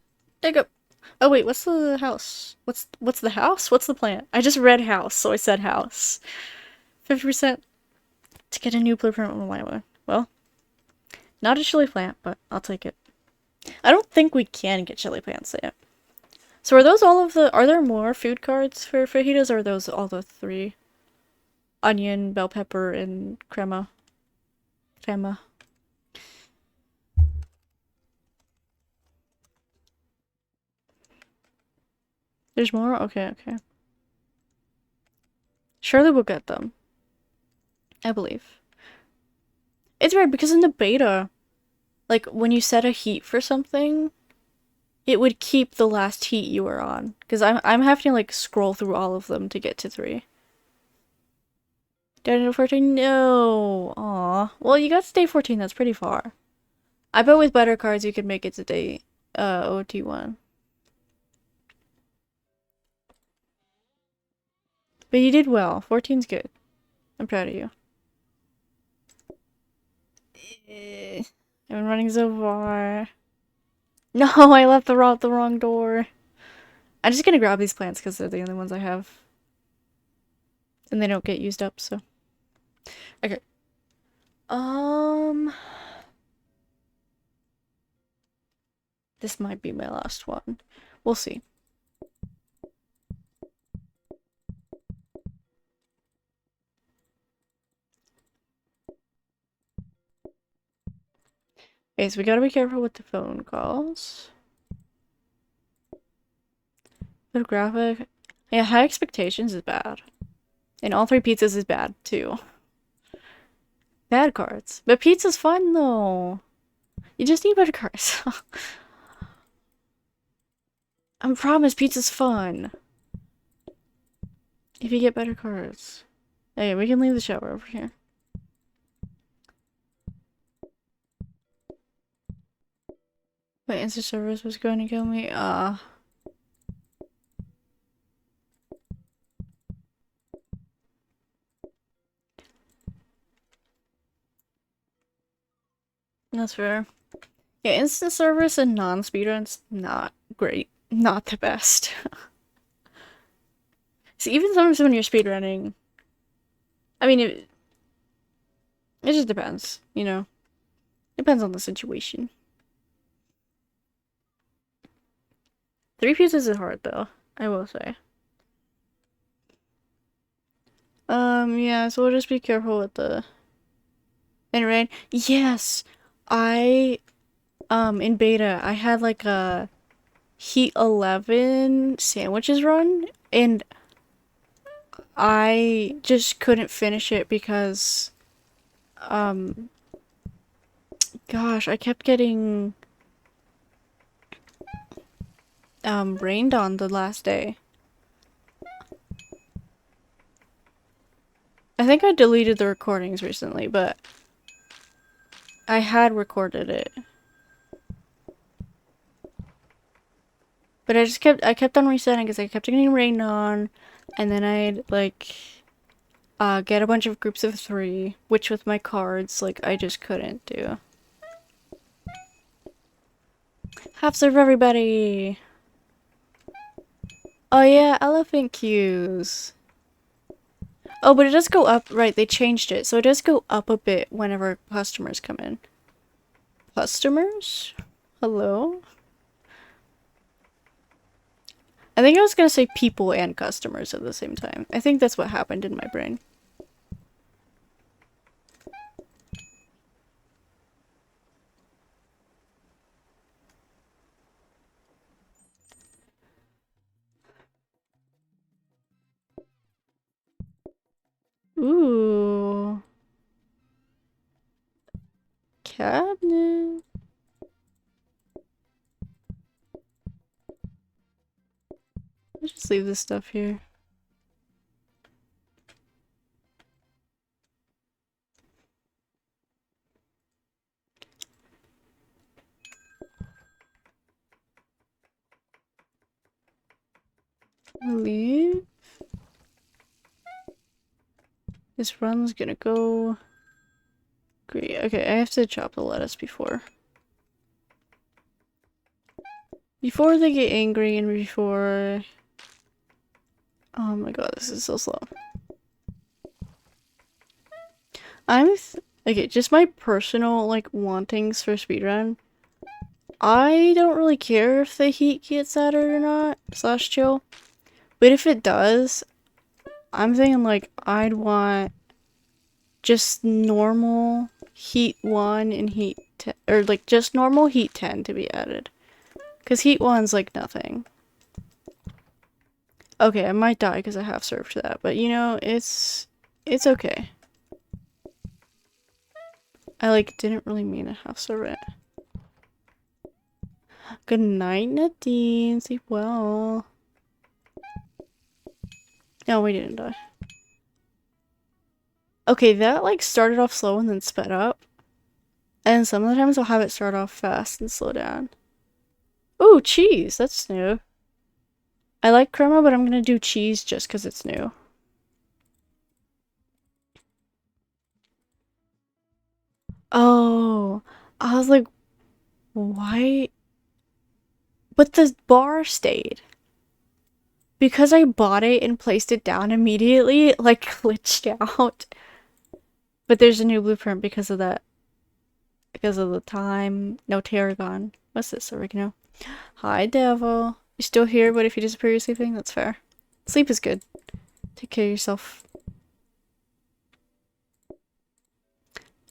S1: you go. Oh wait, what's the house? What's the house? What's the plant? I just read house, so I said house. 50% to get a new blueprint on my one. Well, not a chili plant, but I'll take it. I don't think we can get chili plants yet. So are those all of the... Are there more food cards for fajitas, or are those all the three? Onion, bell pepper, and crema. Crema. There's more? Okay. Surely we'll get them. I believe. It's weird because in the beta, like when you set a heat for something, it would keep the last heat you were on. Because I'm having to like scroll through all of them to get to 3. Down to 14? No. Aw. Well, you got to day 14. That's pretty far. I bet with better cards you could make it to day OT1. But you did well. 14's good. I'm proud of you. I've been running so far. No, I left the wrong door. I'm just gonna grab these plants because they're the only ones I have. And they don't get used up, so. Okay. This might be my last one. We'll see. Okay, so we gotta be careful with the phone calls. Photographic. Yeah, high expectations is bad. And all 3 pizzas is bad, too. Bad cards. But pizza's fun, though. You just need better cards. I promise pizza's fun. If you get better cards. Okay, we can leave the shower over here. My instant service was going to kill me. That's fair. Yeah, instant service and non-speedruns, not great. Not the best. See, even sometimes when you're speedrunning, I mean, it just depends, you know? Depends on the situation. 3 pieces is hard, though, I will say. Yeah, so we'll just be careful with the... And rain. Yes! In beta, I had, like, a Heat 11 sandwiches run, and I just couldn't finish it because, gosh, I kept getting, rained on the last day. I think I deleted the recordings recently, but I had recorded it. But I kept on resetting because I kept getting rained on, and then I'd, like, get a bunch of groups of 3, which with my cards, like, I just couldn't do. Half serve everybody! Oh yeah, elephant queues. Oh, but it does go up, right, they changed it. So it does go up a bit whenever customers come in. Customers? Hello? I think I was gonna say people and customers at the same time. I think that's what happened in my brain. Ooh. Cabinet. Let's just leave this stuff here. Leave. This run's gonna go. Great. Okay, I have to chop the lettuce before. Before they get angry and before... Oh my god, this is so slow. Okay, just my personal, like, wantings for speedrun. I don't really care if the heat gets added or not, slash chill. But if it does, I'm thinking, like, I'd want just normal heat 1 and heat 10, or, like, just normal heat 10 to be added. Because heat 1's, like, nothing. Okay, I might die because I have served that, but you know, it's okay. I like didn't really mean to have serve it. Good night, Nadine. Sleep well. No, we didn't die. Okay, that like started off slow and then sped up. And sometimes I'll have it start off fast and slow down. Ooh, cheese. That's new. I like crema, but I'm gonna do cheese just because it's new. Oh, I was like, why? But the bar stayed. Because I bought it and placed it down immediately, it, like, glitched out. But there's a new blueprint because of that. Because of the time. No, tarragon. What's this? Oregano. Hi, devil. You're still here, but if you disappear, you're sleeping? That's fair. Sleep is good. Take care of yourself.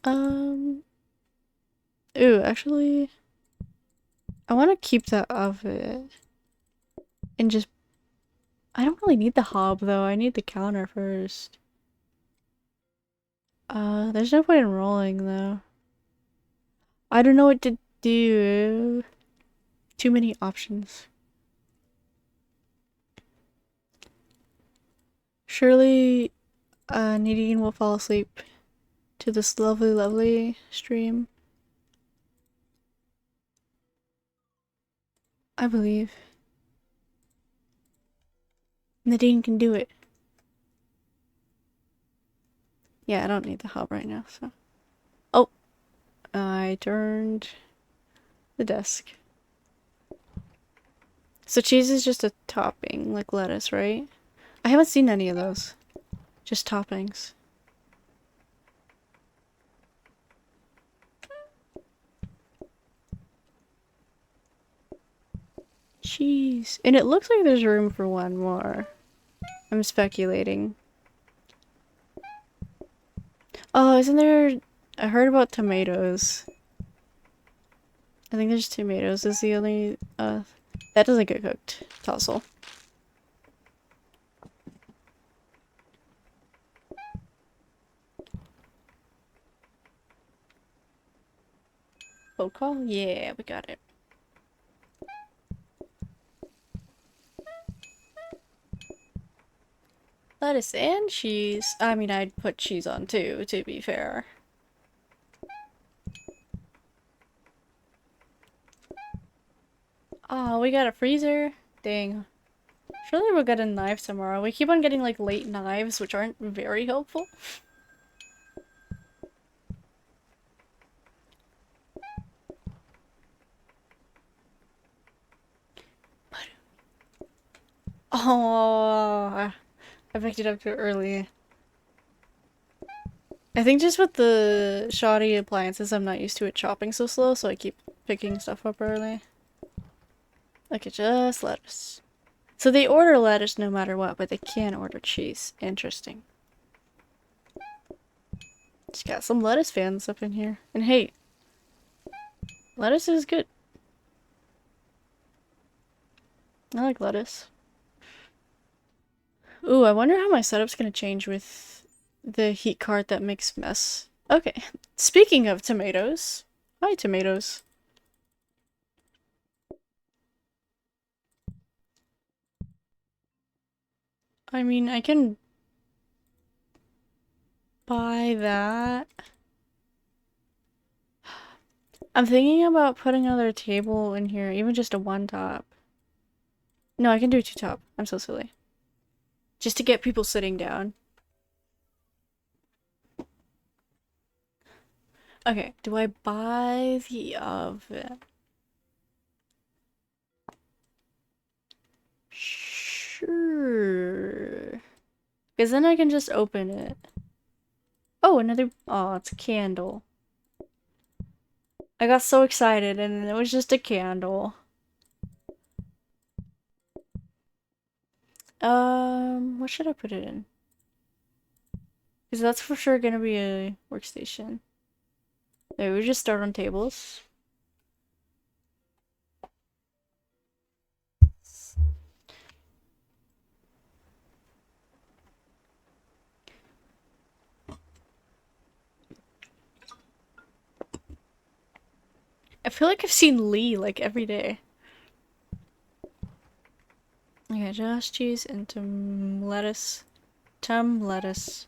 S1: Ooh, actually... I want to keep that of it. And just... I don't really need the hob, though. I need the counter first. There's no point in rolling, though. I don't know what to do. Too many options. Surely, Nadine will fall asleep to this lovely, lovely stream. I believe. Nadine can do it. Yeah, I don't need the help right now, so. Oh! I turned the desk. So cheese is just a topping, like lettuce, right? I haven't seen any of those. Just toppings. Cheese. And it looks like there's room for one more. I'm speculating. Oh, isn't there... I heard about tomatoes. I think there's tomatoes is the only... that doesn't get cooked. Tassel. Boat call? Yeah, we got it. Lettuce and cheese. I mean, I'd put cheese on too, to be fair. Oh, we got a freezer? Dang. Surely we'll get a knife tomorrow. We keep on getting like late knives, which aren't very helpful. Oh, I picked it up too early. I think just with the shoddy appliances, I'm not used to it chopping so slow, so I keep picking stuff up early. Okay, just lettuce. So they order lettuce no matter what, but they can't order cheese. Interesting. Just got some lettuce fans up in here. And hey, lettuce is good. I like lettuce. Ooh, I wonder how my setup's gonna change with the heat cart that makes mess. Okay, speaking of tomatoes. Hi, tomatoes. I mean, I can buy that. I'm thinking about putting another table in here, even just a one top. No, I can do two top. I'm so silly. Just to get people sitting down. Okay, do I buy the oven? Sure. Because then I can just open it. Oh, another. Oh, it's a candle. I got so excited and it was just a candle. What should I put it in? Because that's for sure gonna be a workstation. Maybe we just start on tables. I feel like I've seen Lee like every day. Okay, just cheese and lettuce. Lettuce.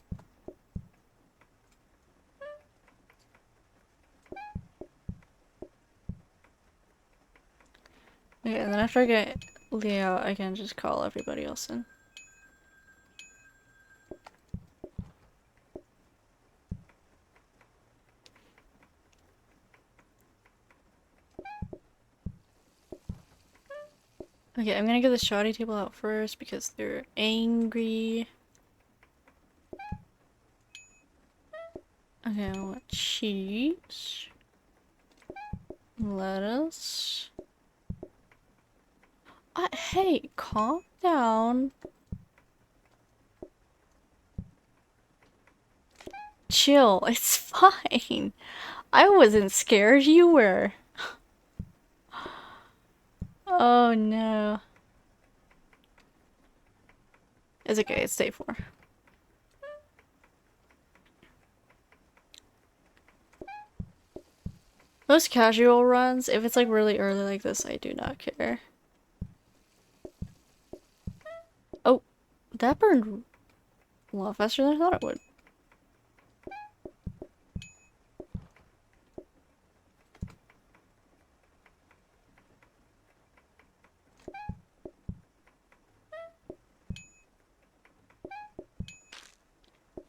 S1: Okay, and then after I get Lee out, I can just call everybody else in. Okay, I'm gonna get the shoddy table out first because they're angry. Okay, I want cheese. Lettuce. Hey, calm down. Chill, it's fine. I wasn't scared, you were. Oh no. It's okay, it's day 4. Most casual runs, if it's like really early like this, I do not care. Oh, that burned a lot faster than I thought it would.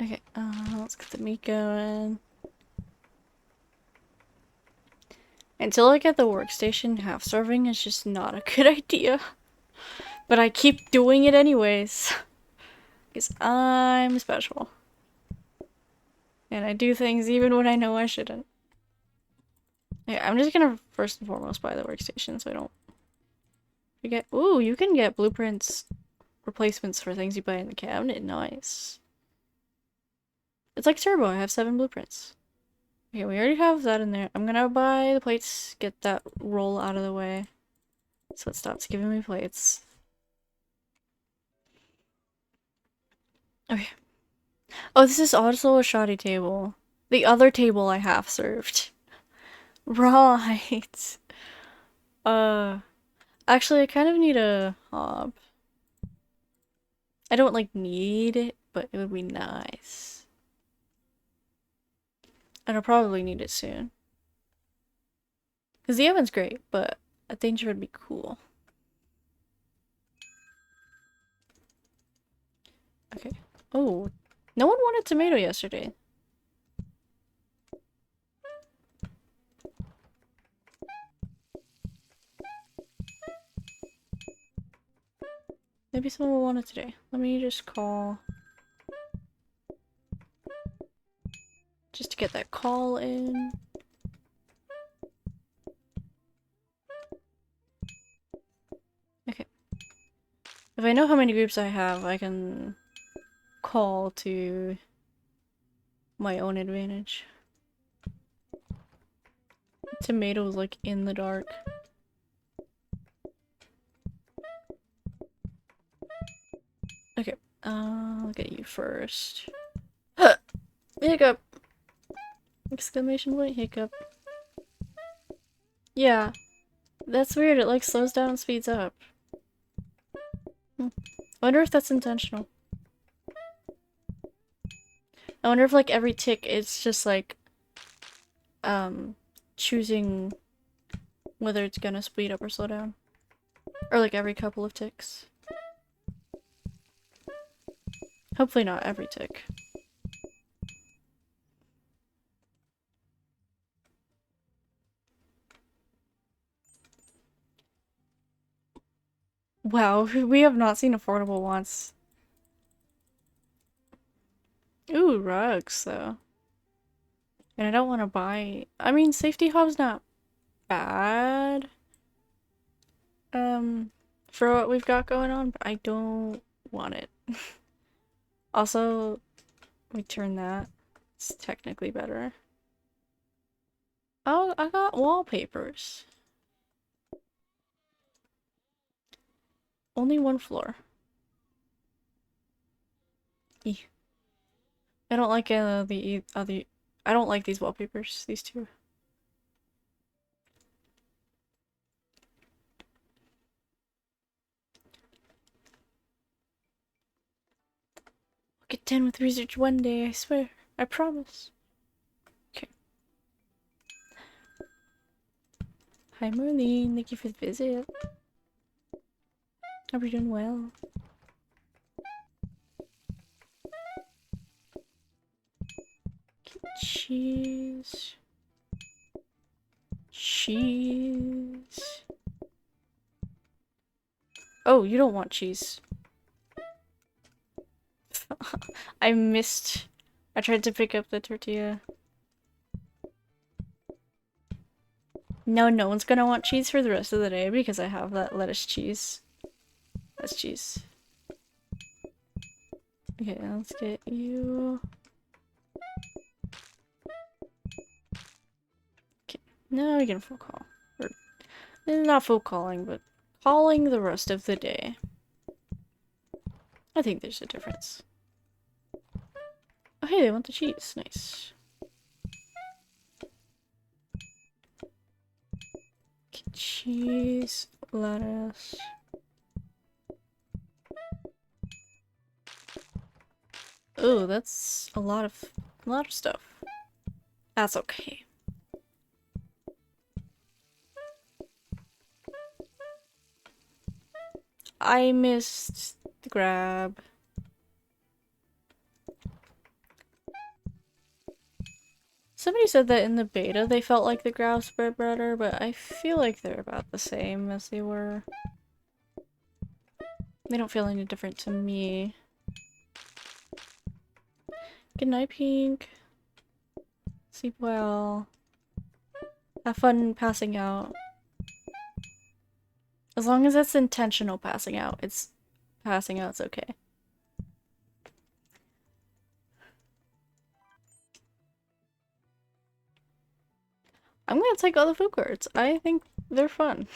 S1: Okay, let's get the meat going. Until I get the workstation, half serving is just not a good idea. But I keep doing it anyways. Because I'm special. And I do things even when I know I shouldn't. Yeah, I'm just gonna first and foremost buy the workstation so I don't forget. Ooh, you can get blueprints replacements for things you buy in the cabinet. Nice. It's like Turbo, I have 7 blueprints. Okay, we already have that in there. I'm gonna buy the plates, get that roll out of the way. So it stops giving me plates. Okay. Oh, this is also a shoddy table. The other table I half served. Right. Uh, actually, I kind of need a hob. I don't like need it, but it would be nice. And I'll probably need it soon. Because the oven's great, but a danger would be cool. Okay. Oh, no one wanted tomato yesterday. Maybe someone will want it today. Let me just call. Just to get that call in. Okay. If I know how many groups I have, I can call to my own advantage. Tomatoes like in the dark. Okay, I'll get you first. Hiccup! Exclamation point, hiccup. Yeah, that's weird, it like slows down and speeds up. I wonder if that's intentional. I wonder if like every tick it's just like choosing whether it's gonna speed up or slow down. Or like every couple of ticks. Hopefully not every tick. Wow, we have not seen affordable once. Ooh, rugs though. And I don't want to buy. I mean, Safety Hub's not bad. For what we've got going on, but I don't want it. Also, we turn that. It's technically better. Oh, I got wallpapers. Only one floor. Eeh. I don't like the other. I don't like these wallpapers. These two. I'll get 10 with research one day. I swear. I promise. Okay. Hi, Marlene. Thank you for the visit. Hope you're doing well. Cheese. Cheese. Oh, you don't want cheese. I missed. I tried to pick up the tortilla. No, no one's gonna want cheese for the rest of the day because I have that lettuce cheese. That's cheese. Okay, let's get you. Okay, now we can full call. Or, not full calling, but calling the rest of the day. I think there's a difference. Oh, hey, they want the cheese. Nice. Okay, cheese, lettuce. Oh, that's a lot of stuff. That's okay. I missed the grab. Somebody said that in the beta they felt like the grabs were better, but I feel like they're about the same as they were. They don't feel any different to me. Good night, Pink. Sleep well. Have fun passing out. As long as it's intentional passing out, it's okay. I'm gonna take all the food cards. I think they're fun.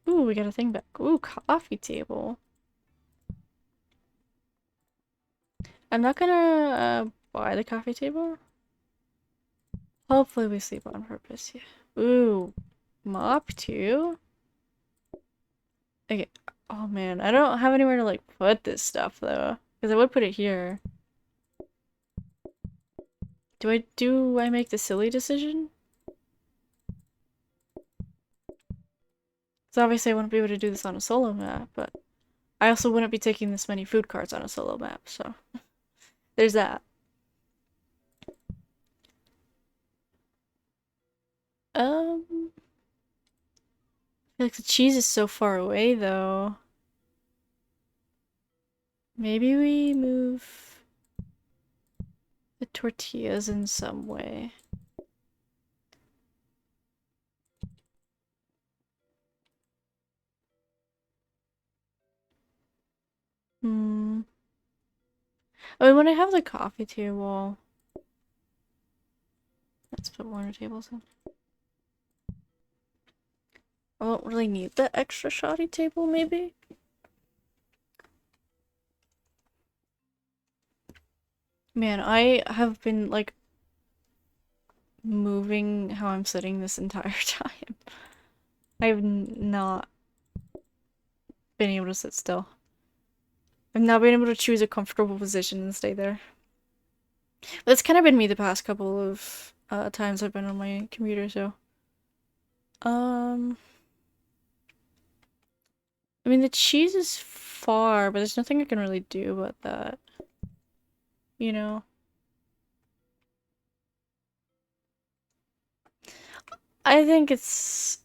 S1: Ooh, we got a thing back. Ooh, coffee table. I'm not gonna buy the coffee table. Hopefully we sleep on purpose, yeah. Ooh, mop too? Okay. Oh man, I don't have anywhere to like put this stuff though. Because I would put it here. Do I make the silly decision? So obviously I wouldn't be able to do this on a solo map, but I also wouldn't be taking this many food cards on a solo map, so there's that. I Like the cheese is so far away though. Maybe we move the tortillas in some way. Hmm. Oh, when I have the coffee table, let's put more tables in. I don't really need the extra shoddy table, maybe? Man, I have been, like, moving how I'm sitting this entire time. I have not been able to sit still. I've not been able to choose a comfortable position and stay there. That's kind of been me the past couple of times I've been on my computer, so. Um, I mean, the cheese is far, but there's nothing I can really do about that. You know? I think it's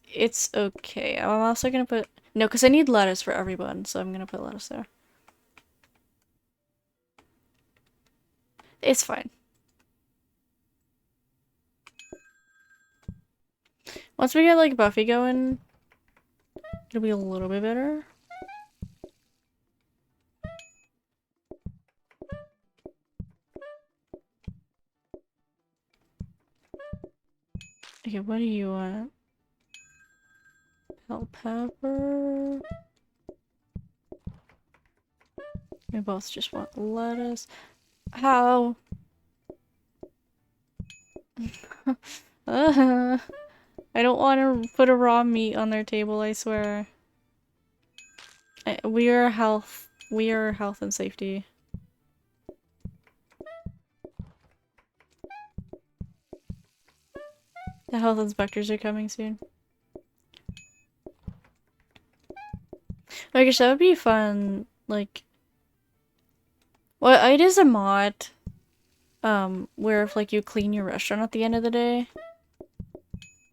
S1: okay. I'm also gonna put no, because I need lettuce for everyone, so I'm gonna put lettuce there. It's fine. Once we get like Buffy going, it'll be a little bit better. Okay, what do you want? Bell pepper. We both just want lettuce. How? I don't want to put a raw meat on their table, I swear. We are health. We are health and safety. The health inspectors are coming soon. I guess that would be fun. Like, well, it is a mod. Where if like you clean your restaurant at the end of the day,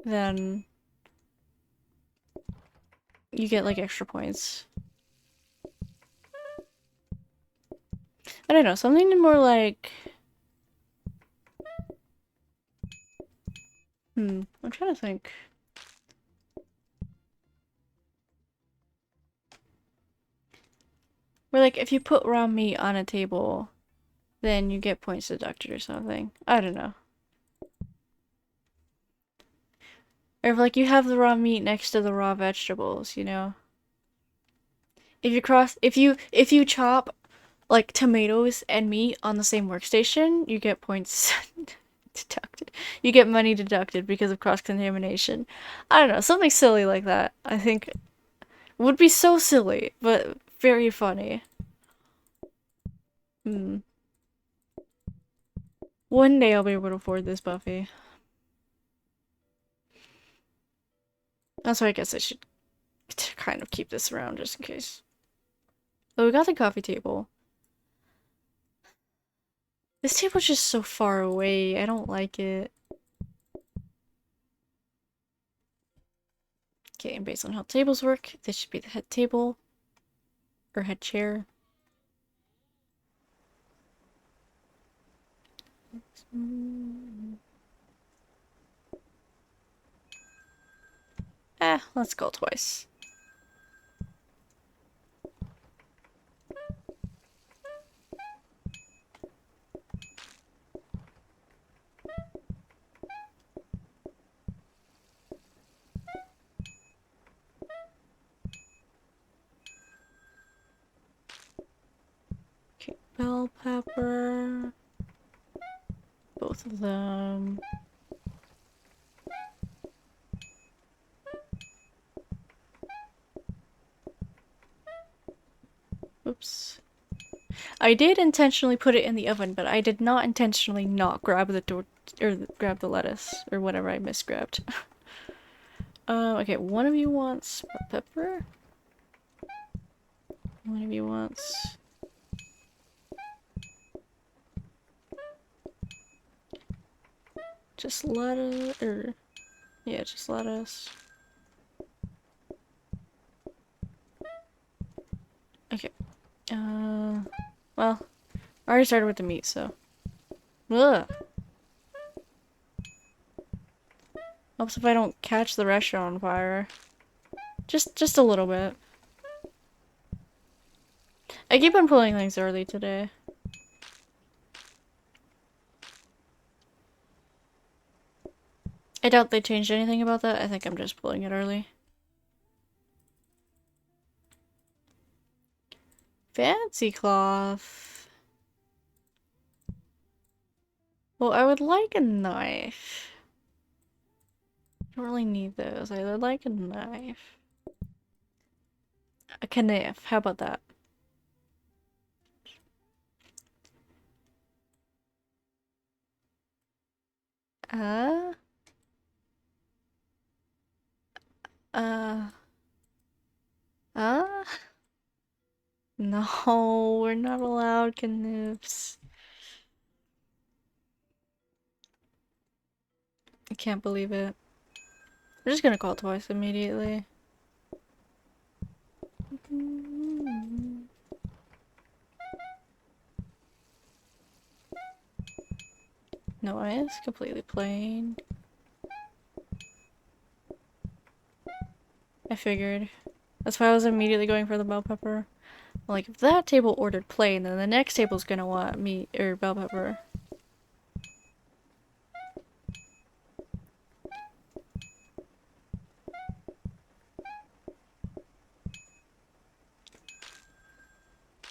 S1: then you get like extra points. I don't know, something more like I'm trying to think. Where like if you put raw meat on a table, then you get points deducted or something. I don't know. Or if like you have the raw meat next to the raw vegetables, you know. If you chop like tomatoes and meat on the same workstation, you get points deducted. You get money deducted because of cross-contamination. I don't know, something silly like that. I think would be so silly, but very funny. Hmm. One day I'll be able to afford this Buffy. That's why I guess I should kind of keep this around just in case. Oh, we got the coffee table. This table's just so far away. I don't like it. Okay, and based on how tables work, this should be the head table. Or head chair. Let's go twice. Okay, bell pepper. Both of them. Oops. I did intentionally put it in the oven, but I did not intentionally not grab the door or grab the lettuce or whatever I misgrabbed. Okay, one of you wants pepper. One of you wants just lettuce, or yeah, just lettuce. Well, I already started with the meat, so. Ugh. Helps if I don't catch the restaurant on fire. Just a little bit. I keep on pulling things early today. I doubt they changed anything about that. I think I'm just pulling it early. Fancy cloth. Well, I would like a knife. I don't really need those. I would like a knife. A knife. How about that? Uh, uh, uh? No, we're not allowed knives. I can't believe it. I'm just gonna call twice immediately. No ice, completely plain. I figured. That's why I was immediately going for the bell pepper. Like, if that table ordered plain, then the next table's gonna want meat or bell pepper.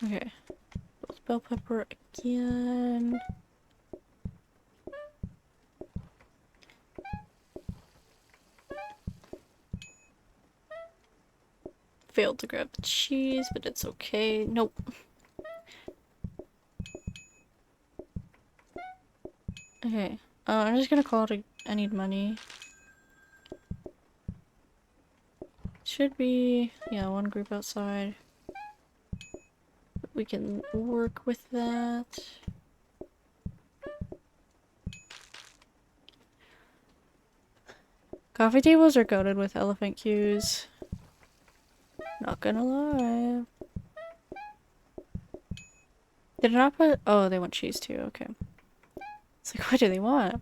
S1: Okay. Bell pepper again. Failed to grab the cheese, but it's okay. Nope. Okay. I'm just gonna call it I need money. Should be, yeah, one group outside. We can work with that. Coffee tables are coated with elephant cues. Not gonna lie. Did I not put- oh, they want cheese too, okay. It's like, what do they want?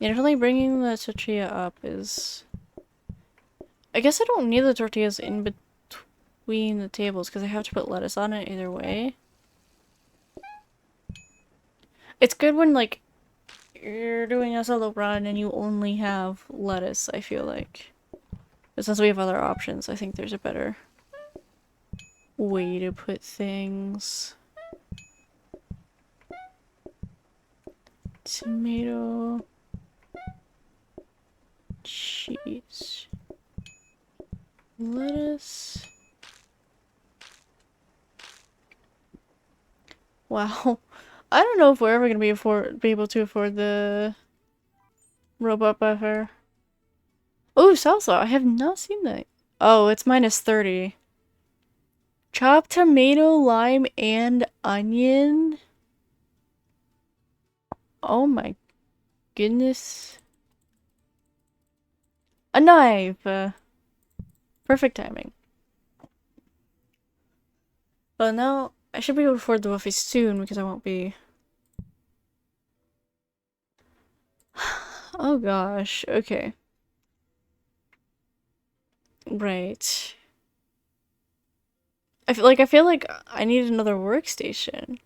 S1: Yeah, definitely bringing the tortilla up is... I guess I don't need the tortillas in between the tables because I have to put lettuce on it either way. It's good when, like, you're doing a solo run and you only have lettuce, I feel like. But since we have other options, I think there's a better way to put things. Tomato. Cheese. Lettuce. Wow. I don't know if we're ever gonna be able to afford the robot buffer. Oh, salsa. I have not seen that. Oh, it's -30. Chopped tomato, lime, and onion. Oh my goodness. A knife. Perfect timing. But now I should be able to afford the buffet soon because I won't be. Oh gosh. Okay. Right. I feel like I need another workstation.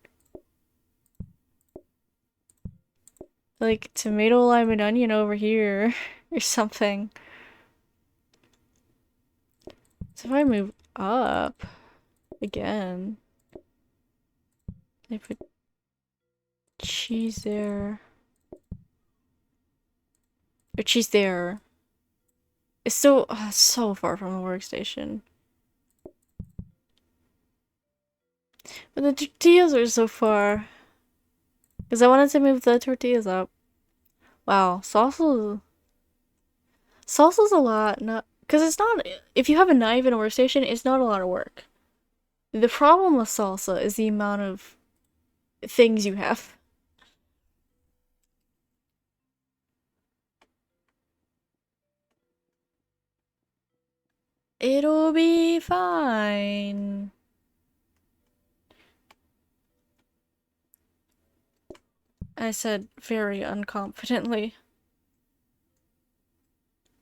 S1: Like tomato, lime, and onion over here or something. So if I move up again, I put cheese there. Or cheese there. It's so far from the workstation. But the tortillas are so far. Because I wanted to move the tortillas up. Wow, salsa's a lot. Not because it's not. If you have a knife in a workstation, it's not a lot of work. The problem with salsa is the amount of things you have. It'll be fine. I said very unconfidently.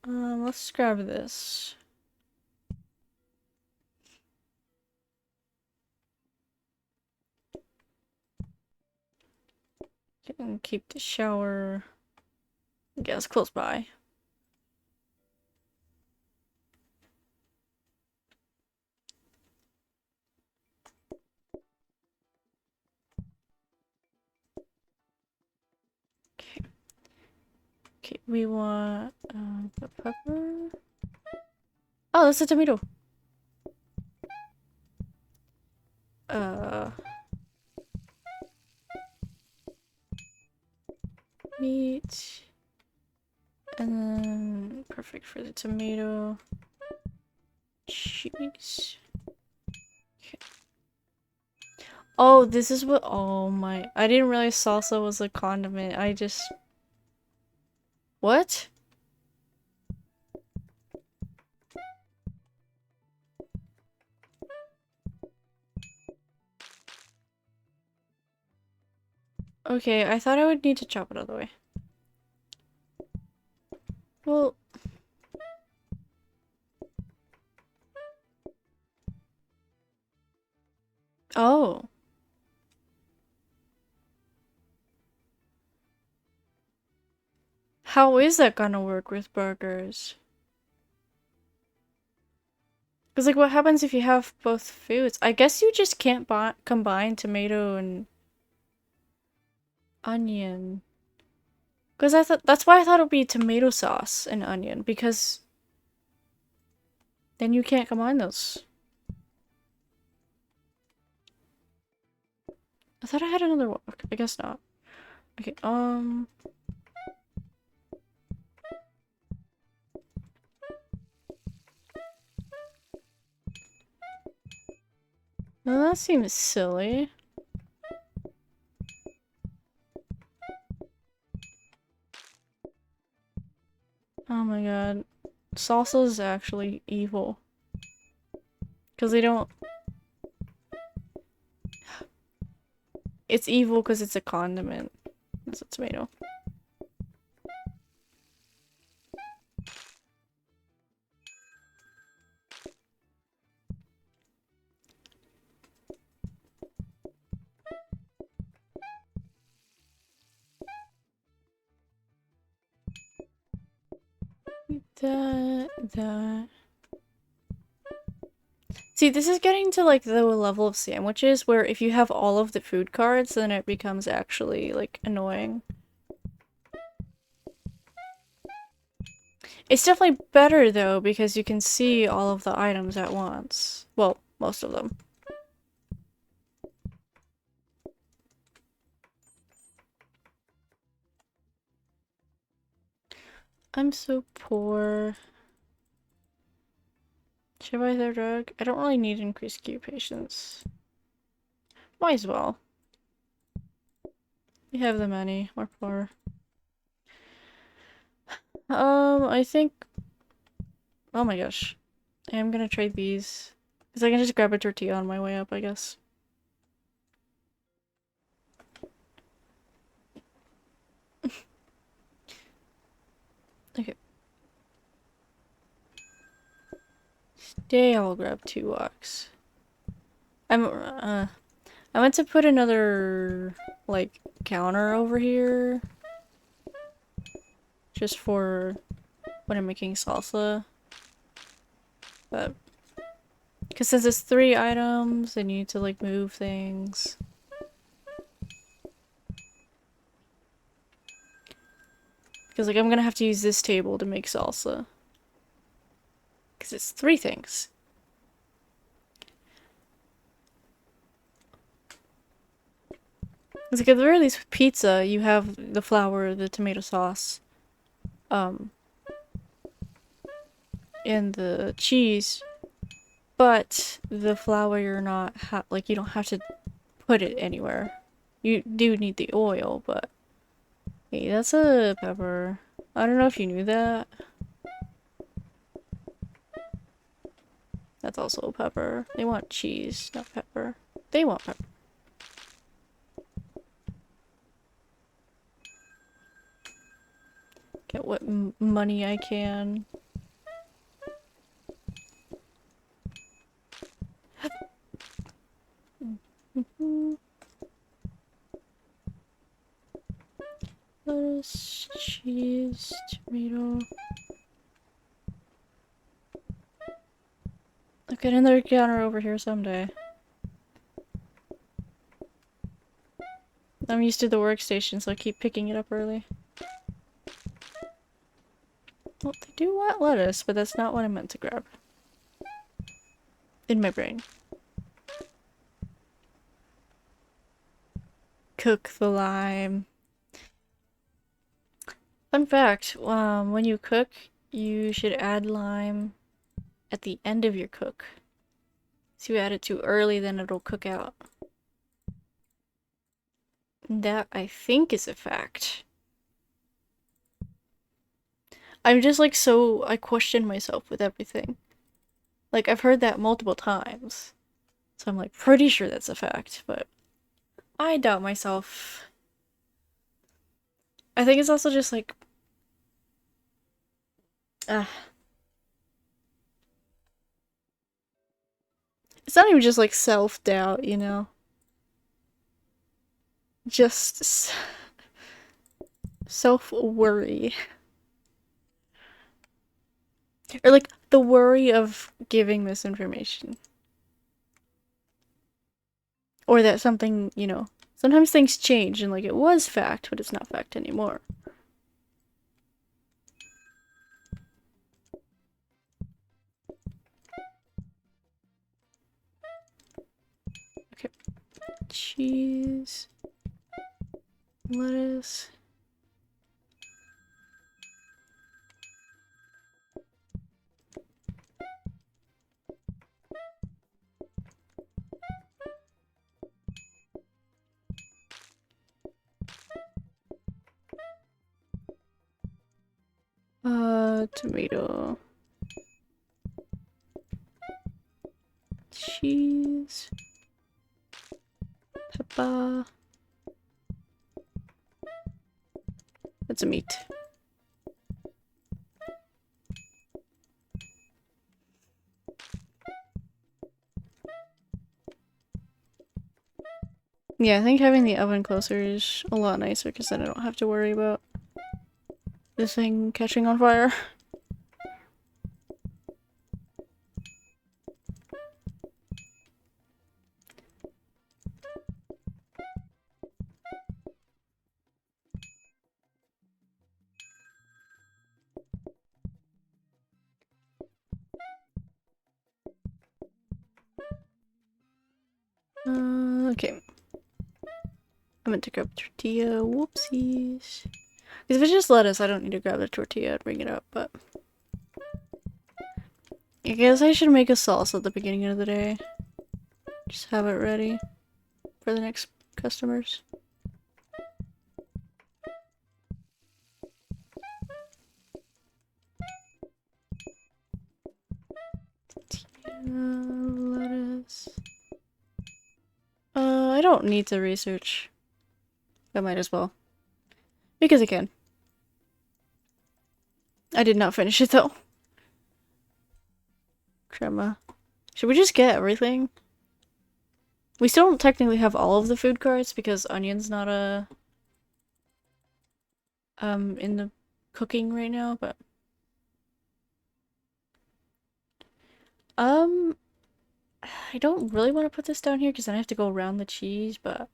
S1: Let's grab this. And keep the shower, I guess, close by. Okay. Okay, we want the pepper. Oh, that's a tomato. Uh, meat. And then perfect for the tomato. Cheese. Okay. Oh, this is what. Oh my. I didn't realize salsa was a condiment. I just. What? Okay, I thought I would need to chop it out of the way. Well. Oh. How is that gonna work with burgers? Because, like, what happens if you have both foods? I guess you just can't combine tomato and onion. Because I thought that's why I thought it would be tomato sauce and onion, because then you can't combine those. I thought I had another one. I guess not. Okay, well, that seems silly. Oh my god. Salsa is actually evil. Because they don't... It's evil because it's a condiment. It's a tomato. That. See, this is getting to, like, the level of sandwiches where if you have all of the food cards, then it becomes actually, like, annoying. It's definitely better, though, because you can see all of the items at once. Well, most of them. I'm so poor. Should I buy their drug? I don't really need increased queue patience. Might as well. We have the money. We're poor. I think... Oh my gosh. I am gonna trade these. Because I can just grab a tortilla on my way up, I guess. Okay. Today I'll grab 2 walks. I meant to put another, like, counter over here. Just for when I'm making salsa. But... Because since it's 3 items, I need to, like, move things. Because, like, I'm gonna have to use this table to make salsa. Because it's 3 things. It's like, at the very least with pizza, you have the flour, the tomato sauce, and the cheese. But the flour, you're not like, you don't have to put it anywhere. You do need the oil, but... Hey, that's a pepper. I don't know if you knew that. That's also a pepper. They want cheese, not pepper. They want pepper. Get what money I can. Lettuce, cheese, tomato. I'll get another counter over here someday. I'm used to the workstation, so I keep picking it up early. Well, they do want lettuce, but that's not what I meant to grab. In my brain. Cook the lime. Fun fact, when you cook, you should add lime at the end of your cook. So you add it too early, then it'll cook out. That, I think, is a fact. I'm just like I question myself with everything. Like, I've heard that multiple times. So I'm like pretty sure that's a fact, but I doubt myself. I think it's also just like, uh, it's not even just like self-doubt, you know? Just self-worry. Or like the worry of giving this information. Or that something, you know, sometimes things change and like it was fact, but it's not fact anymore. Okay. Cheese. Lettuce. Tomato. Cheese. Pepper. That's a meat. Yeah, I think having the oven closer is a lot nicer because then I don't have to worry about this thing catching on fire. Okay. I meant to grab the tortilla. Whoopsies. Because if it's just lettuce, I don't need to grab the tortilla and bring it up, but... I guess I should make a salsa at the beginning of the day. Just have it ready for the next customers. Lettuce. I don't need to research. I might as well. Because I can. I did not finish it though. Crema. Should we just get everything? We still don't technically have all of the food carts because onion's not in the cooking right now, but I don't really want to put this down here because then I have to go around the cheese, but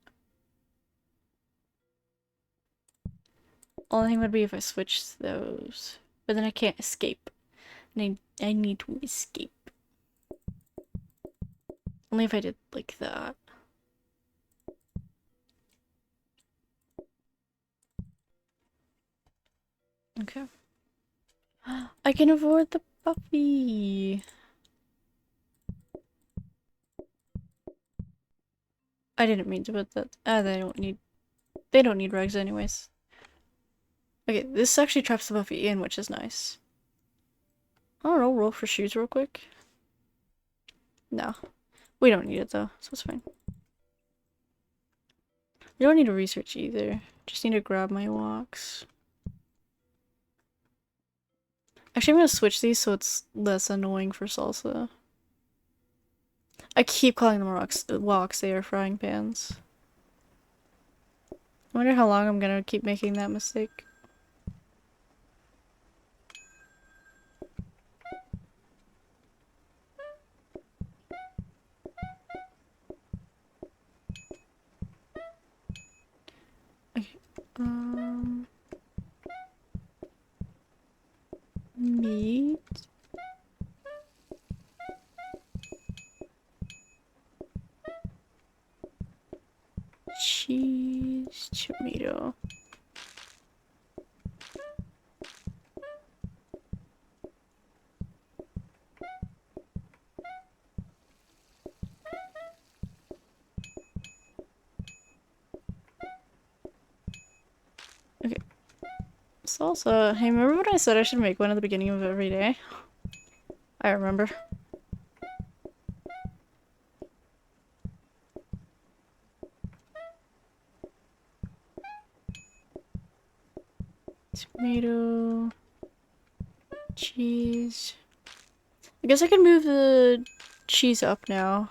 S1: only thing would be if I switch those. But then I can't escape. And I need to escape. Only if I did like that. Okay. I can afford the puppy. I didn't mean to put that. They don't need regs anyways. Okay, this actually traps the puppy in, which is nice. I don't know, roll for shoes real quick. No. We don't need it though, so it's fine. We don't need to research either. Just need to grab my walks. Actually, I'm gonna switch these so it's less annoying for salsa. I keep calling them walks. They are frying pans. I wonder how long I'm gonna keep making that mistake. Okay. Meat. Cheese. Tomato. Okay. Salsa. Hey, remember when I said I should make one at the beginning of every day? I remember. Tomato. Cheese. I guess I can move the cheese up now.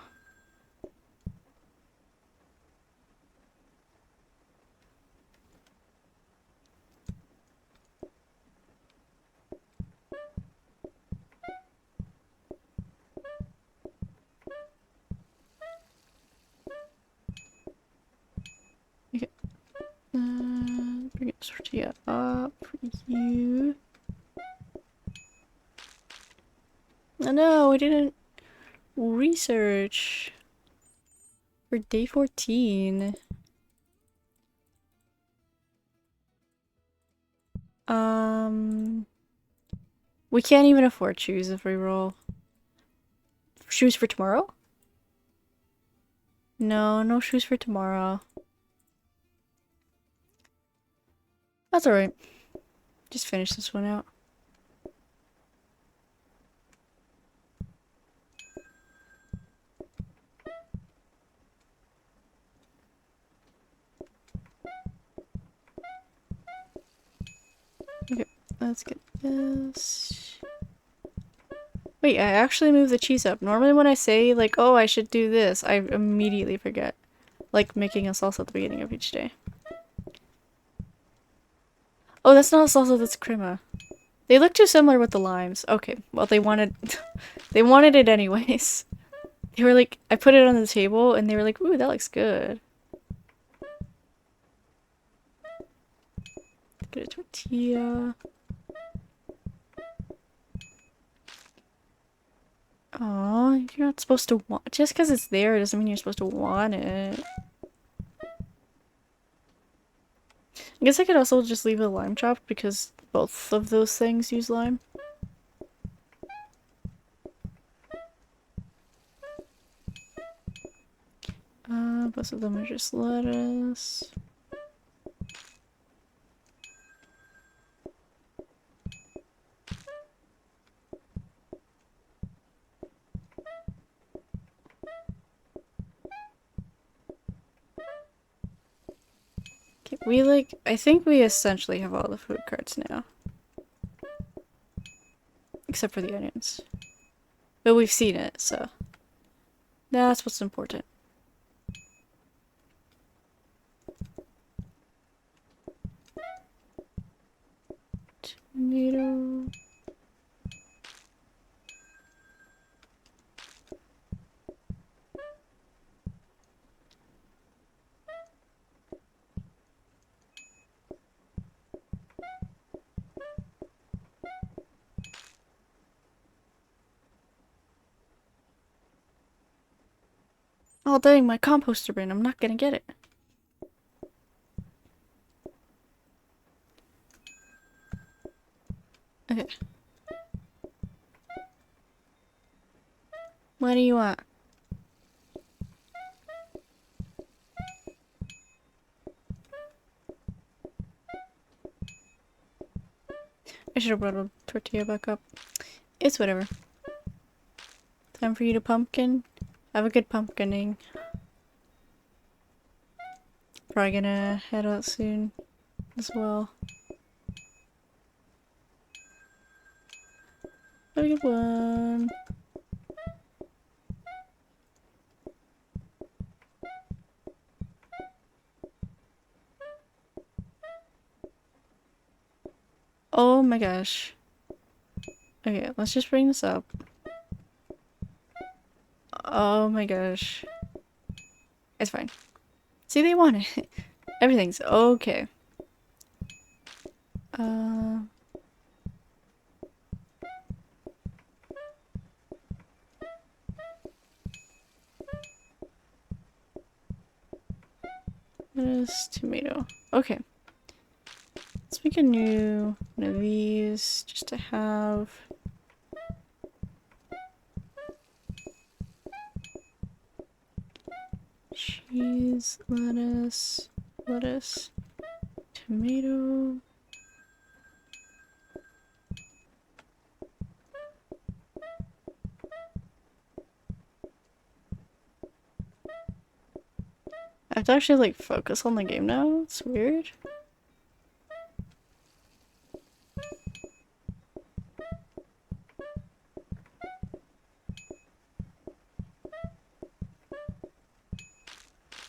S1: Okay. Bring it tortilla up for you. Oh no, we didn't research for day 14. We can't even afford shoes if we roll. Shoes for tomorrow? No, no shoes for tomorrow. That's alright. Just finish this one out. Okay, let's get this. Wait, I actually moved the cheese up. Normally when I say, like, oh, I should do this, I immediately forget. Like making a salsa at the beginning of each day. Oh, that's not a salsa, that's crema. They look too similar with the limes. Okay, well they wanted they wanted it anyways. They were like, I put it on the table and they were like, ooh, that looks good. Get a tortilla. Aw, you're not supposed to want, just because it's there doesn't mean you're supposed to want it. I guess I could also just leave a lime chopped because both of those things use lime. Both of them are just lettuce. Okay, I think we essentially have all the food carts now. Except for the onions. But we've seen it, so that's what's important. Tomato. Oh dang, my composter bin. I'm not gonna get it. Okay. What do you want? I should have brought a tortilla back up. It's whatever. Time for you to pumpkin. Have a good pumpkining. Probably gonna head out soon as well. Have a good one. Oh my gosh. Okay, let's just bring this up. Oh my gosh. It's fine. See, they want it. Everything's okay. Uh... Lettuce, tomato. Okay. Let's make a new one of these just to have. Cheese, lettuce, tomato. I have to actually like focus on the game now. It's weird.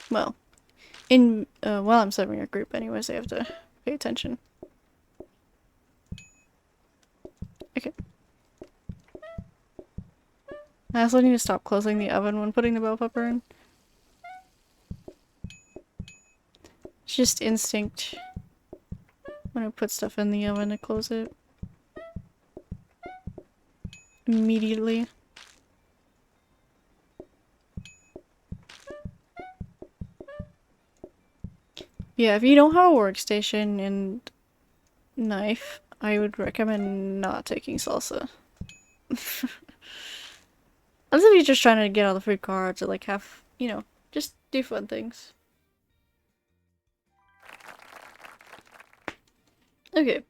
S1: Well, while I'm serving a group anyways, I have to pay attention. Okay. I also need to stop closing the oven when putting the bell pepper in. It's just instinct when I put stuff in the oven to close it immediately. Yeah, if you don't have a workstation and knife, I would recommend not taking salsa. Unless if you're just trying to get all the food cards or like have, you know, just do fun things. Okay.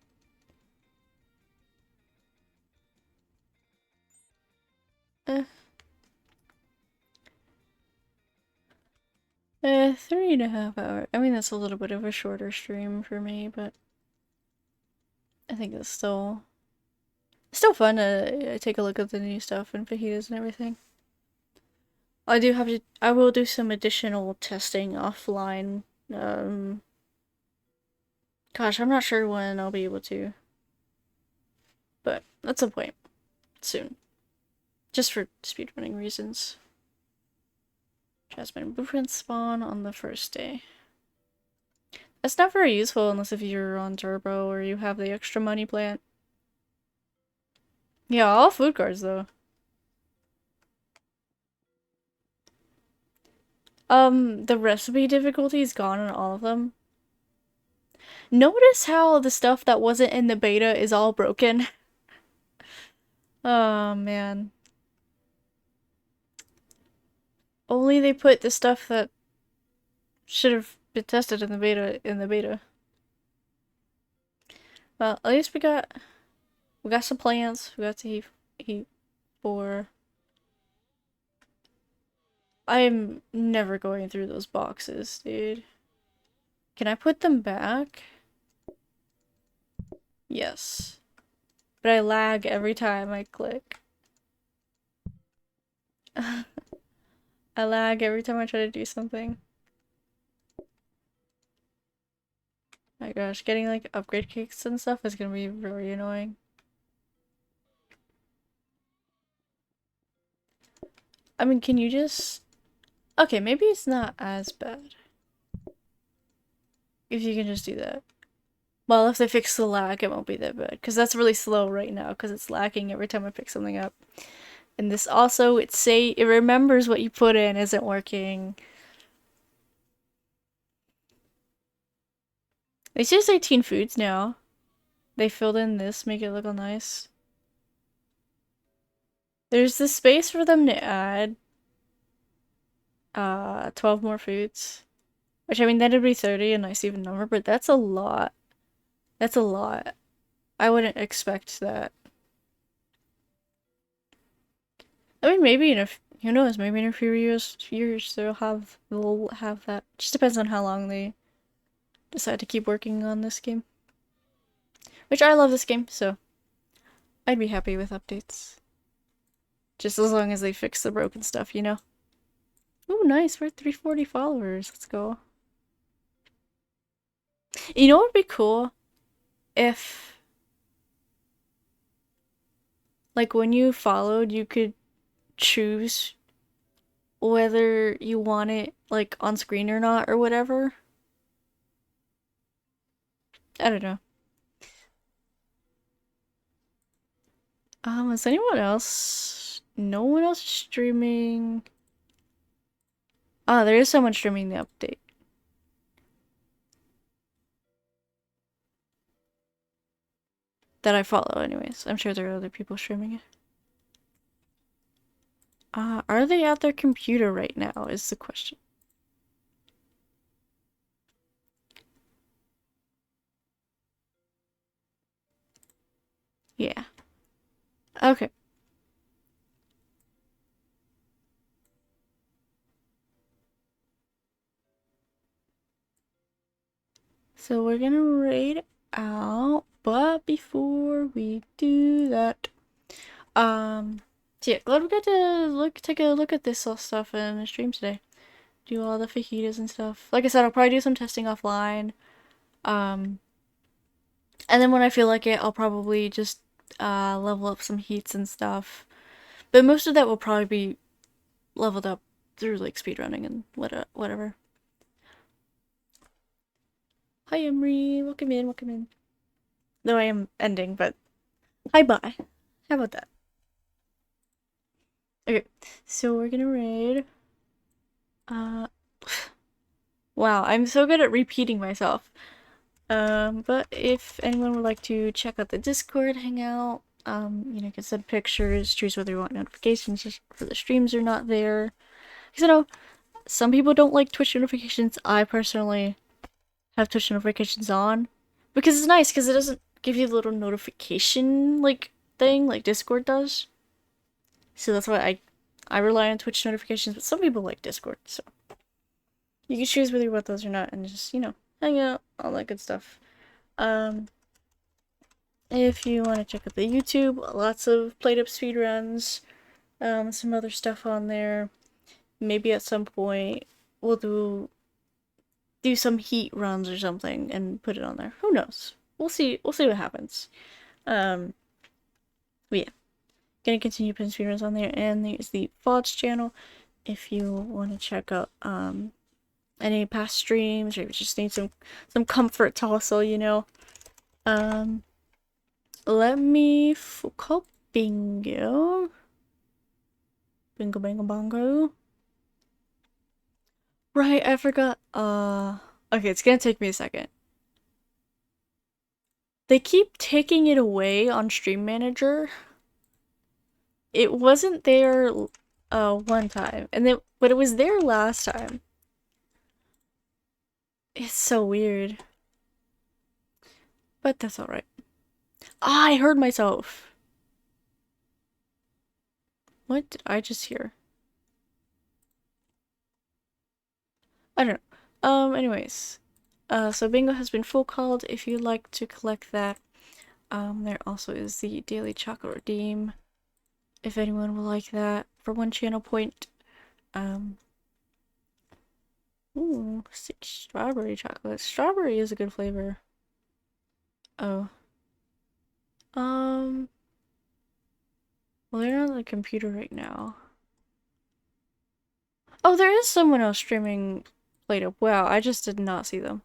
S1: Uh, 3.5 hours. I mean, that's a little bit of a shorter stream for me, but I think it's still fun to take a look at the new stuff and fajitas and everything. I will do some additional testing offline. Gosh, I'm not sure when I'll be able to, but at some point soon. Just for speedrunning reasons. Jasmine blueprints spawn on the first day. That's not very useful unless if you're on turbo or you have the extra money plant. Yeah, all food cards though. The recipe difficulty is gone on all of them. Notice how the stuff that wasn't in the beta is all broken. Oh man. Only they put the stuff that should have been tested in the beta. Well, at least we got some plants. We got to heat for. I am never going through those boxes, dude. Can I put them back? Yes. But I lag every time I click. I lag every time I try to do something. My gosh, getting like upgrade cakes and stuff is gonna be very annoying. I mean, can you just... Okay, maybe it's not as bad. If you can just do that. Well, if they fix the lag, it won't be that bad. Because that's really slow right now, because it's lagging every time I pick something up. And this also, it remembers what you put in isn't working. It's just 18 foods now. They filled in this, make it look all nice. There's the space for them to add 12 more foods. Which, I mean, that'd be 30, a nice even number, but that's a lot. That's a lot. I wouldn't expect that. I mean, maybe in a who knows? Maybe in a few years they'll have that. Just depends on how long they decide to keep working on this game. Which I love this game, so I'd be happy with updates. Just as long as they fix the broken stuff, you know? Oh, nice. We're at 340 followers. Let's go. You know what would be cool? If, like, when you followed, you could choose whether you want it, like, on screen or not, or whatever. I don't know. Is anyone else? No one else streaming. Ah, there is someone streaming the update. That I follow, anyways. I'm sure there are other people streaming it. Are they at their computer right now? Is the question. Yeah. Okay. So we're gonna raid out, but before we do that, so yeah, glad we got to take a look at this stuff in the stream today. Do all the fajitas and stuff. Like I said, I'll probably do some testing offline. Um, and then when I feel like it, I'll probably just level up some heats and stuff. But most of that will probably be leveled up through like speedrunning and whatever. Hi Emery, welcome in, welcome in. Though I am ending, but hi bye. How about that? Okay, so we're gonna raid. Uh, wow, I'm so good at repeating myself. But if anyone would like to check out the Discord, hang out, you can send pictures, choose whether you want notifications for the streams or not there. Because some people don't like Twitch notifications. I personally have Twitch notifications on because it's nice because it doesn't give you the little notification like thing like Discord does. So that's why I rely on Twitch notifications, but some people like Discord, so you can choose whether you want those or not and just, hang out, all that good stuff. If you want to check out the YouTube, lots of Plateup speedruns, some other stuff on there. Maybe at some point we'll do some heat runs or something and put it on there. Who knows? We'll see what happens. But yeah. Gonna continue putting speedruns on there, and there's the VODs channel if you want to check out any past streams or if you just need some comfort to hustle, let me call bingo. Bingo bango bongo. Right, I forgot. Okay, it's gonna take me a second. They keep taking it away on Stream Manager. It wasn't there one time, but it was there last time. It's so weird. But that's alright. Ah, I heard myself. What did I just hear? I don't know. Anyways. So bingo has been full called. If you'd like to collect that, there also is the daily chocolate redeem. If anyone would like that for 1 channel point. Ooh, 6 strawberry chocolate. Strawberry is a good flavor. Oh. Well, they're on the computer right now. Oh, there is someone else streaming Plateup. Wow, I just did not see them.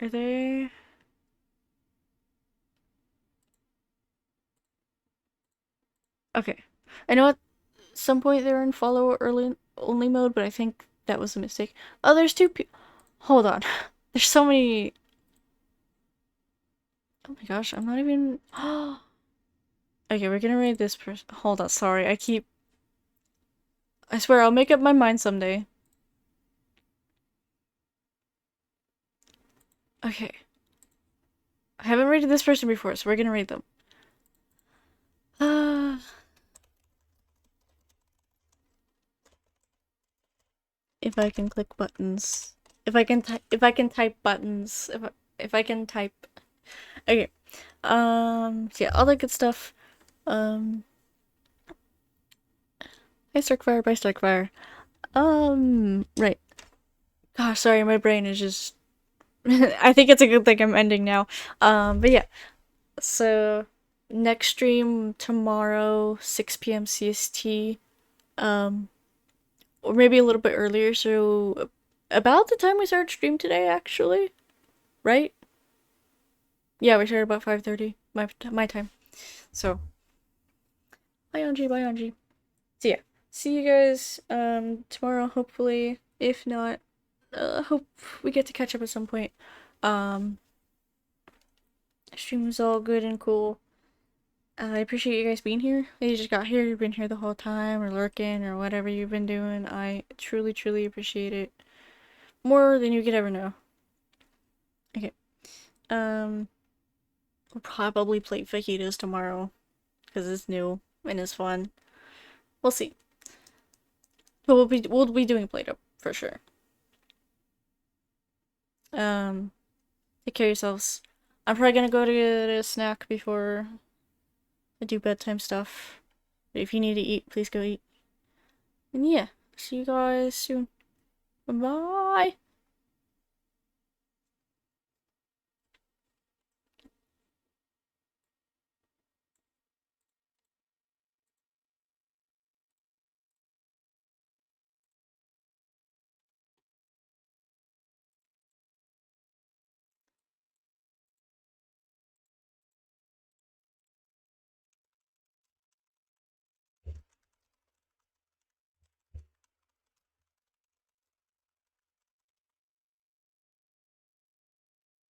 S1: Are they? Okay. I know at some point they were in follow early only mode, but I think that was a mistake. Oh, there's 2 people. Hold on. There's so many. Oh my gosh, I'm not even. Okay, we're gonna raid this person. Hold on, sorry. I swear I'll make up my mind someday. Okay. I haven't raided this person before, so we're gonna raid them. Uh, if I can click buttons. If I can type buttons. If I can type. Okay. So yeah, all that good stuff. Um by Starkfire, by Starkfire. Right. Gosh, sorry, my brain is just I think it's a good thing I'm ending now. But yeah. So next stream tomorrow, 6 p.m. CST. Um or maybe a little bit earlier, so about the time we started stream today actually, right? Yeah, we started about 5:30 my time. So, bye Anji, bye Anji. So yeah, see you guys tomorrow hopefully. If not, hope we get to catch up at some point. Um, stream was all good and cool. I appreciate you guys being here. If you just got here, you've been here the whole time, or lurking, or whatever you've been doing. I truly, truly appreciate it more than you could ever know. Okay. Um, we'll probably play fajitas tomorrow because it's new and it's fun. We'll see, but we'll be doing Play-Doh for sure. Um, take care of yourselves. I'm probably gonna go to get a snack before I do bedtime stuff. But if you need to eat, please go eat. And yeah, see you guys soon. Bye.